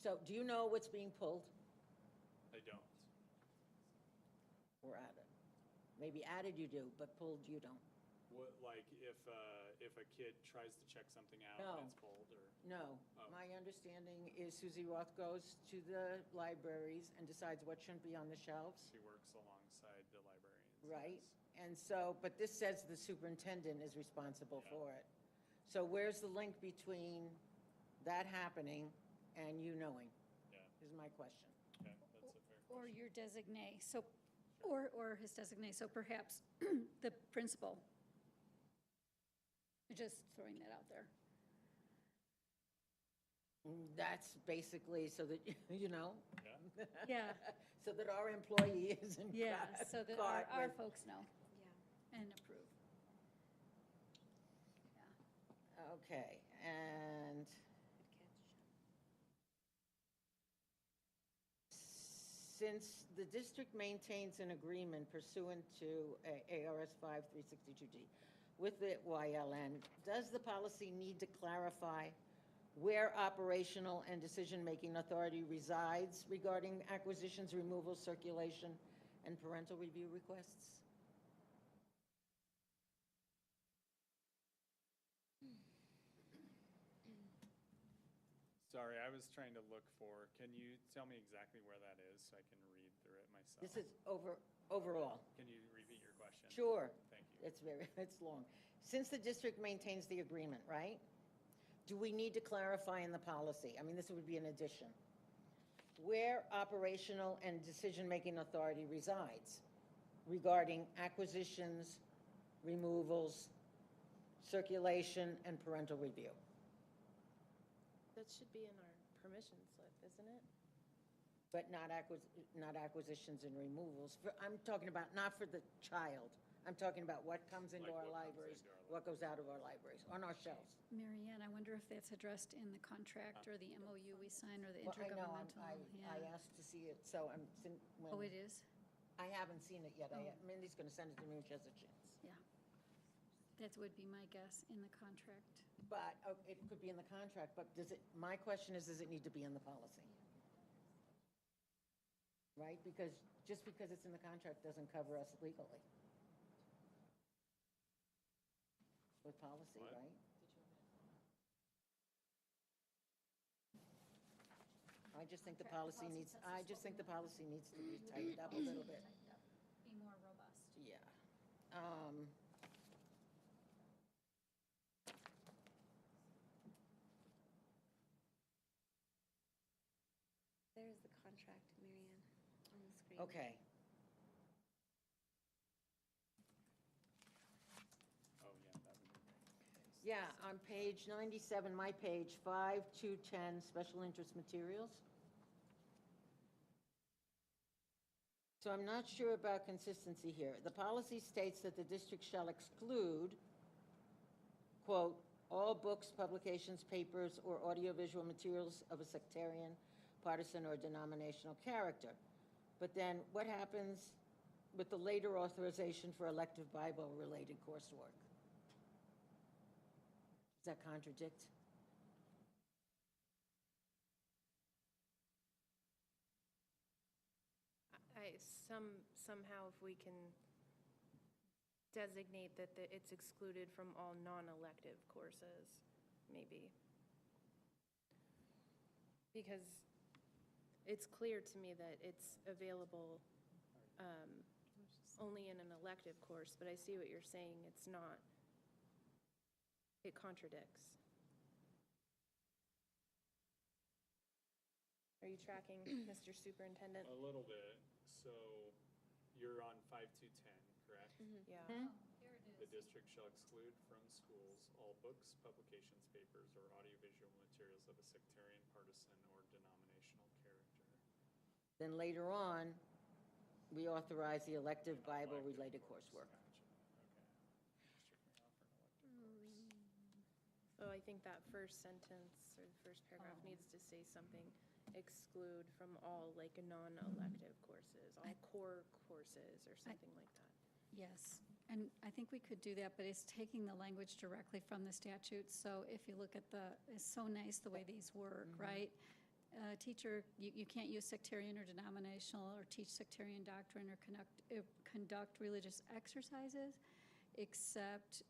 S9: So do you know what's being pulled
S4: I don't.
S9: or added? Maybe added you do, but pulled you don't.
S4: What, like, if a kid tries to check something out
S9: No.
S4: and it's pulled, or?
S9: No,
S4: Oh.
S9: my understanding is Susie Roth goes to the libraries and decides what shouldn't be on the shelves,
S4: She works alongside the librarians.
S9: right?
S4: yes.
S9: And so, but this says the superintendent is responsible
S4: Yeah.
S9: for it. So where's the link between that happening and you knowing,
S4: Yeah,
S9: is my question.
S4: okay, that's a fair
S7: Or
S4: question.
S7: your designee, so, or his designee, so perhaps the principal. Just throwing that out there.
S9: That's basically so that, you know,
S4: Yeah,
S7: Yeah,
S9: so that our employee isn't
S7: yeah,
S9: caught
S7: so that our
S9: with-
S7: folks know
S5: Yeah.
S7: and approve. Yeah.
S9: Okay, and
S5: Good catch.
S9: since the district maintains an agreement pursuant to ARS 5362G with the YLN, does the policy need to clarify where operational and decision-making authority resides regarding acquisitions, removals, circulation, and parental review requests?
S4: sorry, I was trying to look for, can you tell me exactly where that is so I can read through it myself?
S9: This is overall.
S4: Can you repeat your question?
S9: Sure.
S4: Thank you.
S9: It's long. Since the district maintains the agreement, right? Do we need to clarify in the policy? I mean, this would be an addition. Where operational and decision-making authority resides regarding acquisitions, removals, circulation, and parental review.
S1: That should be in our permission slip, isn't it?
S9: But not acquisitions and removals. I'm talking about, not for the child. I'm talking about what comes into
S4: Like
S9: our
S4: what comes
S9: libraries,
S4: into our
S9: what goes out of our libraries, on our shelves.
S7: Mary Ann, I wonder if that's addressed in the contract or the MOU we sign or the
S9: Well, I know,
S7: intergovernmental.
S9: I
S7: Yeah.
S9: asked to see it, so
S7: Oh, it is?
S9: I haven't seen it yet.
S7: Oh.
S9: Mindy's going to send it to me when she has a chance.
S7: Yeah. That would be my guess in the contract.
S9: But it could be in the contract, but my question is, does it need to be in the policy? Right? Because just because it's in the contract doesn't cover us legally. With policy,
S4: What?
S9: right? I just think the policy needs, I just think the policy needs to be tightened up a little bit.
S7: Be more robust.
S9: Yeah.
S5: There's the contract, Mary Ann, on the screen.
S9: Okay.
S4: Oh, yeah, that would be great.
S9: Yeah, on page 97, my page, 5 to 10, special interest materials. So I'm not sure about consistency here. The policy states that the district shall exclude, quote, "all books, publications, papers, or audiovisual materials of a sectarian, partisan, or denominational character." But then what happens with the later authorization for elective Bible-related coursework? Does that contradict?
S1: Somehow if we can designate that it's excluded from all non-elective courses, maybe. Because it's clear to me that it's available only in an elective course, but I see what you're saying, it's not. It contradicts. Are you tracking, Mr. Superintendent?
S4: A little bit. So you're on 5210, correct?
S1: Yeah.
S7: Here it
S4: The district shall exclude from schools all books, publications, papers, or audiovisual materials of a sectarian, partisan, or denominational character.
S9: Then later on, we authorize the elective Bible-related
S4: Elective course,
S9: coursework.
S4: Gotcha. Okay. District may offer an elective course.
S1: So I think that first sentence or the first paragraph needs to say something, exclude from all like non-elective courses, all core courses or something like that.
S7: Yes, and I think we could do that, but it's taking the language directly from the statute. So if you look at it's so nice the way these work, right? Teacher, you can't use sectarian or denominational or teach sectarian doctrine or conduct religious exercises. except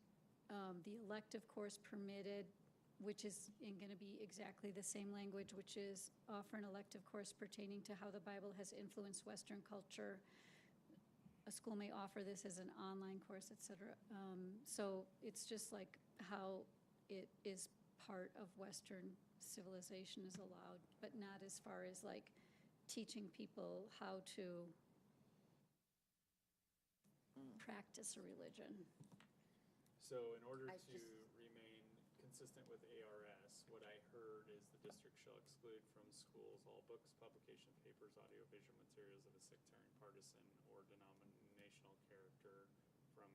S7: the elective course permitted, which is going to be exactly the same language, which is offer an elective course pertaining to how the Bible has influenced Western culture. A school may offer this as an online course, et cetera. So it's just like how it is part of Western civilization is allowed, but not as far as like teaching people how to practice a religion.
S4: So in order
S9: I
S4: to
S9: just-
S4: remain consistent with ARS, what I heard is the district shall exclude from schools all books, publication papers, audiovisual materials of a sectarian, partisan, or denominational character from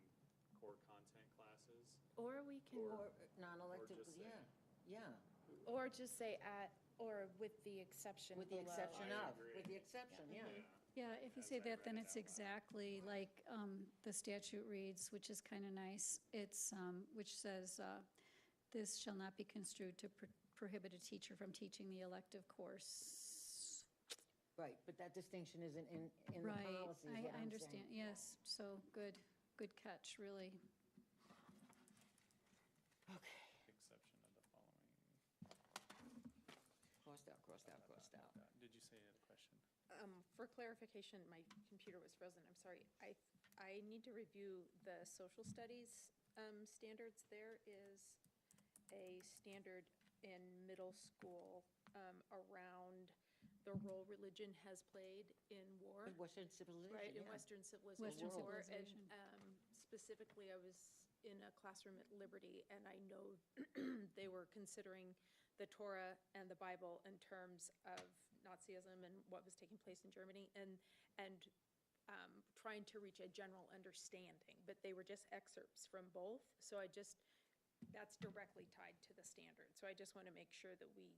S4: core content classes.
S1: Or we can,
S9: Or non-elective,
S4: just say-
S9: yeah,
S1: or just say or with the exception
S9: with the
S1: below.
S9: exception
S4: I
S9: of,
S4: agree.
S9: with the exception, yeah.
S7: Yeah, if you
S4: As
S7: say
S4: I
S7: that, then
S4: read it
S7: it's
S4: out loud.
S7: exactly like the statute reads, which is kind of nice. It's, which says, this shall not be construed to prohibit a teacher from teaching the elective course.
S9: Right, but that distinction isn't in the
S7: Right,
S9: policy, is what
S7: I
S9: I'm
S7: understand,
S9: saying.
S7: yes, so good catch, really.
S9: Okay,
S4: Exception of the following.
S9: crossed out, crossed out, crossed out.
S4: Did you say you had a question?
S11: For clarification, my computer was frozen, I'm sorry. I need to review the social studies standards. There is a standard in middle school around the role religion has played in war.
S9: In Western civilization,
S11: Right, in
S9: yeah.
S11: Western civilization.
S7: Western
S11: war,
S7: civilization.
S11: And specifically, I was in a classroom at Liberty, and I know they were considering the Torah and the Bible in terms of Nazism and what was taking place in Germany, and trying to reach a general understanding, but they were just excerpts from both, so that's directly tied to the standard. So I just want to make sure that we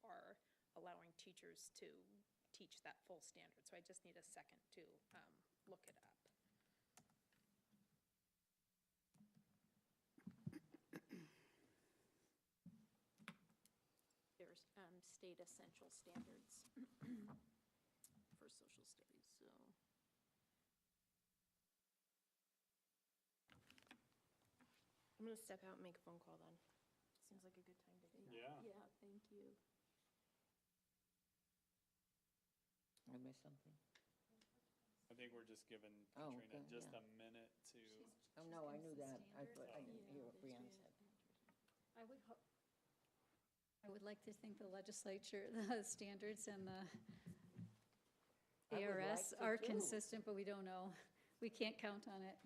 S11: are allowing teachers to teach that full standard. So I just need a second to look it up. There's state essential standards for social studies, so.
S1: I'm gonna step out and make a phone call then.
S11: Seems like a good time to do that.
S4: Yeah.
S11: Yeah, thank you.
S9: I missed something.
S4: I think we're just giving
S9: Oh,
S4: Katrina
S9: okay,
S4: just
S9: yeah.
S4: a minute to,
S9: Oh, no, I knew that. I
S7: standard.
S9: thought, I didn't hear what Brianna said.
S7: I would like to think the legislature, the standards and the
S9: I would like
S7: ARS
S9: to
S7: are
S9: too.
S7: consistent, but we don't know. We can't count on it.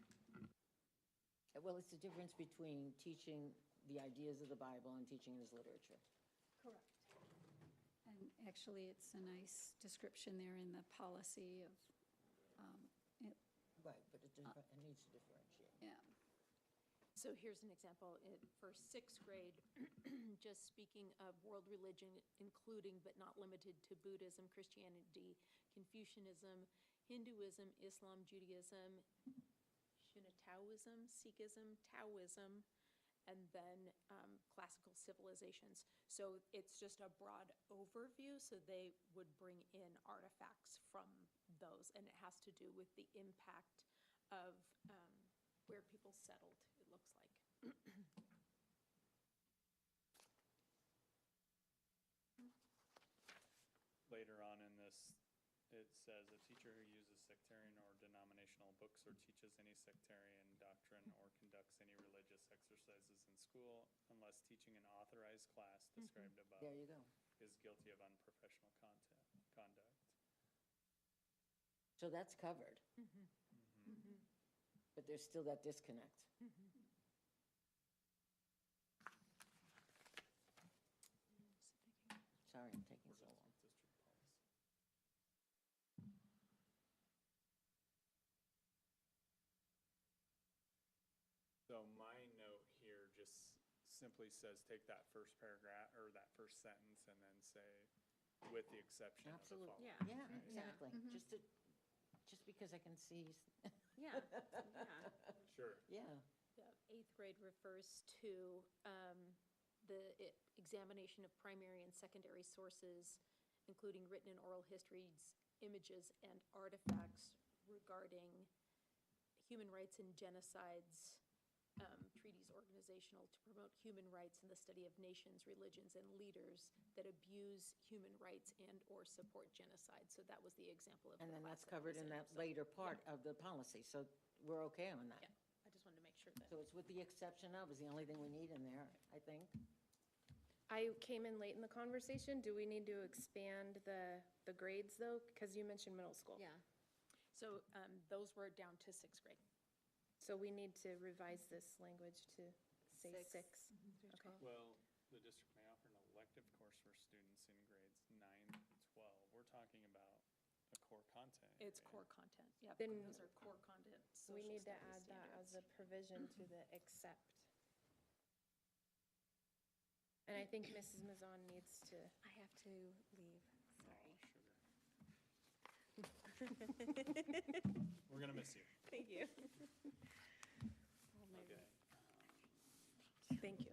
S9: Well, it's the difference between teaching the ideas of the Bible and teaching it as literature.
S7: Correct. And actually, it's a nice description there in the policy of,
S9: Right, but it needs to differentiate.
S7: yeah.
S11: So here's an example for sixth grade, just speaking of world religion, including but not limited to Buddhism, Christianity, Confucianism, Hinduism, Islam, Judaism, Shinto-Taoism, Sikhism, Taoism, and then classical civilizations. So it's just a broad overview, so they would bring in artifacts from those, and it has to do with the impact of where people settled, it looks like.
S4: later on in this, it says, a teacher who uses sectarian or denominational books or teaches any sectarian doctrine or conducts any religious exercises in school, unless teaching an authorized class described above,
S9: There you go.
S4: is guilty of unprofessional conduct.
S9: So that's covered, but there's still that disconnect. Sorry, I'm taking so long.
S4: District policy. So my note here just simply says, take that first paragraph, or that first sentence, and then say, with the exception of the
S9: Absolutely.
S4: following.
S11: Yeah.
S9: Yeah,
S11: Yeah.
S9: exactly. Just because I can see,
S11: Yeah, yeah.
S4: Sure.
S9: yeah.
S11: Yeah, eighth grade refers to the examination of primary and secondary sources, including written and oral histories, images, and artifacts regarding human rights and genocides treaties organizational to promote human rights and the study of nations, religions, and leaders that abuse human rights and/or support genocide. So that was the example of the
S9: And then
S11: class
S9: that's
S11: that I
S9: covered
S11: was
S9: in that
S11: So,
S9: later part of the policy, so we're okay on that.
S11: Yeah, I just wanted to make sure that.
S9: So it's with the exception of is the only thing we need in there, I think.
S1: I came in late in the conversation. Do we need to expand the grades, though? Because you mentioned middle school.
S5: Yeah.
S11: So those were down to sixth grade.
S1: So we need to revise this language to say six. Okay.
S4: Well, the district may offer an elective course for students in grades 9 to 12. We're talking about a core content.
S11: It's
S4: area.
S11: core content, yeah.
S1: Then
S11: Those are core content.
S1: We
S11: social
S1: need to
S11: studies
S1: add that as
S11: standards.
S1: a provision to the accept. And I think Mrs. Mazan needs to,
S5: I have to leave, sorry.
S4: We're gonna miss you.
S5: Thank you.
S4: Okay.
S1: thank you.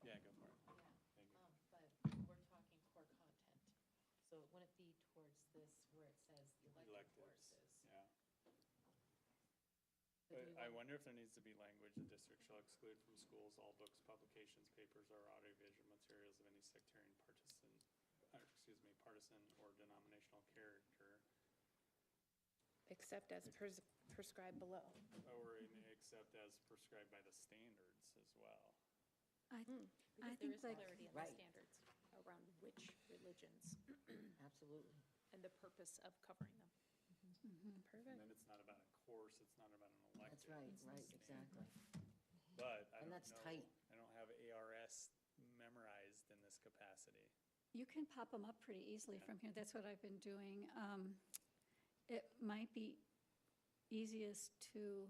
S4: Yeah, go for it. Thank you.
S3: But we're talking core content. So it wouldn't be towards this where it says elective
S4: Electives,
S3: courses.
S4: yeah.
S3: So do
S4: But
S3: we
S4: I
S3: want-
S4: wonder if there needs to be language, the district shall exclude from schools all books, publications, papers, or audiovisual materials of any sectarian partisan or denominational character,
S1: Except as prescribed below.
S4: or except as prescribed by the standards as well.
S7: I
S11: Because there
S7: think
S11: is
S7: like,
S11: clarity in the
S9: Right.
S11: standards around which religions
S9: Absolutely.
S11: and the purpose of covering them.
S4: And
S1: Perfect.
S4: then it's not about a course, it's not about an elective.
S9: That's right,
S4: it's the
S9: right,
S4: standard.
S9: exactly.
S4: But I
S9: And
S4: don't
S9: that's
S4: know,
S9: tight.
S4: I don't have ARS memorized in this capacity.
S7: you can pop them up pretty easily from here. That's what I've been doing. It might be easiest to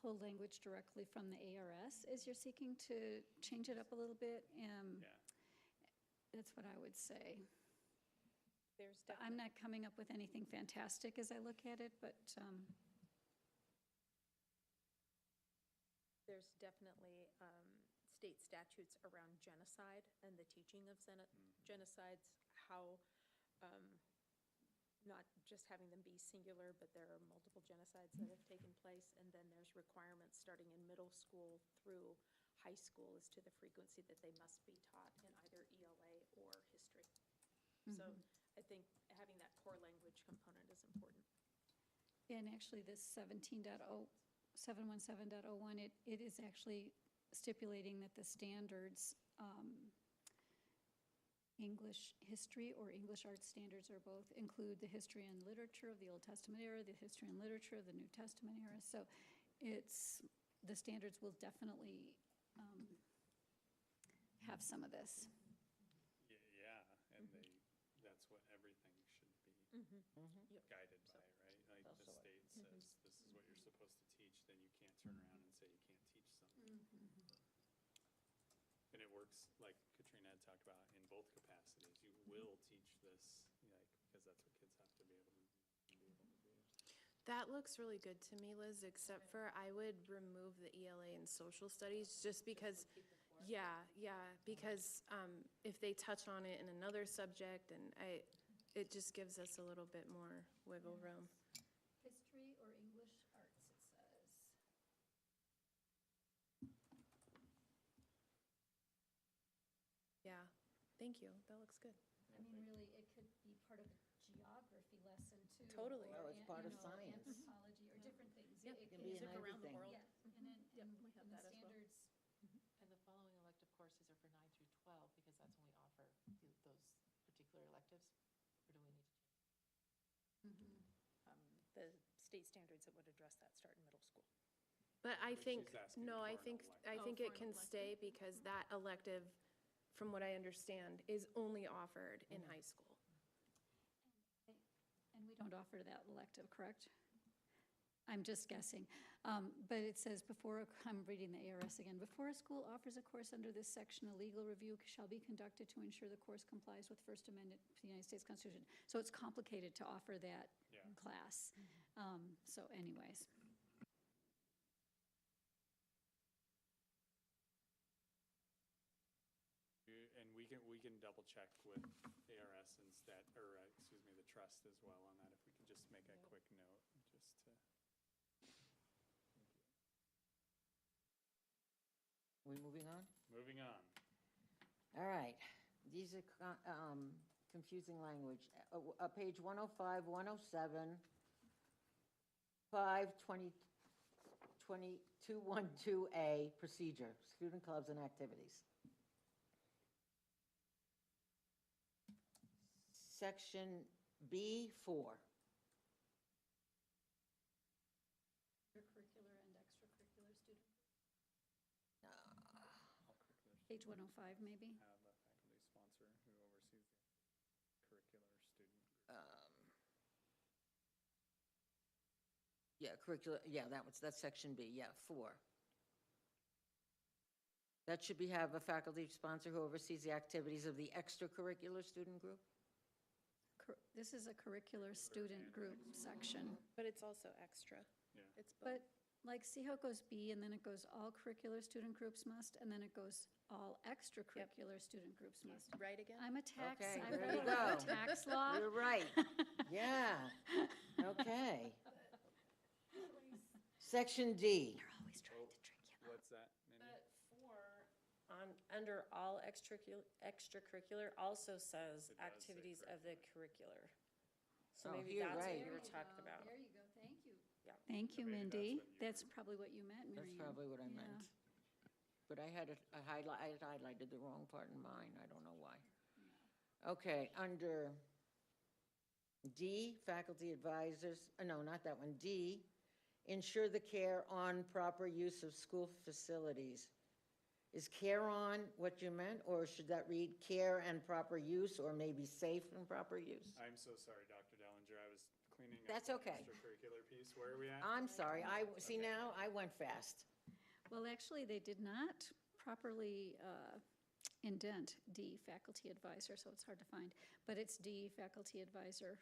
S7: pull language directly from the ARS as you're seeking to change it up a little bit.
S4: Yeah.
S7: That's what I would say.
S11: There's
S7: I'm
S11: definitely,
S7: not coming up with anything fantastic as I look at it, but
S11: there's definitely state statutes around genocide and the teaching of genocides, how, not just having them be singular, but there are multiple genocides that have taken place. And then there's requirements starting in middle school through high school as to the frequency that they must be taught in either ELA or history. So I think having that core language component is important.
S7: and actually this 717.01, it is actually stipulating that the standards, English history or English art standards or both, include the history and literature of the Old Testament era, the history and literature of the New Testament era. So the standards will definitely have some of this.
S4: Yeah, and that's what everything should be guided by, right? Like the state says, this is what you're supposed to teach, then you can't turn around and say you can't teach something. And it works, like Katrina had talked about, in both capacities. You will teach this, like, because that's what kids have to be able to do.
S1: That looks really good to me, Liz, except for I would remove the ELA and social studies just because, because if they touch on it in another subject and it just gives us a little bit more wiggle room.
S7: History or English arts, it says.
S1: Yeah, thank you. That looks good.
S7: I mean, really, it could be part of a geography lesson too.
S1: Totally.
S7: or
S9: Well, it's part of
S7: you know,
S9: science.
S7: Anthropology or different things.
S11: Yeah,
S7: It
S9: can
S7: could
S9: be in
S11: music around the
S9: everything.
S11: world.
S7: Yeah, and then,
S11: Yep,
S7: and
S11: we have
S7: and the
S11: that as well.
S7: standards,
S3: And the following elective courses are for 9 through 12, because that's when we offer those particular electives? Or do we need to change?
S11: The state standards that would address that start in middle school.
S1: But I
S4: But
S1: think,
S4: she's asking
S1: no, I
S4: for an
S1: think,
S4: elective.
S1: I
S11: Oh,
S1: think
S11: for
S1: it
S11: an
S1: can stay because that elective, from what I understand, is only offered in high school.
S7: and we don't offer that elective, correct? I'm just guessing. But it says, I'm reading the ARS again, before a school offers a course under this section, a legal review shall be conducted to ensure the course complies with First Amendment to the United States Constitution. So it's complicated to offer that
S4: Yeah.
S7: class. So anyways.
S4: And we we can double check with ARS instead, or, excuse me, the trust as well on that, if we can just make a quick note, just to.
S9: We moving on?
S4: Moving on.
S9: All right, these are confusing language. Page 105, 107, 212A, procedure, student clubs and activities. Section B4.
S7: Curricular and extracurricular student. Page 105, maybe?
S4: Have a faculty sponsor who oversees the curricular student.
S9: Yeah, curricular, yeah, that's section B, yeah, 4. That should have a faculty sponsor who oversees the activities of the extracurricular student group?
S7: This is a curricular student group section.
S1: But it's also extra.
S4: Yeah.
S1: It's both.
S7: But like, see how it goes B, and then it goes all curricular student groups must, and then it goes all extracurricular student groups must.
S1: Right again?
S7: I'm a tax,
S9: Okay,
S7: I've
S9: there you
S7: read about
S9: go.
S7: tax law.
S9: You're right, yeah, okay. Section D.
S7: They're always trying to trick you.
S4: What's that, Mindy?
S12: But under all extracurricular also says
S4: It does say
S12: activities of the curricular. So
S9: Oh,
S12: maybe
S9: here,
S12: that's
S9: right.
S12: what you were talking about.
S7: There you go, thank you.
S12: Yeah.
S7: Thank you,
S4: Maybe
S7: Mindy.
S4: that's
S7: That's probably what you meant, Miriam.
S9: That's probably what I
S7: Yeah.
S9: meant. But I had I had highlighted the wrong part in mine, I don't know why. Okay, under D, faculty advisors, no, not that one, D, ensure the care on proper use of school facilities. Is care on what you meant, or should that read care and proper use, or maybe safe and proper use?
S4: I'm so sorry, Dr. Dellinger, I was cleaning up.
S9: That's
S4: the
S9: okay.
S4: Extracurricular piece, where are we at?
S9: I'm sorry, see now, I went fast.
S7: Well, actually, they did not properly indent D, faculty advisor, so it's hard to find. But it's D, faculty advisor.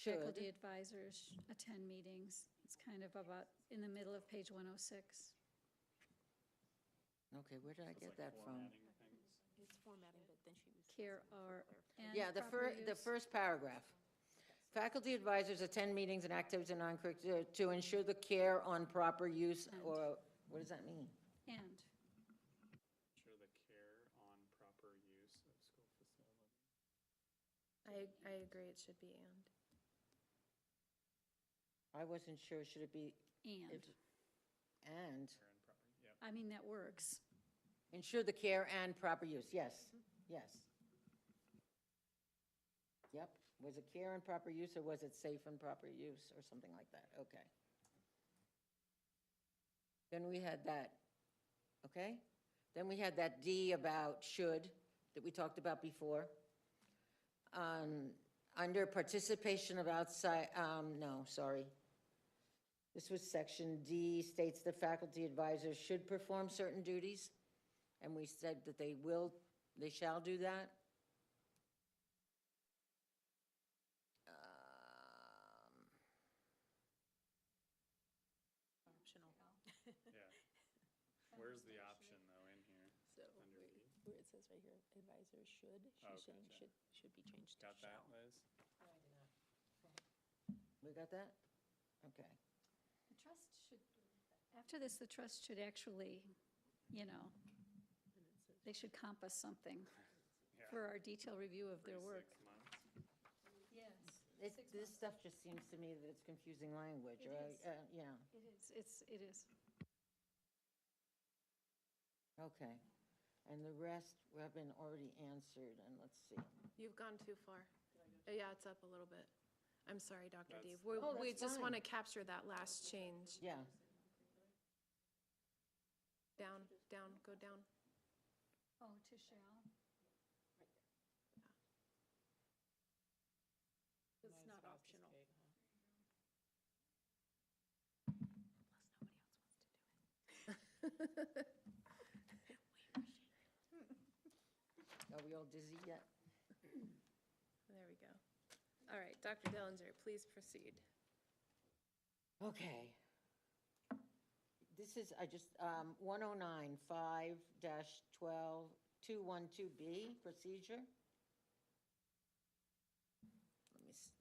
S7: Faculty
S9: Should,
S7: advisors attend meetings. It's kind of about in the middle of page 106.
S9: okay, where did I
S4: It's
S9: get
S4: like
S9: that from?
S4: formatting things.
S11: It's formatting, but then she was.
S7: Care or, and
S9: Yeah,
S7: proper
S9: the
S7: use.
S9: first paragraph. Faculty advisors attend meetings and activities and non-curricular to ensure the care on proper use, or, what does that mean?
S7: And,
S4: Ensure the care on proper use of school facility.
S1: I agree, it should be and.
S9: I wasn't sure, should it be,
S7: and.
S9: and,
S4: Care and proper, yep.
S7: I mean, that works.
S9: ensure the care and proper use, yes, yes. Yep, was it care and proper use, or was it safe and proper use, or something like that, okay. Then we had that, okay? Then we had that D about should, that we talked about before. Under participation of outside, no, sorry. This was section D, states the faculty advisors should perform certain duties, and we said that they shall do that.
S11: Optional.
S4: Yeah. Where's the option, though, in here?
S12: So
S4: Under
S12: where
S4: D.
S12: where it says right here, advisors should,
S4: Oh,
S12: she's saying
S4: gotcha.
S12: should be changed to
S4: Got that,
S12: shall.
S4: Liz?
S9: We got that? Okay.
S7: The trust should, after this, the trust should actually, you know, they should compass something
S4: Yeah.
S7: for our detailed review of their
S4: Every
S7: work.
S4: 6 months.
S7: Yes.
S9: This stuff just seems to me that it's confusing language,
S7: It
S9: right?
S7: is.
S9: Yeah,
S7: It is.
S9: okay. And the rest have been already answered, and let's see.
S1: You've gone too far. Yeah, it's up a little bit. I'm sorry, Dr.
S4: That's-
S1: Deeb.
S9: Oh,
S1: We
S9: that's
S1: just want to
S9: fine.
S1: capture that last change.
S9: Yeah,
S1: Down, down, go down.
S7: Oh, to shall?
S11: It's not optional.
S9: are we all dizzy yet?
S1: There we go. All right, Dr. Dellinger, please proceed.
S9: Okay. this is, I just, 109, 5-12, 212B, procedure.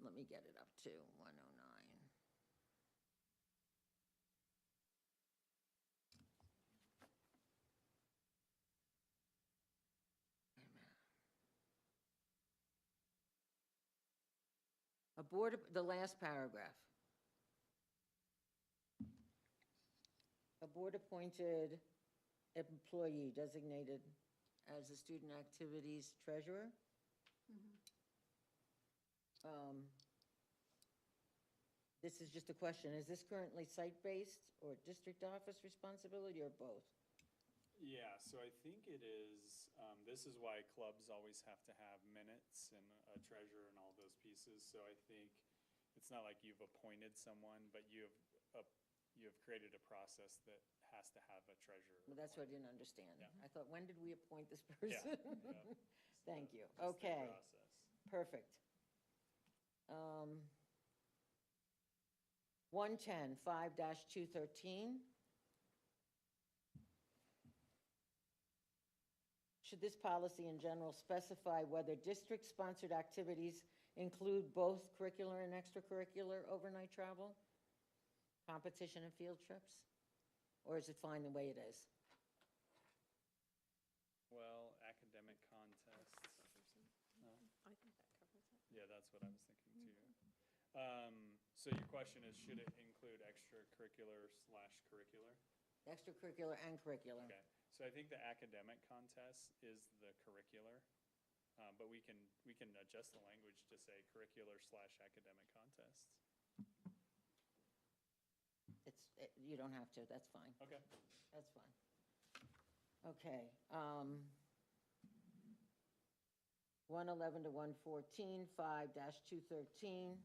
S9: Let me get it up to 109. The last paragraph. A board-appointed employee designated as the student activities treasurer. This is just a question. Is this currently site-based or district office responsibility or both?
S4: Yeah, so I think it is, this is why clubs always have to have minutes and a treasurer and all those pieces. So I think it's not like you've appointed someone, but you have created a process that has to have a treasurer.
S9: Well, that's what I didn't understand.
S4: Yeah.
S9: I thought, when did we appoint this
S4: Yeah,
S9: person?
S4: yeah.
S9: Thank you.
S4: Just the
S9: Okay,
S4: process.
S9: perfect. 110, 5-213. Should this policy in general specify whether district-sponsored activities include both curricular and extracurricular overnight travel, competition and field trips? Or is it fine the way it is?
S4: Well, academic contests. No?
S11: I think that covers it.
S4: Yeah, that's what I was thinking too. So your question is, should it include extracurricular/curricular?
S9: Extracurricular and curricular.
S4: Okay, so I think the academic contest is the curricular, but we can adjust the language to say curricular/academic contests.
S9: You don't have to, that's fine.
S4: Okay.
S9: That's fine. Okay. 111 to 114, 5-213.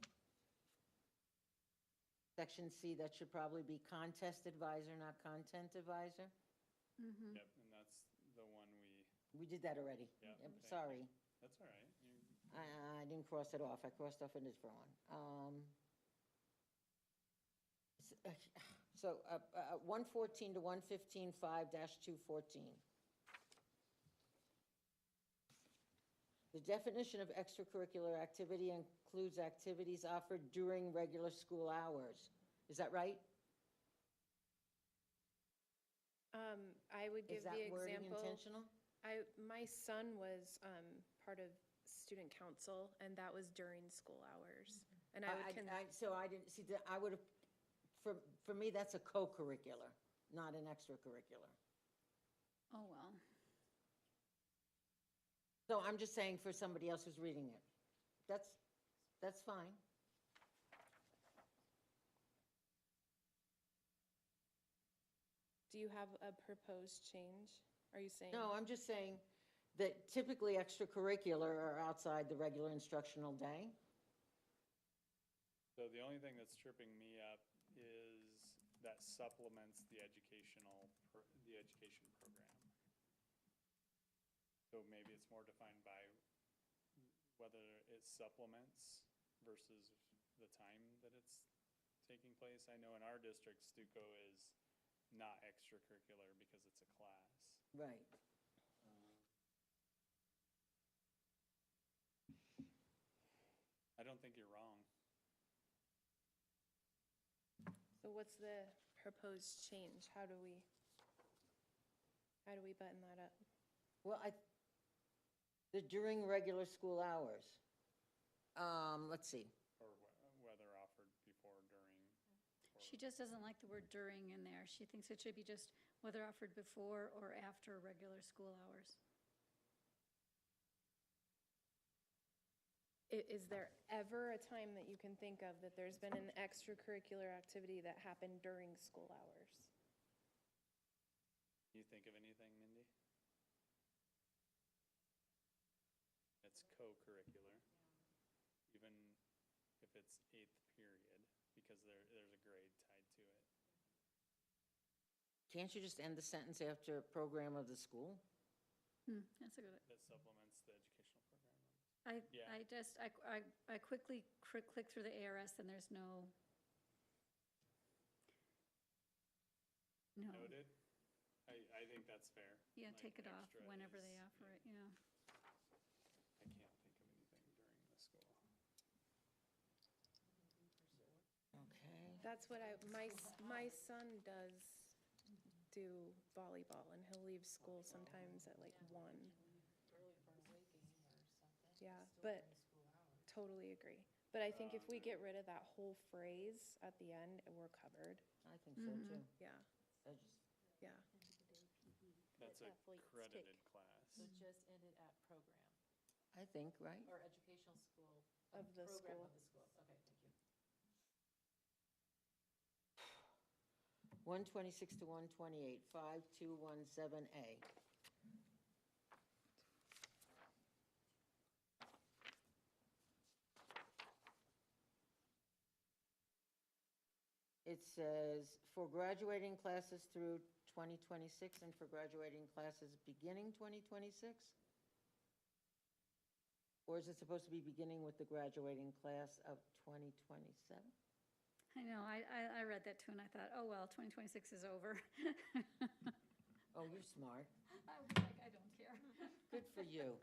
S9: Section C, that should probably be contest advisor, not content advisor.
S11: Mm-hmm.
S4: Yep, and that's the one
S9: We did that already.
S4: Yeah,
S9: Yep,
S4: thank you.
S9: sorry.
S4: that's all right.
S9: I didn't cross it off. I crossed off a different one. So 114 to 115, 5-214. The definition of extracurricular activity includes activities offered during regular school hours. Is that right?
S1: I would give
S9: Is that
S1: the
S9: wording
S1: example.
S9: intentional?
S1: My son was part of student council, and that was during school hours. And I would,
S9: So I didn't, see, I would have, for me, that's a co-curricular, not an extracurricular.
S7: Oh, well.
S9: So I'm just saying for somebody else who's reading it. That's fine.
S1: do you have a proposed change? Are you saying?
S9: No, I'm just saying that typically extracurricular are outside the regular instructional day.
S4: So the only thing that's tripping me up is that supplements the education program. So maybe it's more defined by whether it supplements versus the time that it's taking place. I know in our district, Stuco is not extracurricular because it's a class.
S9: Right.
S4: I don't think you're wrong.
S1: So what's the proposed change? How do we button that up?
S9: Well, during regular school hours. Let's see.
S4: Or whether offered before, during. or-
S7: She just doesn't like the word during in there. She thinks it should be just whether offered before or after regular school hours.
S1: Is there ever a time that you can think of that there's been an extracurricular activity that happened during school hours?
S4: You think of anything, Mindy? It's co-curricular, even if it's 8th period, because there's a grade tied to it.
S9: Can't you just end the sentence after program of the school?
S7: That's a good.
S4: That supplements the educational program. Yeah.
S7: I quickly click through the ARS and there's no No.
S4: Noted. I think that's fair.
S7: Yeah,
S4: Like,
S7: take it off
S4: extra
S7: whenever
S4: is-
S7: they offer it, yeah.
S4: I can't think of anything during the school.
S9: Okay.
S1: That's what my son does do volleyball, and he'll leave school sometimes at like 1.
S6: Early for an away game or something.
S1: Yeah,
S6: Still
S1: but-
S6: during school hours.
S1: Totally agree. But I think if we get rid of that whole phrase at the end, we're covered.
S9: I think so too.
S1: Yeah,
S9: I just,
S1: yeah.
S4: That's a
S3: Athletes take-
S4: credited class.
S3: So just ended at program,
S9: I think, right?
S3: or educational school.
S1: Of the
S3: Program
S1: school.
S3: of the school, okay, thank you.
S9: 126 to 128, 5217A. It says, for graduating classes through 2026 and for graduating classes beginning 2026? Or is it supposed to be beginning with the graduating class of 2027?
S7: I know, I read that too, and I thought, oh, well, 2026 is over.
S9: Oh, you're smart.
S7: I was like, I don't care.
S9: Good for you.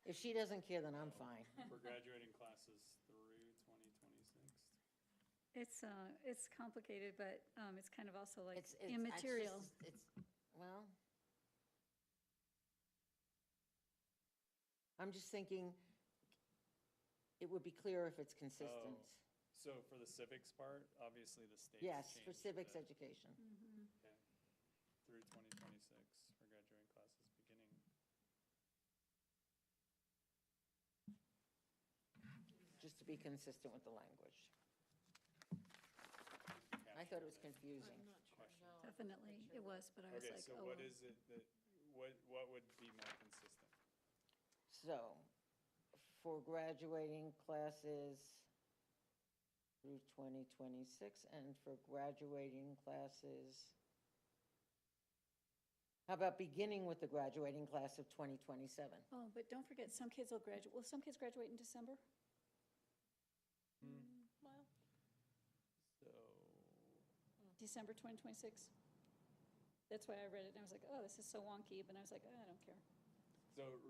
S9: If she doesn't care, then I'm fine.
S4: For graduating classes through 2026.
S7: It's complicated, but it's kind of also like
S9: It's
S7: immaterial.
S9: It's, well, I'm just thinking it would be clearer if it's consistent.
S4: So for the civics part, obviously the state's
S9: Yes, for
S4: changed
S9: civics
S4: the-
S9: education.
S4: Okay. Through 2026 for graduating classes beginning.
S9: Just to be consistent with the language. I thought it was confusing.
S4: Question.
S7: Definitely, it was, but I was
S4: Okay,
S7: like,
S4: so
S7: oh,
S4: what
S7: well.
S4: is it that, what would be more consistent?
S9: So, for graduating classes through 2026 and for graduating classes, how about beginning with the graduating class of 2027?
S7: Oh, but don't forget, some kids will graduate, will some kids graduate in December?
S3: Well,
S4: So,
S7: December 2026? That's why I read it, and I was like, oh, this is so wonky, but I was like, oh, I don't care.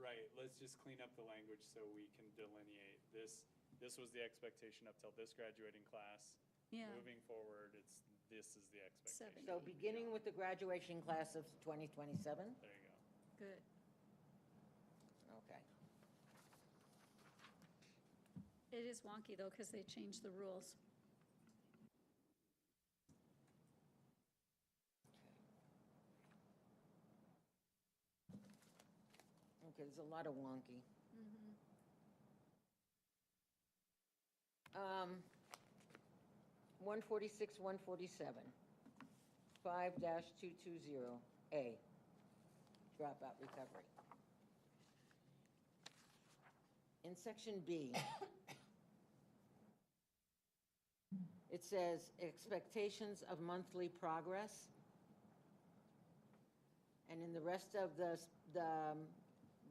S4: right, let's just clean up the language so we can delineate this. This was the expectation up till this graduating class.
S7: Yeah.
S4: Moving forward, this is the expectation.
S9: So beginning with the graduation class of 2027?
S4: There you go.
S7: Good.
S9: Okay.
S7: It is wonky, though, because they changed the rules.
S9: Okay, there's a lot of wonky. 146, 147, 5-220A, dropout recovery. In section B, it says expectations of monthly progress. And in the rest of the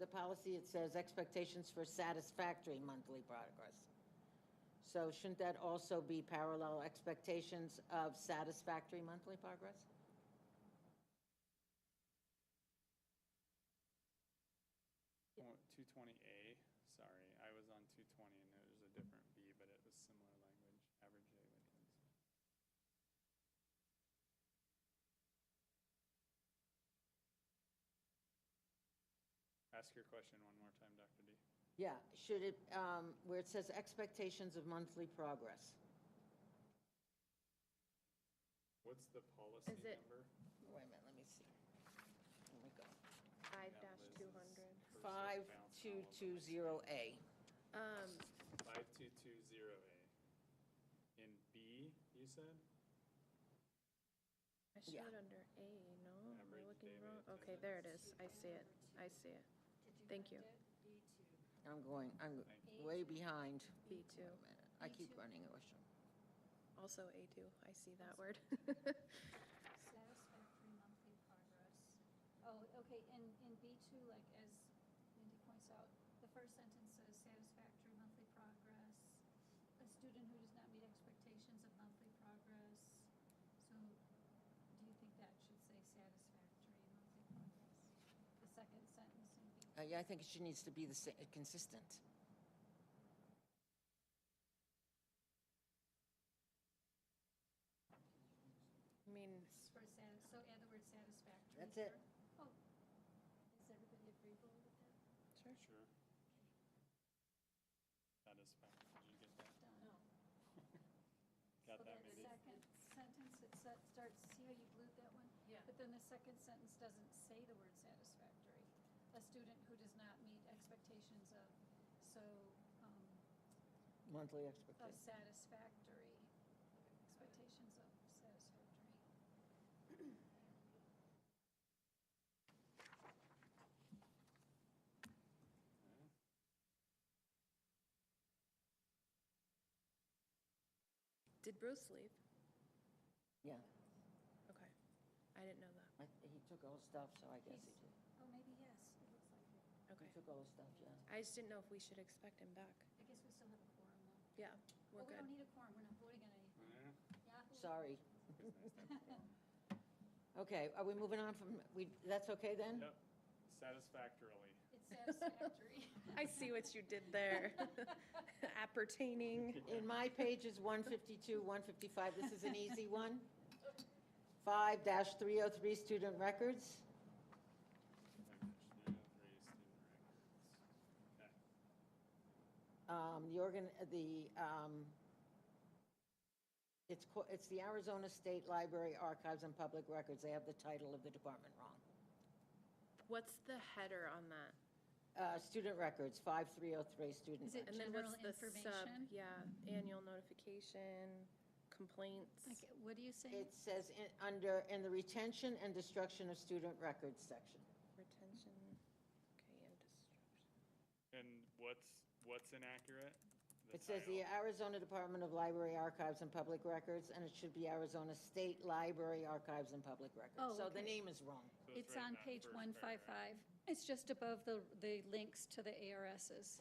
S9: policy, it says expectations for satisfactory monthly progress. So shouldn't that also be parallel expectations of satisfactory monthly progress?
S4: Oh, 220A, sorry, I was on 220 and it was a different B, but it was similar language, average daily attendance. Ask your question one more time, Dr. D.
S9: Yeah, should it, where it says expectations of monthly progress?
S4: What's the policy
S1: Is it-
S4: number?
S9: Wait a minute, let me see. Let me go.
S1: 5-200.
S9: 5220A.
S4: 5220A. In B, you said?
S1: I showed
S9: Yeah.
S1: it under A, no? Am I
S4: Average
S1: looking
S4: daily
S1: wrong? Okay, there it is. I see it. I see it. Thank you.
S9: I'm
S4: Thank you.
S9: way behind.
S1: B2.
S9: Wait a minute, I keep running a question.
S1: Also A2. I see that word.
S7: Satisfactory monthly progress. Oh, okay, in B2, like as Mindy points out, the first sentence says satisfactory monthly progress. A student who does not meet expectations of monthly progress. So second sentence and be.
S9: Yeah, I think she needs to be consistent.
S1: I mean,
S7: For so add the word satisfactory.
S9: That's it.
S7: here. Oh, is everybody agreeable with that?
S1: sure.
S4: Sure. Satisfactory, did you get that?
S7: Done.
S4: Got
S7: So
S4: that,
S7: that
S4: Mindy?
S7: second sentence, it starts, see how you glued that one?
S3: Yeah.
S7: But then the second sentence doesn't say the word satisfactory. A student who does not meet expectations of, so,
S9: Monthly
S7: of
S9: expectation.
S7: satisfactory, expectations of satisfactory.
S1: Did Bruce leave?
S9: Yeah,
S1: Okay. I didn't know that.
S9: he took all his stuff, so I guess he did.
S7: Oh, maybe yes, it looks like it.
S9: He
S1: Okay.
S9: took all his stuff, yeah.
S1: I just didn't know if we should expect him back.
S7: I guess we still have a quorum though.
S1: Yeah, we're
S7: Oh, we
S1: good.
S7: don't need a quorum, we're not voting on anything. Yahoo.
S9: Sorry. Okay, are we moving on from, that's okay then?
S4: Yep, satisfactorily.
S7: It's satisfactory.
S1: I see what you did there. Appertaining.
S9: In my pages 152, 155, this is an easy one. 5-303, student records. It's the Arizona State Library Archives and Public Records. They have the title of the department wrong.
S1: What's the header on that?
S9: Student records, 5303, student
S7: Is it
S9: records.
S1: And then
S7: general
S1: what's the sub?
S7: information?
S1: Yeah, annual notification, complaints.
S7: Like, what do you say?
S9: It says in the retention and destruction of student records section.
S1: Retention, okay, and destruction.
S4: And what's inaccurate?
S9: It says the
S4: title.
S9: Arizona Department of Library Archives and Public Records, and it should be Arizona State Library Archives and Public Records.
S7: Oh,
S9: So the
S7: okay.
S9: name is wrong.
S4: So
S7: It's
S4: right
S7: on
S4: in that
S7: page
S4: first
S7: 155.
S4: paragraph.
S7: It's just above the links to the ARSs.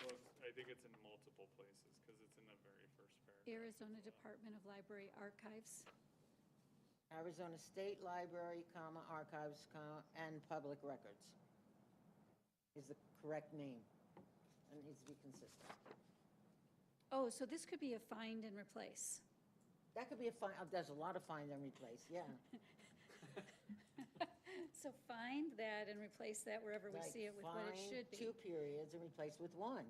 S4: Well, I think it's in multiple places, because it's in the very first paragraph.
S7: Arizona Department of Library Archives.
S9: Arizona State Library, Archives, and Public Records is the correct name, and it needs to be consistent.
S7: Oh, so this could be a find and replace.
S9: That could be there's a lot of find and replace, yeah.
S7: So find that and replace that wherever we
S9: Like
S7: see it with what it should
S9: find 2
S7: be.
S9: periods and replace with 1,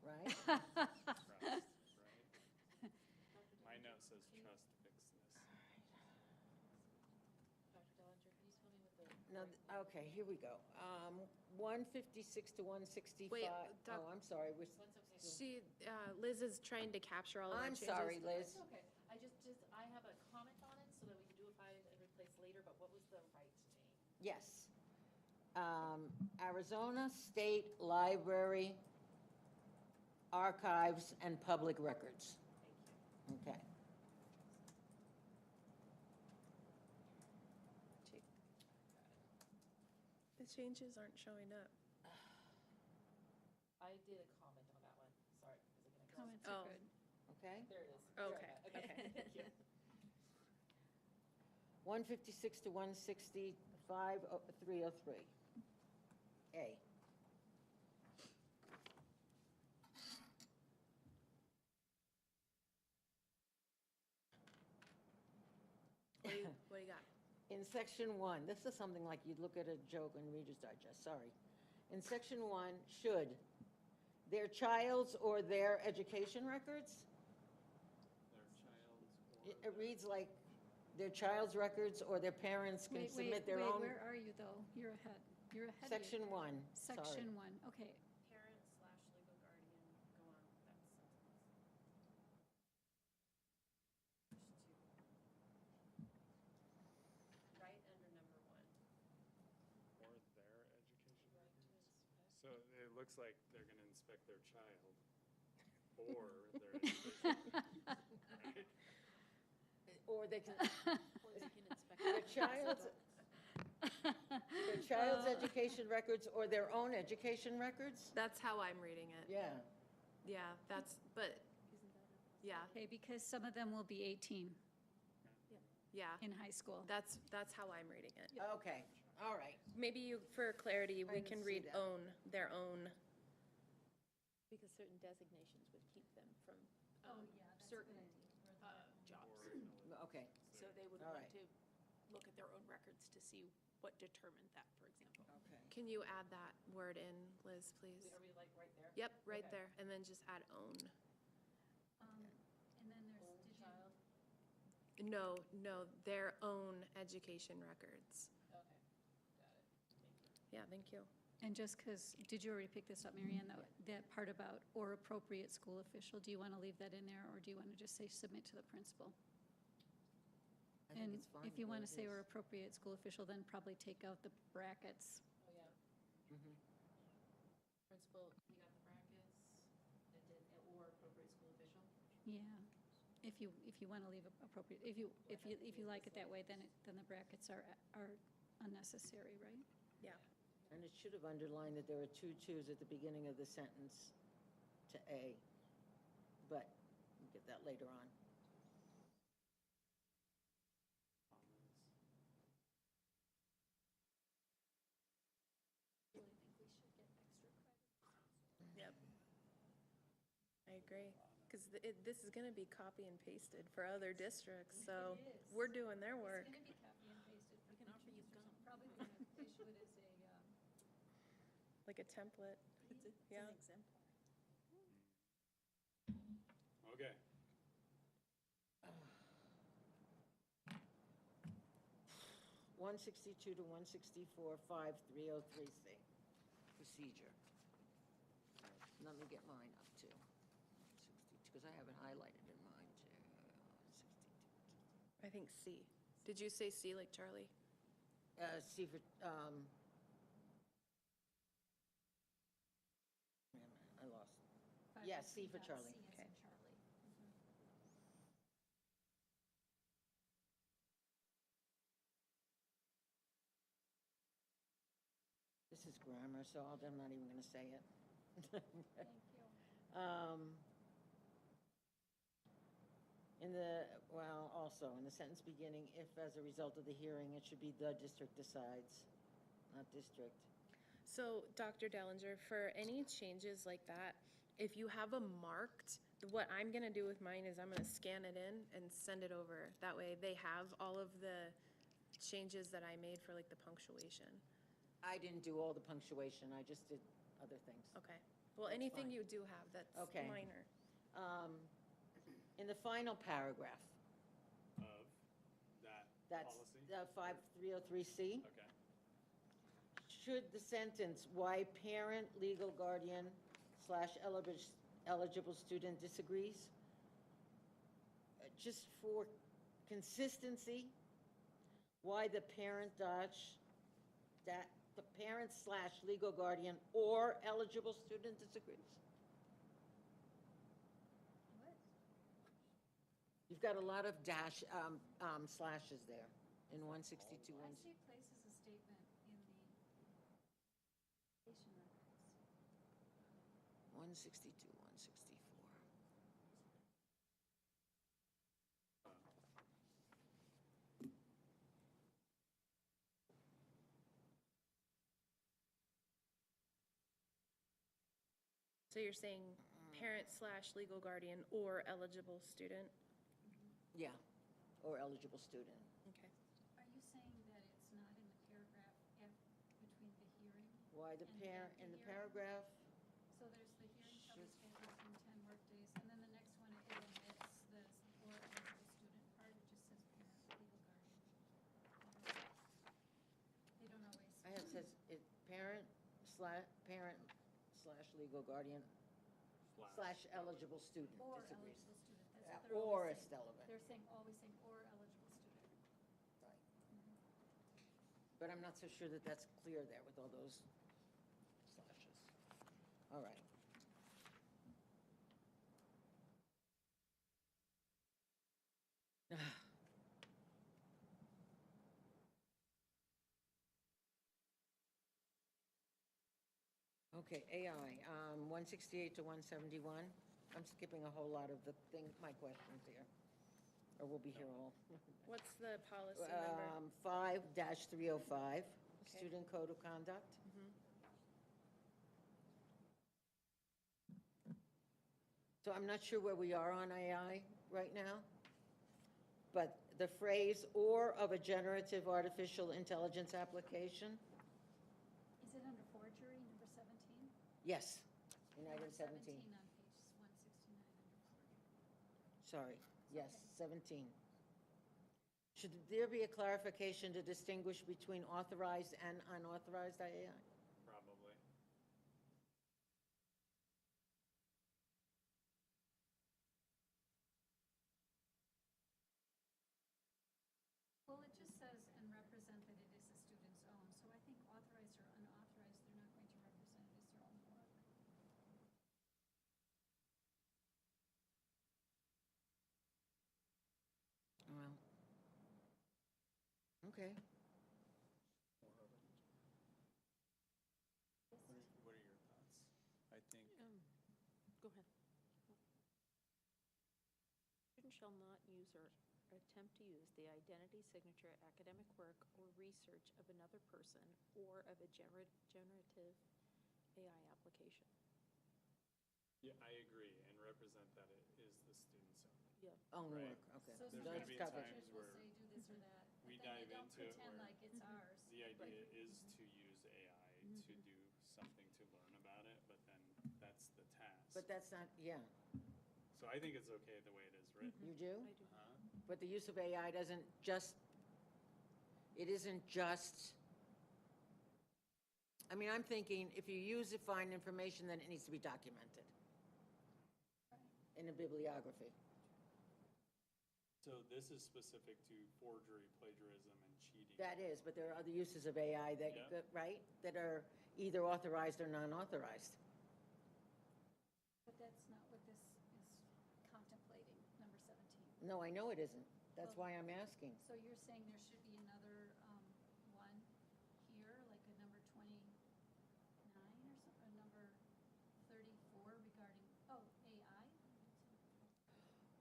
S9: right?
S4: Trust, right? My note says trust fix this.
S3: Dr. Dellinger, can you tell me what the?
S9: No, okay, here we go. 156 to 165.
S1: Wait,
S9: Oh, I'm sorry.
S1: Liz is trying to capture all of our
S9: I'm
S1: changes.
S9: sorry, Liz.
S3: It's okay. I have a comment on it so that we can do a find and replace later, but what was the right name?
S9: Yes. Arizona State Library Archives and Public Records. Okay.
S1: The changes aren't showing up.
S3: I did a comment on that one, sorry. was it gonna go?
S7: Comments
S1: Oh.
S7: are good.
S9: Okay.
S3: There it is.
S1: Okay,
S3: Sorry about
S1: okay.
S3: Thank you.
S9: 156 to 165, 303. A.
S1: What do you got?
S9: In section 1, this is something like you'd look at a joke in Reader's Digest, sorry. In section 1, should their child's or their education records?
S4: Their child's
S9: It reads like their child's records or their parents can submit their own.
S7: Where are you though? You're ahead. You're ahead. of
S9: Section
S7: you.
S9: 1, sorry.
S7: Section 1, okay.
S3: Parent/legal guardian, go on with that sentence. Right under number 1.
S4: Or their education records. So it looks like they're gonna inspect their child or their education. Right?
S9: Or they can,
S3: Or they can inspect
S9: their
S3: it.
S9: child's education records or their own education records?
S1: That's how I'm reading it.
S9: Yeah.
S1: Yeah, but, yeah,
S7: Okay, because some of them will be 18
S1: yeah.
S7: in high school.
S1: That's how I'm reading it.
S9: Okay, All right.
S1: Maybe you, for clarity, we
S9: I
S1: can
S9: can
S1: read
S9: see that.
S1: own, their own.
S3: Because certain designations would keep them from
S7: certain
S3: jobs.
S9: Okay,
S3: So they would
S9: All
S3: want
S9: right.
S3: to look at their own records to see what determined that, for example.
S9: okay.
S1: Can you add that word in, Liz, please?
S3: Are we like right there?
S1: Yep, right
S3: Okay.
S1: there, and then just add own.
S7: And then there's, did you?
S1: No, no, their own education records.
S3: Okay, got it.
S1: Yeah, thank you.
S7: And just because, did you already pick this up, Mary Ann, that part about or appropriate school official? Do you want to leave that in there, or do you want to just say submit to the principal?
S9: I think
S7: And
S9: it's fine
S7: if you
S9: the way
S7: want to
S9: it
S7: say
S9: is.
S7: or appropriate school official, then probably take out the brackets.
S3: Oh, yeah.
S9: Mhm.
S3: Principal, you got the brackets, or appropriate school official?
S7: Yeah. If you want to leave appropriate, if you like it that way, then the brackets are unnecessary, right?
S1: Yeah.
S9: And it should have underlined that there are two twos at the beginning of the sentence to A, but we'll get that later on.
S1: Yep. I agree, because this is gonna be copy and pasted for other districts, so
S7: It is.
S1: we're doing their work.
S7: It's going to be copy and pasted. We can offer you gum. Probably going to issue it as a,
S1: Like a template. Yeah.
S4: Okay.
S9: Uh, 162 to 164, 5303C, procedure. Let me get mine up too. 162, because I have it highlighted in mine too. 162.
S1: I think C. Did you say C like Charlie?
S9: C for, wait a minute, I lost. Yeah, C for Charlie.
S7: C as
S1: Okay.
S7: in Charlie.
S9: This is grammar, so I'm not even going to say it.
S7: Thank you.
S9: In the, well, also, in the sentence beginning, if as a result of the hearing, it should be the district decides, not district.
S1: So, Dr. Dellinger, for any changes like that, if you have a marked, what I'm gonna do with mine is I'm gonna scan it in and send it over. That way they have all of the changes that I made for like the punctuation.
S9: I didn't do all the punctuation, I just did other things.
S1: Okay. Well,
S9: That's
S1: anything
S9: fine.
S1: you do have that's
S9: Okay.
S1: minor.
S9: In the final paragraph,
S4: Of that
S9: that's
S4: policy?
S9: the 5303C.
S4: Okay.
S9: Should the sentence, "Why parent, legal guardian / eligible student disagrees," just for consistency, why the parent that the parent / legal guardian or eligible student disagrees? You've got a lot of slashes there in 162.
S7: I see places a statement in the education records.
S9: 162, 164.
S1: So you're saying parent / legal guardian or eligible student?
S9: Yeah, or eligible student.
S1: Okay.
S7: Are you saying that it's not in the paragraph between the hearing?
S9: Why the
S7: And
S9: parent,
S7: after
S9: in the
S7: hearing?
S9: paragraph,
S7: So there's the hearing shall be
S9: Should-
S7: scheduled within 10 workdays, and then the next one, it omits the or eligible student part, it just says parent, legal guardian. They don't always.
S9: I have says it, parent / legal guardian / eligible student
S7: Or
S9: disagrees.
S7: eligible student, that's
S9: Yeah,
S7: what they're
S9: or
S7: always
S9: is
S7: saying.
S9: relevant.
S7: They're saying, always saying, or eligible student.
S9: Right. But I'm not so sure that that's clear there with all those slashes. All right. Okay, AI, 168 to 171. I'm skipping a whole lot of my questions here, or we'll be here all.
S1: What's the policy number?
S9: 5-305,
S1: Okay.
S9: student code of conduct. So I'm not sure where we are on AI right now, but the phrase "or of a generative artificial intelligence application,"
S7: Is it under forgery, number 17?
S9: yes, in item
S7: Number
S9: 17.
S7: on page 169 under forgery.
S9: Sorry, yes, 17. Should there be a clarification to distinguish between authorized and unauthorized AI?
S4: Probably.
S7: Well, it just says, and represent that it is the student's own, so I think authorized or unauthorized, they're not going to represent it as their own work.
S9: Well, okay.
S4: What are your thoughts? I think,
S12: Go ahead. Student shall not use or attempt to use the identity, signature, academic work, or research of another person or of a generative AI application.
S4: yeah, I agree, and represent that it is the student's own.
S12: Yeah.
S9: Own
S4: Right.
S9: work, okay.
S7: So
S4: There's
S9: So
S4: gonna
S9: it's
S4: be
S9: covered.
S4: times
S7: teachers will
S4: where
S7: say do this or that,
S4: we
S7: but then they
S4: dive
S7: don't
S4: into it
S7: pretend
S4: where
S7: like it's ours.
S4: the idea is to use AI to do something to learn about it, but then that's the task.
S9: But that's not, yeah,
S4: So I think it's okay the way it is written.
S9: you do?
S12: I do.
S9: But the use of AI doesn't just, it isn't just, I mean, I'm thinking, if you use it, find information, then it needs to be documented in a bibliography.
S4: So this is specific to forgery, plagiarism, and cheating.
S9: That is, but there are other uses of AI that,
S4: Yeah.
S9: right, that are either authorized or non-authorized.
S7: But that's not what this is contemplating, number 17.
S9: No, I know it isn't. That's why I'm asking.
S7: So you're saying there should be another one here, like a number 29 or something, or number 34 regarding, oh, AI?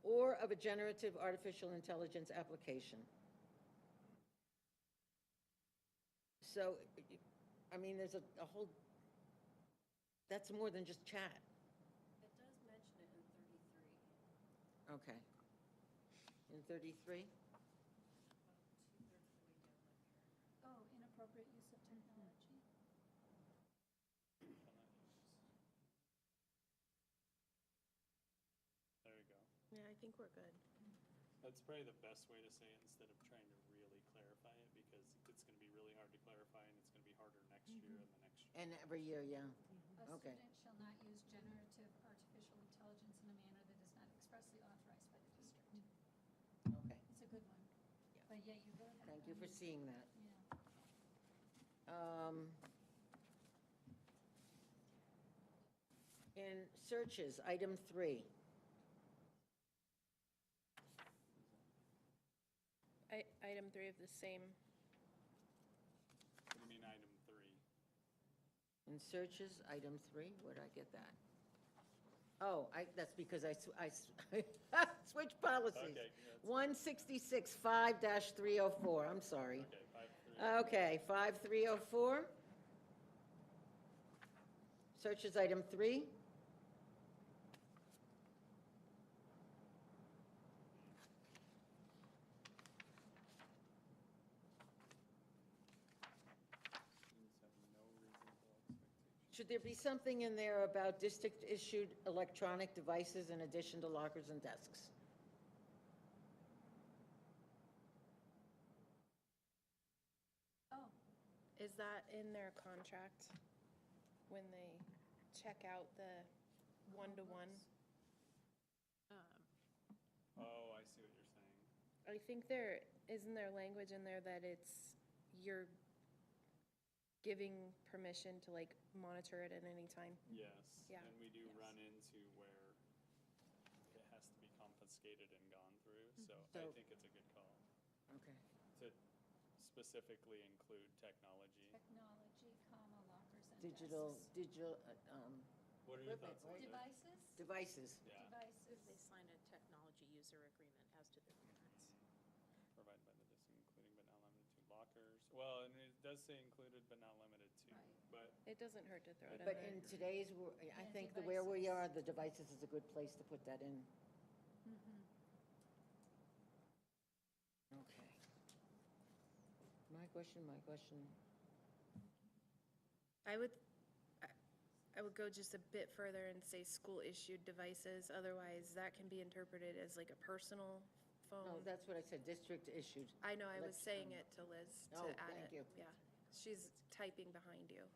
S9: Or of a generative artificial intelligence application. So, I mean, there's a whole, that's more than just chat.
S12: It does mention it in 33.
S9: Okay. In 33?
S7: Oh, inappropriate use of technology.
S4: There you go.
S12: Yeah, I think we're good.
S4: That's probably the best way to say it instead of trying to really clarify it, because it's gonna be really hard to clarify, and it's gonna be harder next year and the next year.
S9: And every year, yeah.
S7: A
S9: Okay.
S7: student shall not use generative artificial intelligence in a manner that is not expressly authorized by the district.
S9: Okay.
S7: It's a good one. But yeah, you really have.
S9: Thank you for seeing that.
S7: Yeah.
S9: In searches, item 3.
S1: Item 3 of the same.
S4: What do you mean, item 3?
S9: In searches, item 3, where'd I get that? Oh, that's because I switched policies.
S4: Okay, that's-
S9: 166, 5-304, I'm sorry.
S4: Okay, 5-3.
S9: Okay, 5304. Searches, item 3.
S4: Students have no reasonable expectation.
S9: Should there be something in there about district-issued electronic devices in addition to lockers and desks?
S7: Oh,
S1: Is that in their contract when they check out the one-to-one?
S4: Oh, I see what you're saying.
S1: I think isn't there language in there that you're giving permission to like monitor it at any time?
S4: Yes.
S1: Yeah.
S4: And we do run into where it has to be confiscated and gone through, so I
S9: So-
S4: think it's a good call
S9: Okay.
S4: to specifically include technology.
S7: technology, comma, lockers and
S9: Digital,
S7: desks.
S4: What are your
S9: Equipment,
S4: thoughts on
S9: right?
S4: that?
S7: Devices?
S9: Devices.
S4: Yeah,
S7: Devices.
S12: They sign a technology user agreement as to their parents.
S4: provided by the district, including but not limited to lockers. Well, and it does say included but not limited to, but
S1: It doesn't hurt to throw it in
S9: But
S1: there.
S9: in today's, I
S7: Yeah,
S9: think the where we
S7: devices.
S9: are, the devices is a good place to put that in. Okay. My question.
S1: I would, I would go just a bit further and say school-issued devices, otherwise that can be interpreted as like a personal
S9: No,
S1: phone.
S9: that's what I said, district issued.
S1: I know, I was
S9: Let's,
S1: saying it to Liz to
S9: Oh,
S1: add
S9: thank
S1: it.
S9: you.
S1: Yeah, she's typing behind you.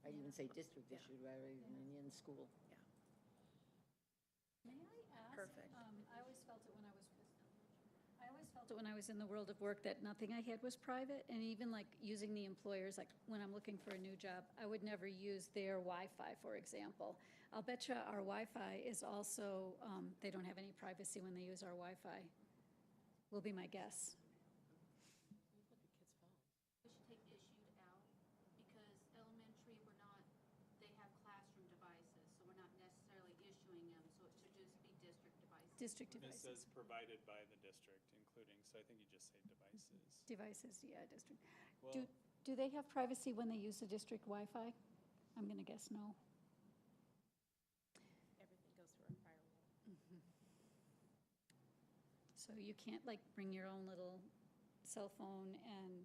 S9: I'd even say district
S1: Yeah.
S9: issued rather than in school.
S7: May I ask?
S1: Perfect.
S7: I always felt it when I was in the world of work that nothing I had was private, and even like using the employers, like when I'm looking for a new job, I would never use their Wi-Fi, for example. I'll bet you our Wi-Fi is also, they don't have any privacy when they use our Wi-Fi, will be my guess.
S13: We should take issued out, because elementary, we're not, they have classroom devices, so we're not necessarily issuing them, so it should just be district devices.
S7: District
S4: this says
S7: devices.
S4: provided by the district, including, so I think you just say devices.
S7: Devices, yeah, district.
S4: Well,
S7: Do they have privacy when they use the district Wi-Fi? I'm gonna guess no.
S12: Everything goes through a firewall.
S7: So you can't like bring your own little cell phone and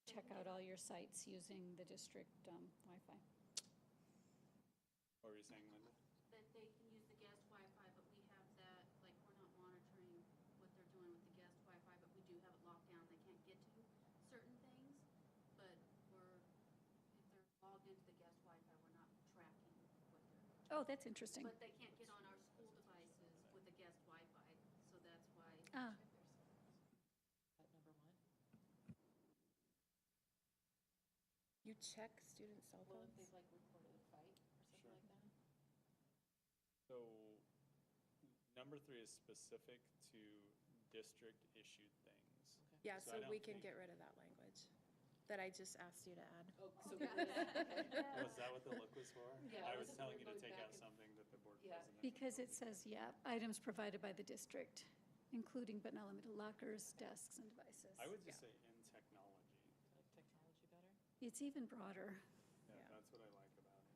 S7: check out all your sites using the district Wi-Fi.
S4: what were you saying, Linda?
S13: That they can use the guest Wi-Fi, but we have that, like, we're not monitoring what they're doing with the guest Wi-Fi, but we do have it locked down. They can't get to certain things, but we're, if they're logged into the guest Wi-Fi, we're not tracking what they're,
S7: Oh, that's interesting.
S13: but they can't get on our school devices with the guest Wi-Fi, so that's why.
S7: Ah,
S3: Number one.
S1: You check student cell
S3: Well, if
S1: phones?
S3: they've like reported a fight or something
S4: Sure.
S3: like that.
S4: So, number 3 is specific to district-issued things.
S1: Yeah,
S4: So I
S1: so
S4: don't
S1: we can
S4: think-
S1: get rid of that language that I just asked you to add.
S3: Oh, so
S4: Was that what the look was for?
S3: Yeah,
S4: I
S3: it
S4: was
S3: was
S4: telling
S3: we're
S4: you to
S3: going
S4: take
S3: back
S4: out
S3: and-
S4: something that the board
S3: Yeah.
S4: president.
S7: because it says, yeah, items provided by the district, including but not limited to lockers, desks, and devices.
S4: I would just say in technology.
S3: Like technology better?
S7: It's even broader.
S4: Yeah,
S1: Yeah.
S4: that's what I like about it.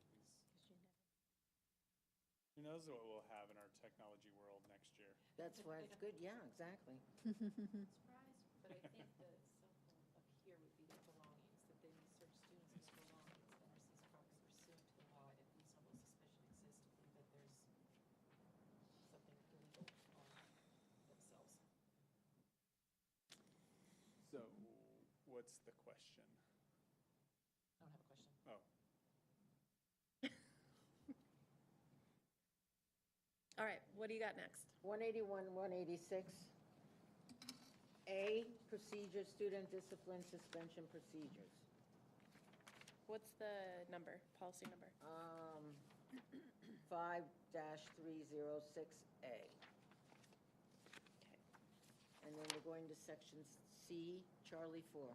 S4: Who knows what we'll have in our technology world next year?
S9: That's why it's good, yeah, exactly.
S13: Surprise.
S3: But I think the cell phone up here would be the belongings, that they may search students' belongings. The nurses probably pursuant to the law if reasonable suspicion exists to believe that there's something illegal on themselves.
S4: So, what's the question?
S3: I don't have a question.
S4: Oh,
S1: All right, what do you got next?
S9: 181, 186. A, procedure, student discipline suspension procedures.
S1: What's the number, policy number?
S9: 5-306A.
S1: Okay.
S9: And then we're going to section C, Charlie 4.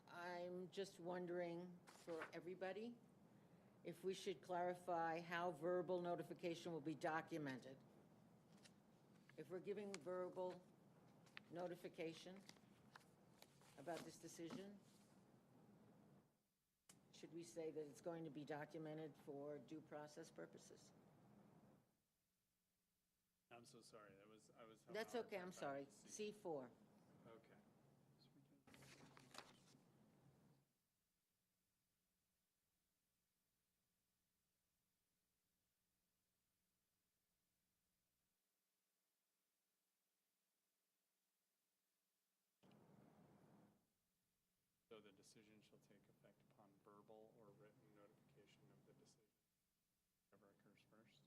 S9: I'm just wondering for everybody, if we should clarify how verbal notification will be documented. If we're giving verbal notification about this decision, should we say that it's going to be documented for due process purposes?
S4: I'm so sorry, I was having a
S9: That's
S4: hard
S9: okay,
S4: time
S9: I'm sorry.
S4: finding C.
S9: C4.
S4: Okay. So the decision shall take effect upon verbal or written notification of the decision, whichever occurs first.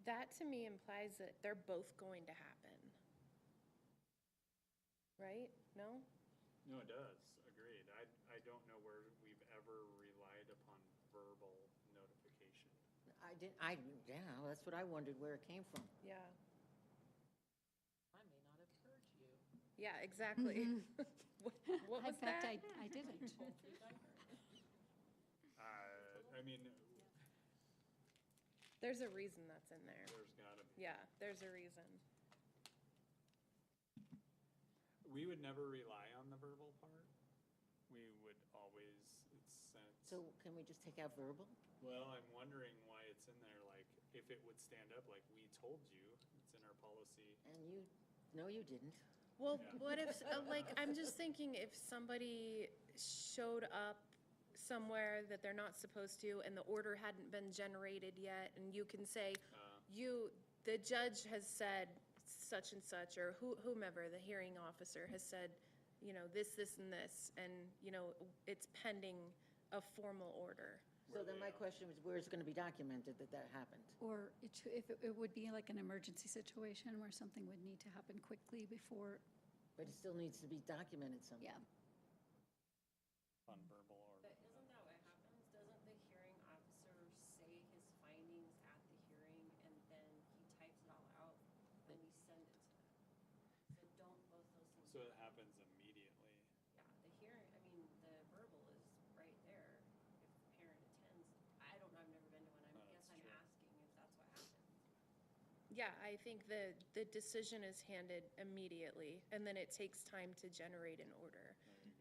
S1: That to me implies that they're both going to happen. Right? No?
S4: No, it does, agreed. I don't know where we've ever relied upon verbal notification.
S9: I Yeah, that's what I wondered, where it came from.
S1: Yeah,
S3: I may not have heard you.
S1: yeah, exactly. What was
S7: In fact,
S1: that?
S7: I didn't.
S4: I mean,
S1: There's a reason that's in there.
S4: there's gotta be.
S1: Yeah, there's a reason.
S4: We would never rely on the verbal part. We would always,
S9: So can we just take out verbal?
S4: well, I'm wondering why it's in there, like, if it would stand up, like, we told you, it's in our policy.
S9: And no, you didn't.
S1: Well,
S4: Yeah.
S1: what if, like, I'm just thinking if somebody showed up somewhere that they're not supposed to and the order hadn't been generated yet, and you can say, the judge has said such and such, or whomever, the hearing officer has said, this, and this, and, it's pending a formal order.
S9: So then my question was, where is it going to be documented that that happened?
S7: Or if it would be like an emergency situation where something would need to happen quickly before,
S9: But it still needs to be documented somewhere.
S7: yeah.
S4: On verbal or.
S12: But isn't that what happens? Doesn't the hearing officer say his findings at the hearing and then he types it all out and we send it to them? So don't both those things.
S4: So it happens immediately.
S12: Yeah, the hearing, I mean, the verbal is right there if the parent attends. I don't know, I've never been to one. I
S4: No,
S12: guess
S4: that's
S12: I'm
S4: true.
S12: asking if that's what happens.
S1: Yeah, I think the decision is handed immediately, and then it takes time to generate an order.
S4: There you go.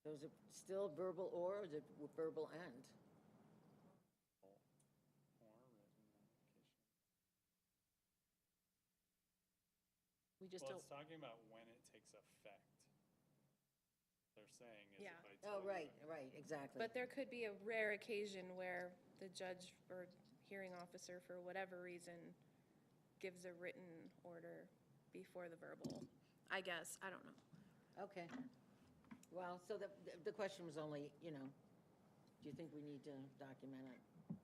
S9: So is it still verbal or is it verbal and?
S4: Or written application.
S3: We just
S4: Well,
S3: don't,
S4: it's talking about when it takes effect. They're saying is
S1: Yeah.
S4: if I
S9: Oh,
S4: tell you.
S9: right, exactly.
S1: But there could be a rare occasion where the judge or hearing officer, for whatever reason, gives a written order before the verbal. I guess, I don't know.
S9: Okay. Well, so the question was only, do you think we need to document it?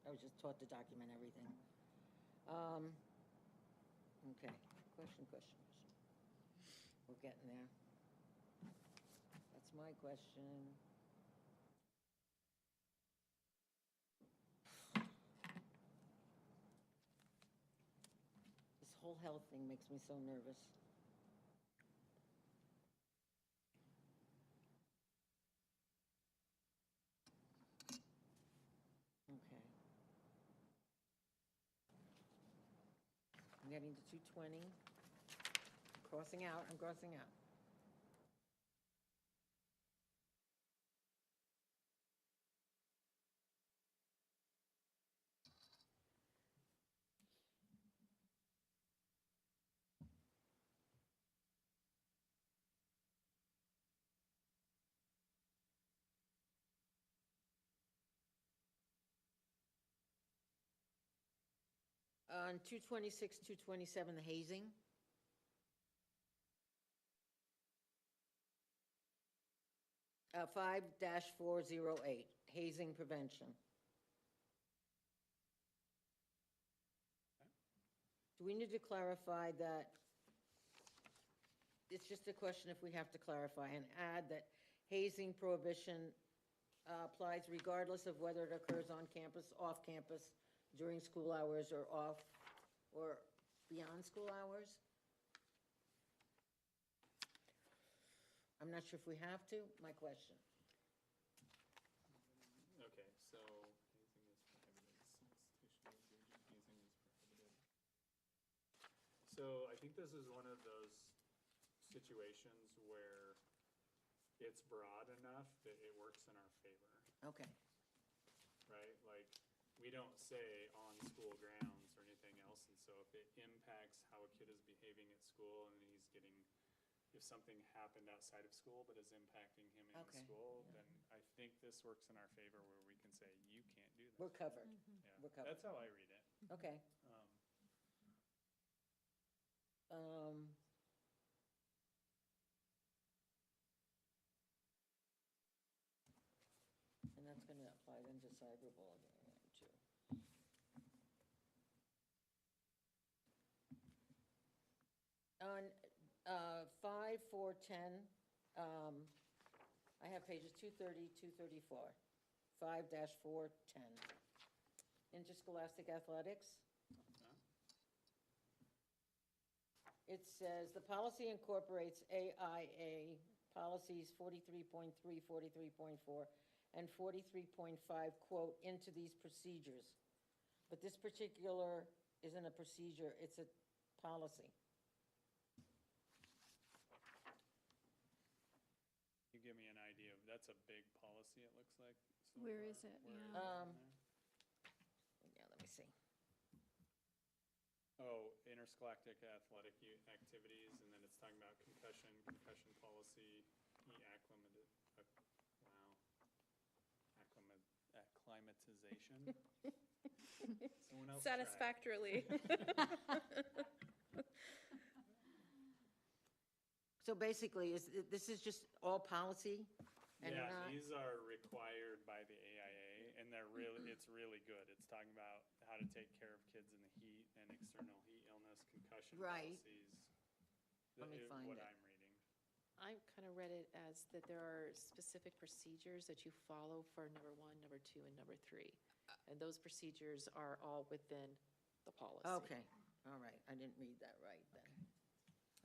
S9: I was just taught to document everything. Okay, question. We're getting there. That's my question. This whole health thing makes me so nervous. Okay. I'm getting to 220. I'm crossing out. On 226, 227, the hazing. Uh, 5-408, hazing prevention. Do we need to clarify that? It's just a question if we have to clarify and add that hazing prohibition applies regardless of whether it occurs on campus, off campus, during school hours, or off, or beyond school hours? I'm not sure if we have to, my question.
S4: Okay, so hazing is prohibited. Institutional hazing is prohibited. So I think this is one of those situations where it's broad enough that it works in our favor,
S9: Okay,
S4: right? Like, we don't say on school grounds or anything else, and so if it impacts how a kid is behaving at school and he's getting, if something happened outside of school but is impacting him in
S9: Okay,
S4: school, then I think this works in our favor where we can say, you can't do that.
S9: we're covered.
S4: Yeah,
S9: we're covered.
S4: that's how I read it.
S9: Okay. And that's going to apply then to cyberbullying too. On 5, 4, 10, I have pages 230, 234. 5-410. Interscholastic athletics. It says, the policy incorporates AIA policies 43.3, 43.4, and 43.5, quote, into these procedures. But this particular isn't a procedure, it's a policy.
S4: You give me an idea of, that's a big policy, it looks like. so
S7: Where
S4: far.
S7: is it?
S4: Where
S7: Yeah.
S4: is it in there?
S9: Yeah, let me see.
S4: Oh, interscholastic athletic activities, and then it's talking about concussion policy, acclimatization. Someone else try.
S1: Satisfactorily.
S9: So basically, this is just all policy? And
S4: Yeah,
S9: not-
S4: these are required by the AIA, and it's really good. It's talking about how to take care of kids in the heat and external heat illness, concussion
S9: Right.
S4: policies.
S9: Let me find
S4: What
S9: it.
S4: I'm reading.
S3: I kind of read it as that there are specific procedures that you follow for number 1, number 2, and number 3. And those procedures are all within the policy.
S9: Okay, all right, I didn't read that right then.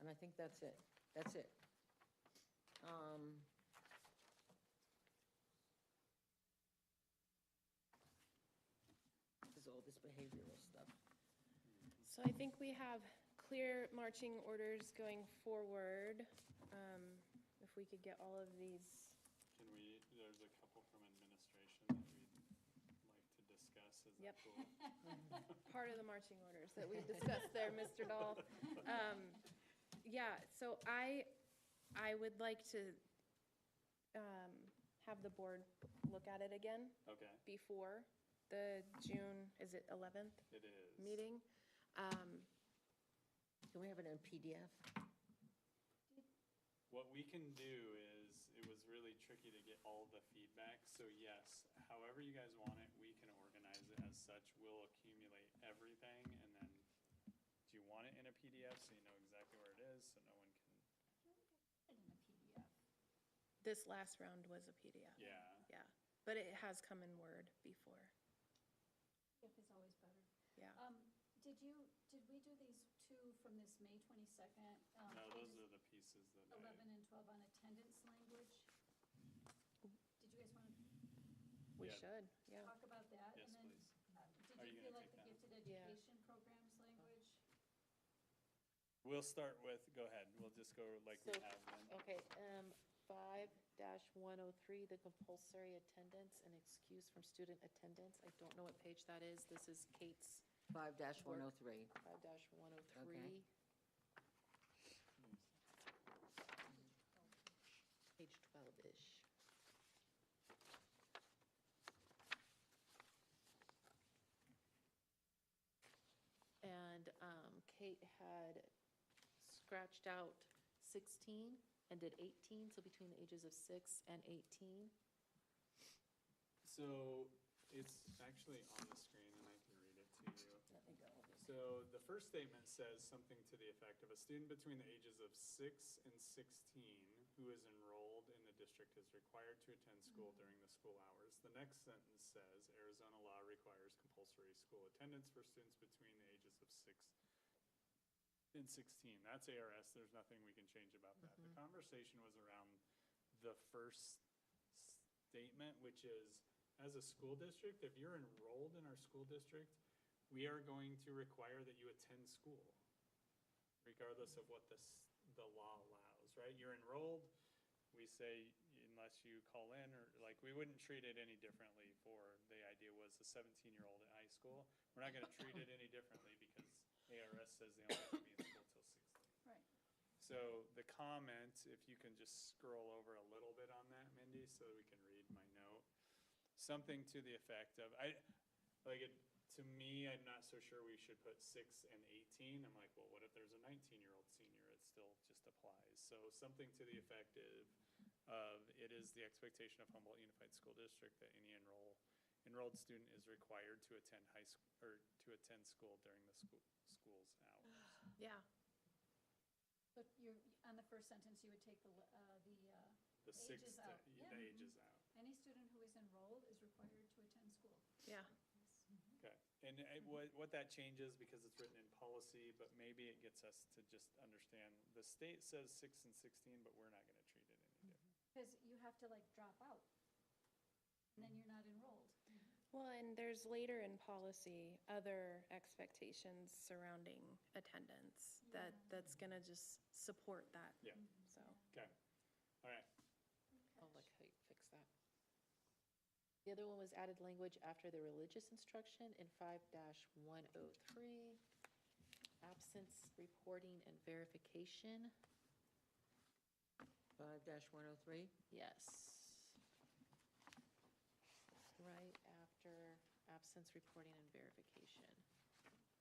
S9: And I think that's it. That's it. There's all this behavioral stuff.
S1: So I think we have clear marching orders going forward. If we could get all of these.
S4: There's a couple from administration that we'd like to discuss. Is that
S1: Yep.
S4: cool?
S1: Part of the marching orders that we discussed there, Mr. Dahl. Yeah, so I would like to have the board look at it again
S4: Okay,
S1: before the June, is it 11th
S4: it is.
S1: meeting?
S9: Can we have it in PDF?
S4: What we can do is, it was really tricky to get all the feedback, so yes, however you guys want it, we can organize it as such. We'll accumulate everything, and then, do you want it in a PDF so you know exactly where it is, so no one can?
S7: In a PDF.
S1: This last round was a PDF.
S4: Yeah.
S1: Yeah, but it has come in Word before.
S7: PDF is always better.
S1: Yeah.
S7: Did we do these two from this May 22nd?
S4: No, those are the pieces that
S7: 11 and 12 on attendance language? Did you guys want to
S1: We
S4: Yeah.
S1: should, yeah.
S7: talk about that?
S4: Yes,
S7: And then,
S4: please.
S7: did
S4: Are
S7: you
S4: you
S7: feel
S4: gonna
S7: like the
S4: take that?
S7: gifted
S1: Yeah.
S7: education programs language?
S4: We'll start with, go ahead, we'll just go like we
S3: So-
S4: have been.
S3: Okay, 5-103, the compulsory attendance and excuse from student attendance. I don't know what page that is. This is Kate's
S9: 5-103.
S3: 5-103. Page 12-ish. And Kate had scratched out 16 and did 18, so between the ages of 6 and 18.
S4: So, it's actually on the screen, and I can read it to you.
S9: Let me go.
S4: So the first statement says something to the effect of a student between the ages of 6 and 16 who is enrolled in the district is required to attend school during the school hours. The next sentence says Arizona law requires compulsory school attendance for students between the ages of 6 and 16. That's ARS. There's nothing we can change about that. The conversation was around the first statement, which is, as a school district, if you're enrolled in our school district, we are going to require that you attend school, regardless of what the law allows, right? You're enrolled, we say, unless you call in, or like, we wouldn't treat it any differently for, the idea was a 17-year-old at high school. We're not gonna treat it any differently because ARS says they only have to be in school till 16.
S7: Right.
S4: So the comment, if you can just scroll over a little bit on that, Mindy, so we can read my note. Something to the effect of, to me, I'm not so sure we should put 6 and 18. I'm like, well, what if there's a 19-year-old senior? It still just applies. So something to the effect of, it is the expectation of Humboldt Unified School District that any enrolled student is required to attend to attend school during the school's hours.
S1: Yeah.
S7: But you're, on the first sentence, you would take the
S4: The 6
S7: ages out.
S4: the
S7: Yeah.
S4: ages out.
S7: Any student who is enrolled is required to attend school.
S1: Yeah.
S4: Okay, and what that changes, because it's written in policy, but maybe it gets us to just understand, the state says 6 and 16, but we're not gonna treat it any different.
S7: Because you have to like drop out, and then you're not enrolled.
S1: Well, and there's later in policy, other expectations surrounding attendance that's gonna just support that.
S4: Yeah.
S1: So,
S4: Okay, all right.
S3: I'll look how you fix that. The other one was added language after the religious instruction in 5-103, absence reporting and verification.
S9: 5-103?
S3: Yes. Right after absence reporting and verification.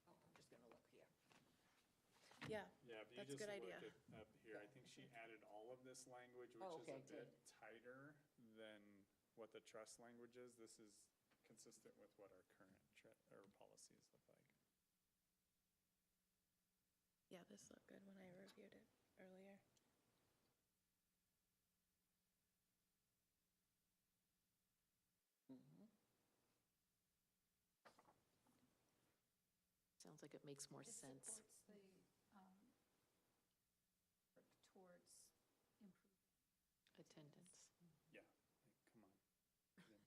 S9: Oh, I'm just gonna look here.
S1: yeah,
S4: Yeah, if you
S1: That's a
S4: just
S1: good
S4: look
S1: idea.
S4: at up here, I think she added all of this language, which
S9: Oh,
S4: is a
S9: okay,
S4: bit
S9: good.
S4: tighter than what the trust language is. This is consistent with what our current or policies look like.
S1: yeah, this looked good when I reviewed it earlier.
S9: Mhm.
S3: Sounds like it makes more
S7: This
S3: sense.
S7: supports the, work towards improving.
S3: Attendance.
S4: Yeah, like, come on.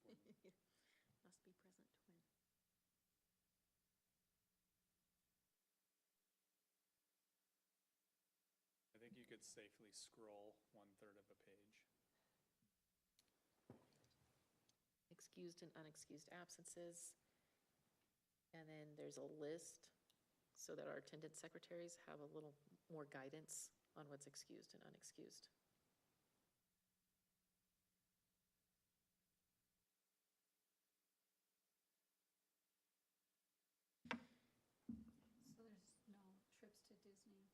S4: It's important.
S12: Must be present to win.
S4: I think you could safely scroll 1/3 of a page.
S3: Excused and unexcused absences. And then there's a list so that our attendance secretaries have a little more guidance on what's excused and unexcused.
S7: So there's no trips to Disney.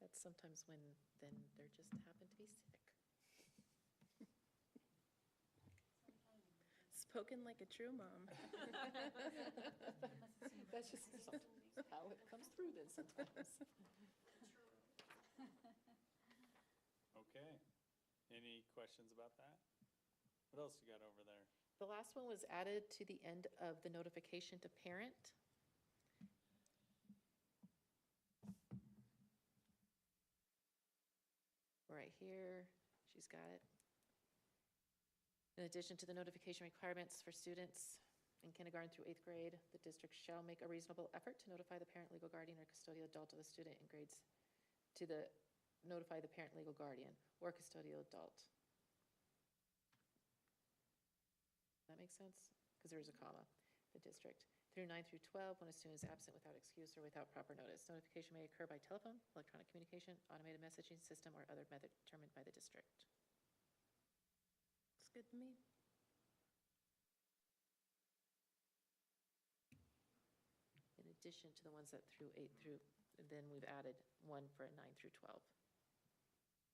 S3: That's sometimes when then they're just happen to be sick.
S1: Spoken like a true mom.
S3: That's just sometimes how it comes through then sometimes.
S4: Okay, any questions about that? What else you got over there?
S3: The last one was added to the end of the notification to parent. Right here, she's got it. In addition to the notification requirements for students in kindergarten through 8th grade, the district shall make a reasonable effort to notify the parent, legal guardian, or custodial adult of the student in grades notify the parent, legal guardian, or custodial adult. That makes sense? Because there's a comma. The district. Through 9 through 12, when a student is absent without excuse or without proper notice. Notification may occur by telephone, electronic communication, automated messaging system, or other method determined by the district.
S1: It's good to me.
S3: In addition to the ones that through 8 through, and then we've added one for 9 through 12.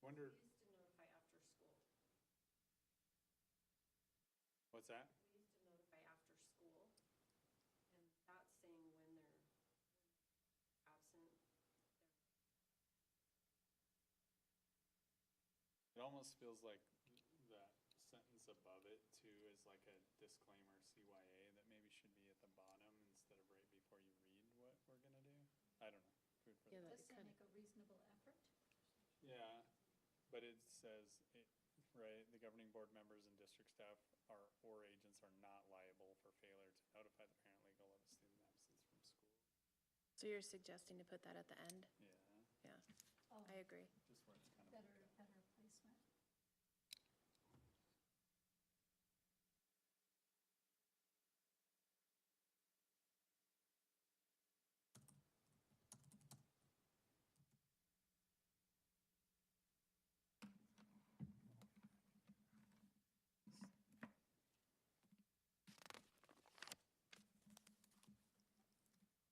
S4: Wonder,
S12: We used to notify after school.
S4: what's that?
S12: We used to notify after school, and that's saying when they're absent.
S4: It almost feels like that sentence above it too is like a disclaimer CYA that maybe should be at the bottom instead of right before you read what we're gonna do. I don't know. Food for
S3: Yeah,
S4: thought.
S3: that
S7: Does that
S3: kind
S7: make a reasonable effort?
S4: Yeah, but it says, right, the governing board members and district staff are, or agents are not liable for failure to notify the parent legal of a student absence from school.
S1: So you're suggesting to put that at the end?
S4: Yeah,
S1: Yeah,
S7: Oh,
S1: I agree.
S4: just where it's kind of.
S7: better placement.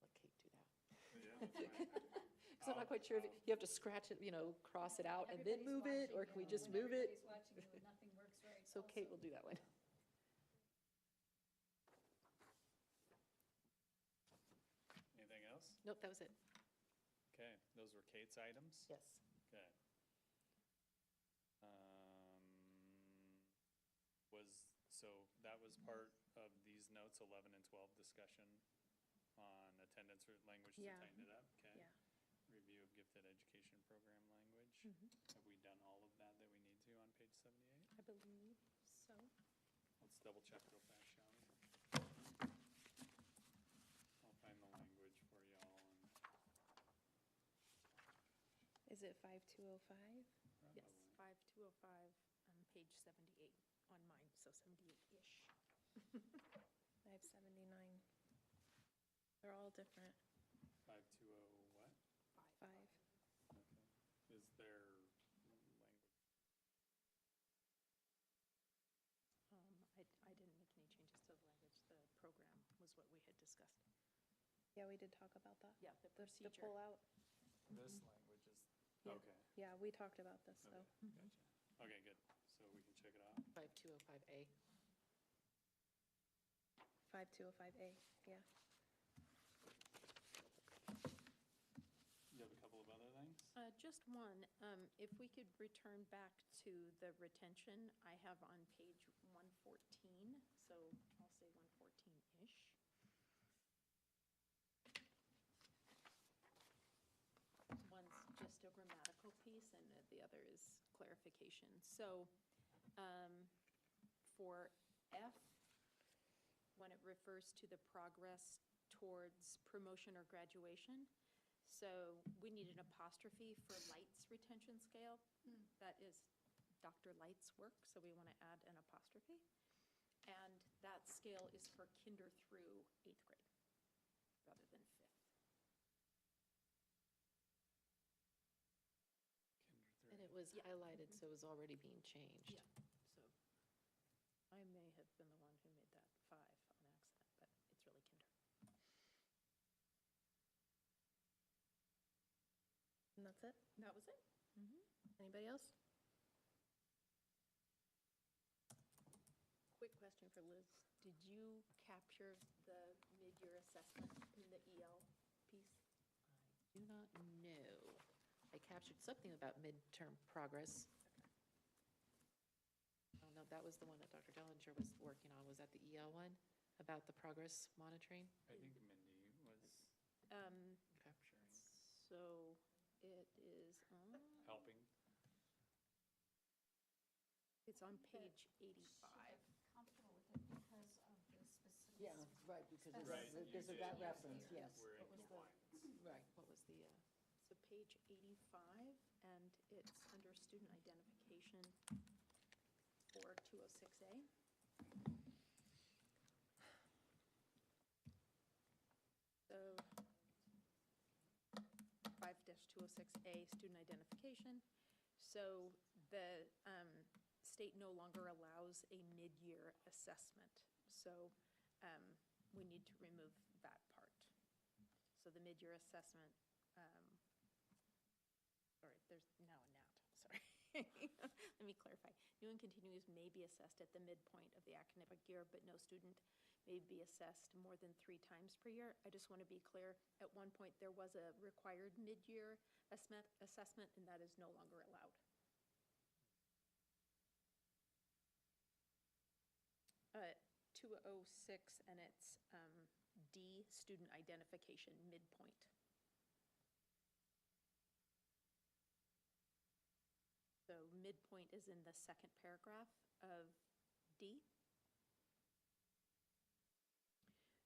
S3: Let Kate do that.
S4: Yeah, that's fine.
S3: Because I'm not quite sure if you have to scratch it, cross it out and then move it, or can we just move it?
S7: When everybody's watching you and nothing works right.
S3: So Kate will do that one.
S4: Anything else?
S3: Nope, that was it.
S4: Okay, those were Kate's items?
S3: Yes.
S4: Okay. So that was part of these notes, 11 and 12 discussion on attendance or language to
S1: Yeah.
S4: tighten it up, okay?
S1: Yeah.
S4: Review of gifted education program language. Have we done all of that we need to on page 78?
S11: I believe so.
S4: Let's double check real fast, shall we? I'll find the language for y'all and
S1: Is it 5205?
S11: Yes,
S4: probably.
S11: 5205 on page 78 on mine, so 78-ish.
S1: I have 79. They're all different.
S4: 520 what?
S1: 5.
S4: Okay. Is there language?
S11: I didn't make any changes to the language. The program was what we had discussed.
S1: Yeah, we did talk about that.
S11: Yeah, the
S1: The
S11: procedure.
S1: pullout.
S4: This language is,
S1: Yeah.
S4: okay,
S1: Yeah, we talked about this,
S4: okay,
S1: though.
S4: gotcha. Okay, good. So we can check it off.
S3: 5205A.
S1: 5205A, yeah.
S4: You have a couple of other things?
S11: Just one, if we could return back to the retention, I have on page 114, so I'll say 114-ish. One's just a grammatical piece, and the other is clarification. So for F, when it refers to the progress towards promotion or graduation, so we need an apostrophe for Light's retention scale. That is Dr. Light's work, so we want to add an apostrophe. And that scale is for kinder through 8th grade, rather than 5th.
S3: And it was
S11: Yeah.
S3: highlighted, so it was already being changed.
S11: Yeah, so I may have been the one who made that 5 on accident, but it's really kinder.
S1: And that's it?
S11: That was it?
S1: Anybody else?
S11: Quick question for Liz. Did you capture the mid-year assessment in the EL piece?
S3: I do not know. I captured something about midterm progress. Oh, no, that was the one that Dr. Dellinger was working on. Was that the EL one, about the progress monitoring?
S4: I think Mindy was capturing,
S11: So it is on,
S4: helping.
S11: it's on page 85.
S7: Comfortable with it because of the specifics.
S9: Yeah, right, because
S4: Right, you
S9: there's a
S4: did,
S9: that
S4: you
S9: reference,
S4: said
S9: yes.
S4: we're in
S11: What was the-
S4: compliance.
S9: Right.
S3: What was the,
S11: So page 85, and it's under student identification for 206A. So 5-206A, student identification. So the state no longer allows a mid-year assessment. So we need to remove that part. So the mid-year assessment, sorry, there's now a NAT, sorry. Let me clarify. New and continuous may be assessed at the midpoint of the academic year, but no student may be assessed more than 3 times per year. I just want to be clear, at one point, there was a required mid-year assessment, and that is no longer allowed. 206, and it's D, student identification, midpoint. So midpoint is in the second paragraph of D.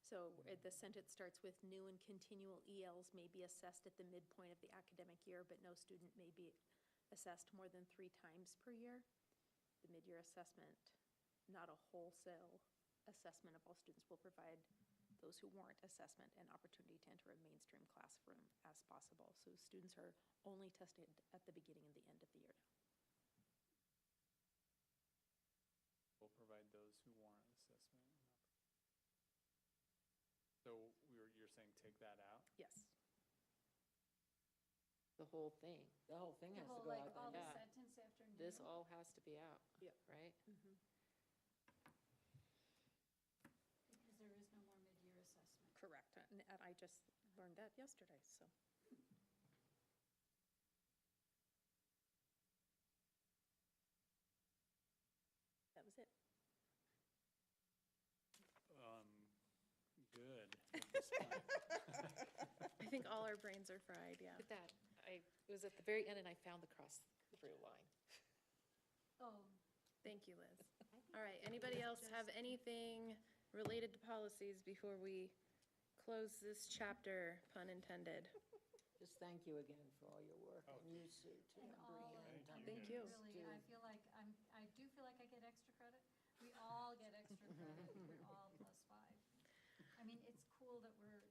S11: So the sentence starts with, new and continual ELs may be assessed at the midpoint of the academic year, but no student may be assessed more than 3 times per year. The mid-year assessment, not a wholesale assessment of all students, will provide those who warrant assessment an opportunity to enter a mainstream classroom as possible. So students are only tested at the beginning and the end of the year now.
S4: Will provide those who warrant assessment. So you're saying take that out?
S11: Yes.
S3: the whole thing?
S9: The whole thing has to
S7: The whole,
S9: go
S7: like,
S9: out
S7: all
S9: then.
S7: the
S3: Yeah.
S7: sentence after new.
S3: This all has to be out,
S11: Yep.
S3: right?
S7: Because there is no more mid-year assessment.
S11: Correct. And I just learned that yesterday, so. That was it.
S4: this point.
S1: I think all our brains are fried, yeah.
S3: With that, it was at the very end and I found the cross-through line.
S7: Oh,
S1: Thank you, Liz. All right, anybody else have anything related to policies before we close this chapter, pun intended?
S9: Just thank you again for all your work, and you, Sue, too,
S7: and
S9: and
S7: all
S9: Brianne.
S7: of,
S9: and
S1: Thank
S9: Dominique,
S1: you.
S7: really, I feel like I do feel like I get extra credit. We all get extra credit. We're all +5. I mean, it's cool that we're,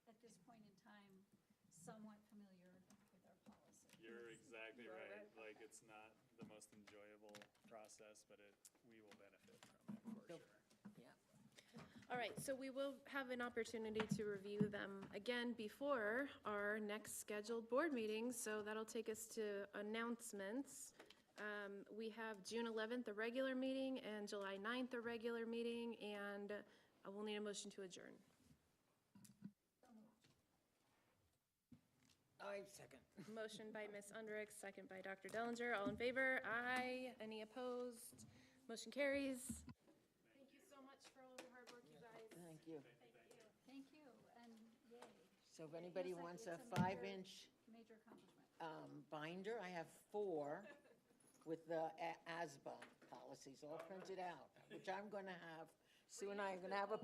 S7: at this point in time, somewhat familiar with our policy.
S4: You're exactly right. Like, it's not the most enjoyable process, but we will benefit from it for sure.
S9: Yeah.
S1: All right, so we will have an opportunity to review them again before our next scheduled board meeting, so that'll take us to announcements. We have June 11th, a regular meeting, and July 9th, a regular meeting, and I will need a motion to adjourn.
S9: I second.
S1: Motion by Ms. Undrich, second by Dr. Dellinger. All in favor? Aye. Any opposed? Motion carries. Thank you so much for all the hard work, you guys.
S9: Thank you.
S7: Thank you, and yay.
S9: So if anybody
S7: Feels like
S9: wants a
S7: it's a major-
S9: 5-inch
S7: Major accomplishment.
S9: binder, I have 4 with the ASBA policies all printed out, which I'm going to have, Sue and I are going to have a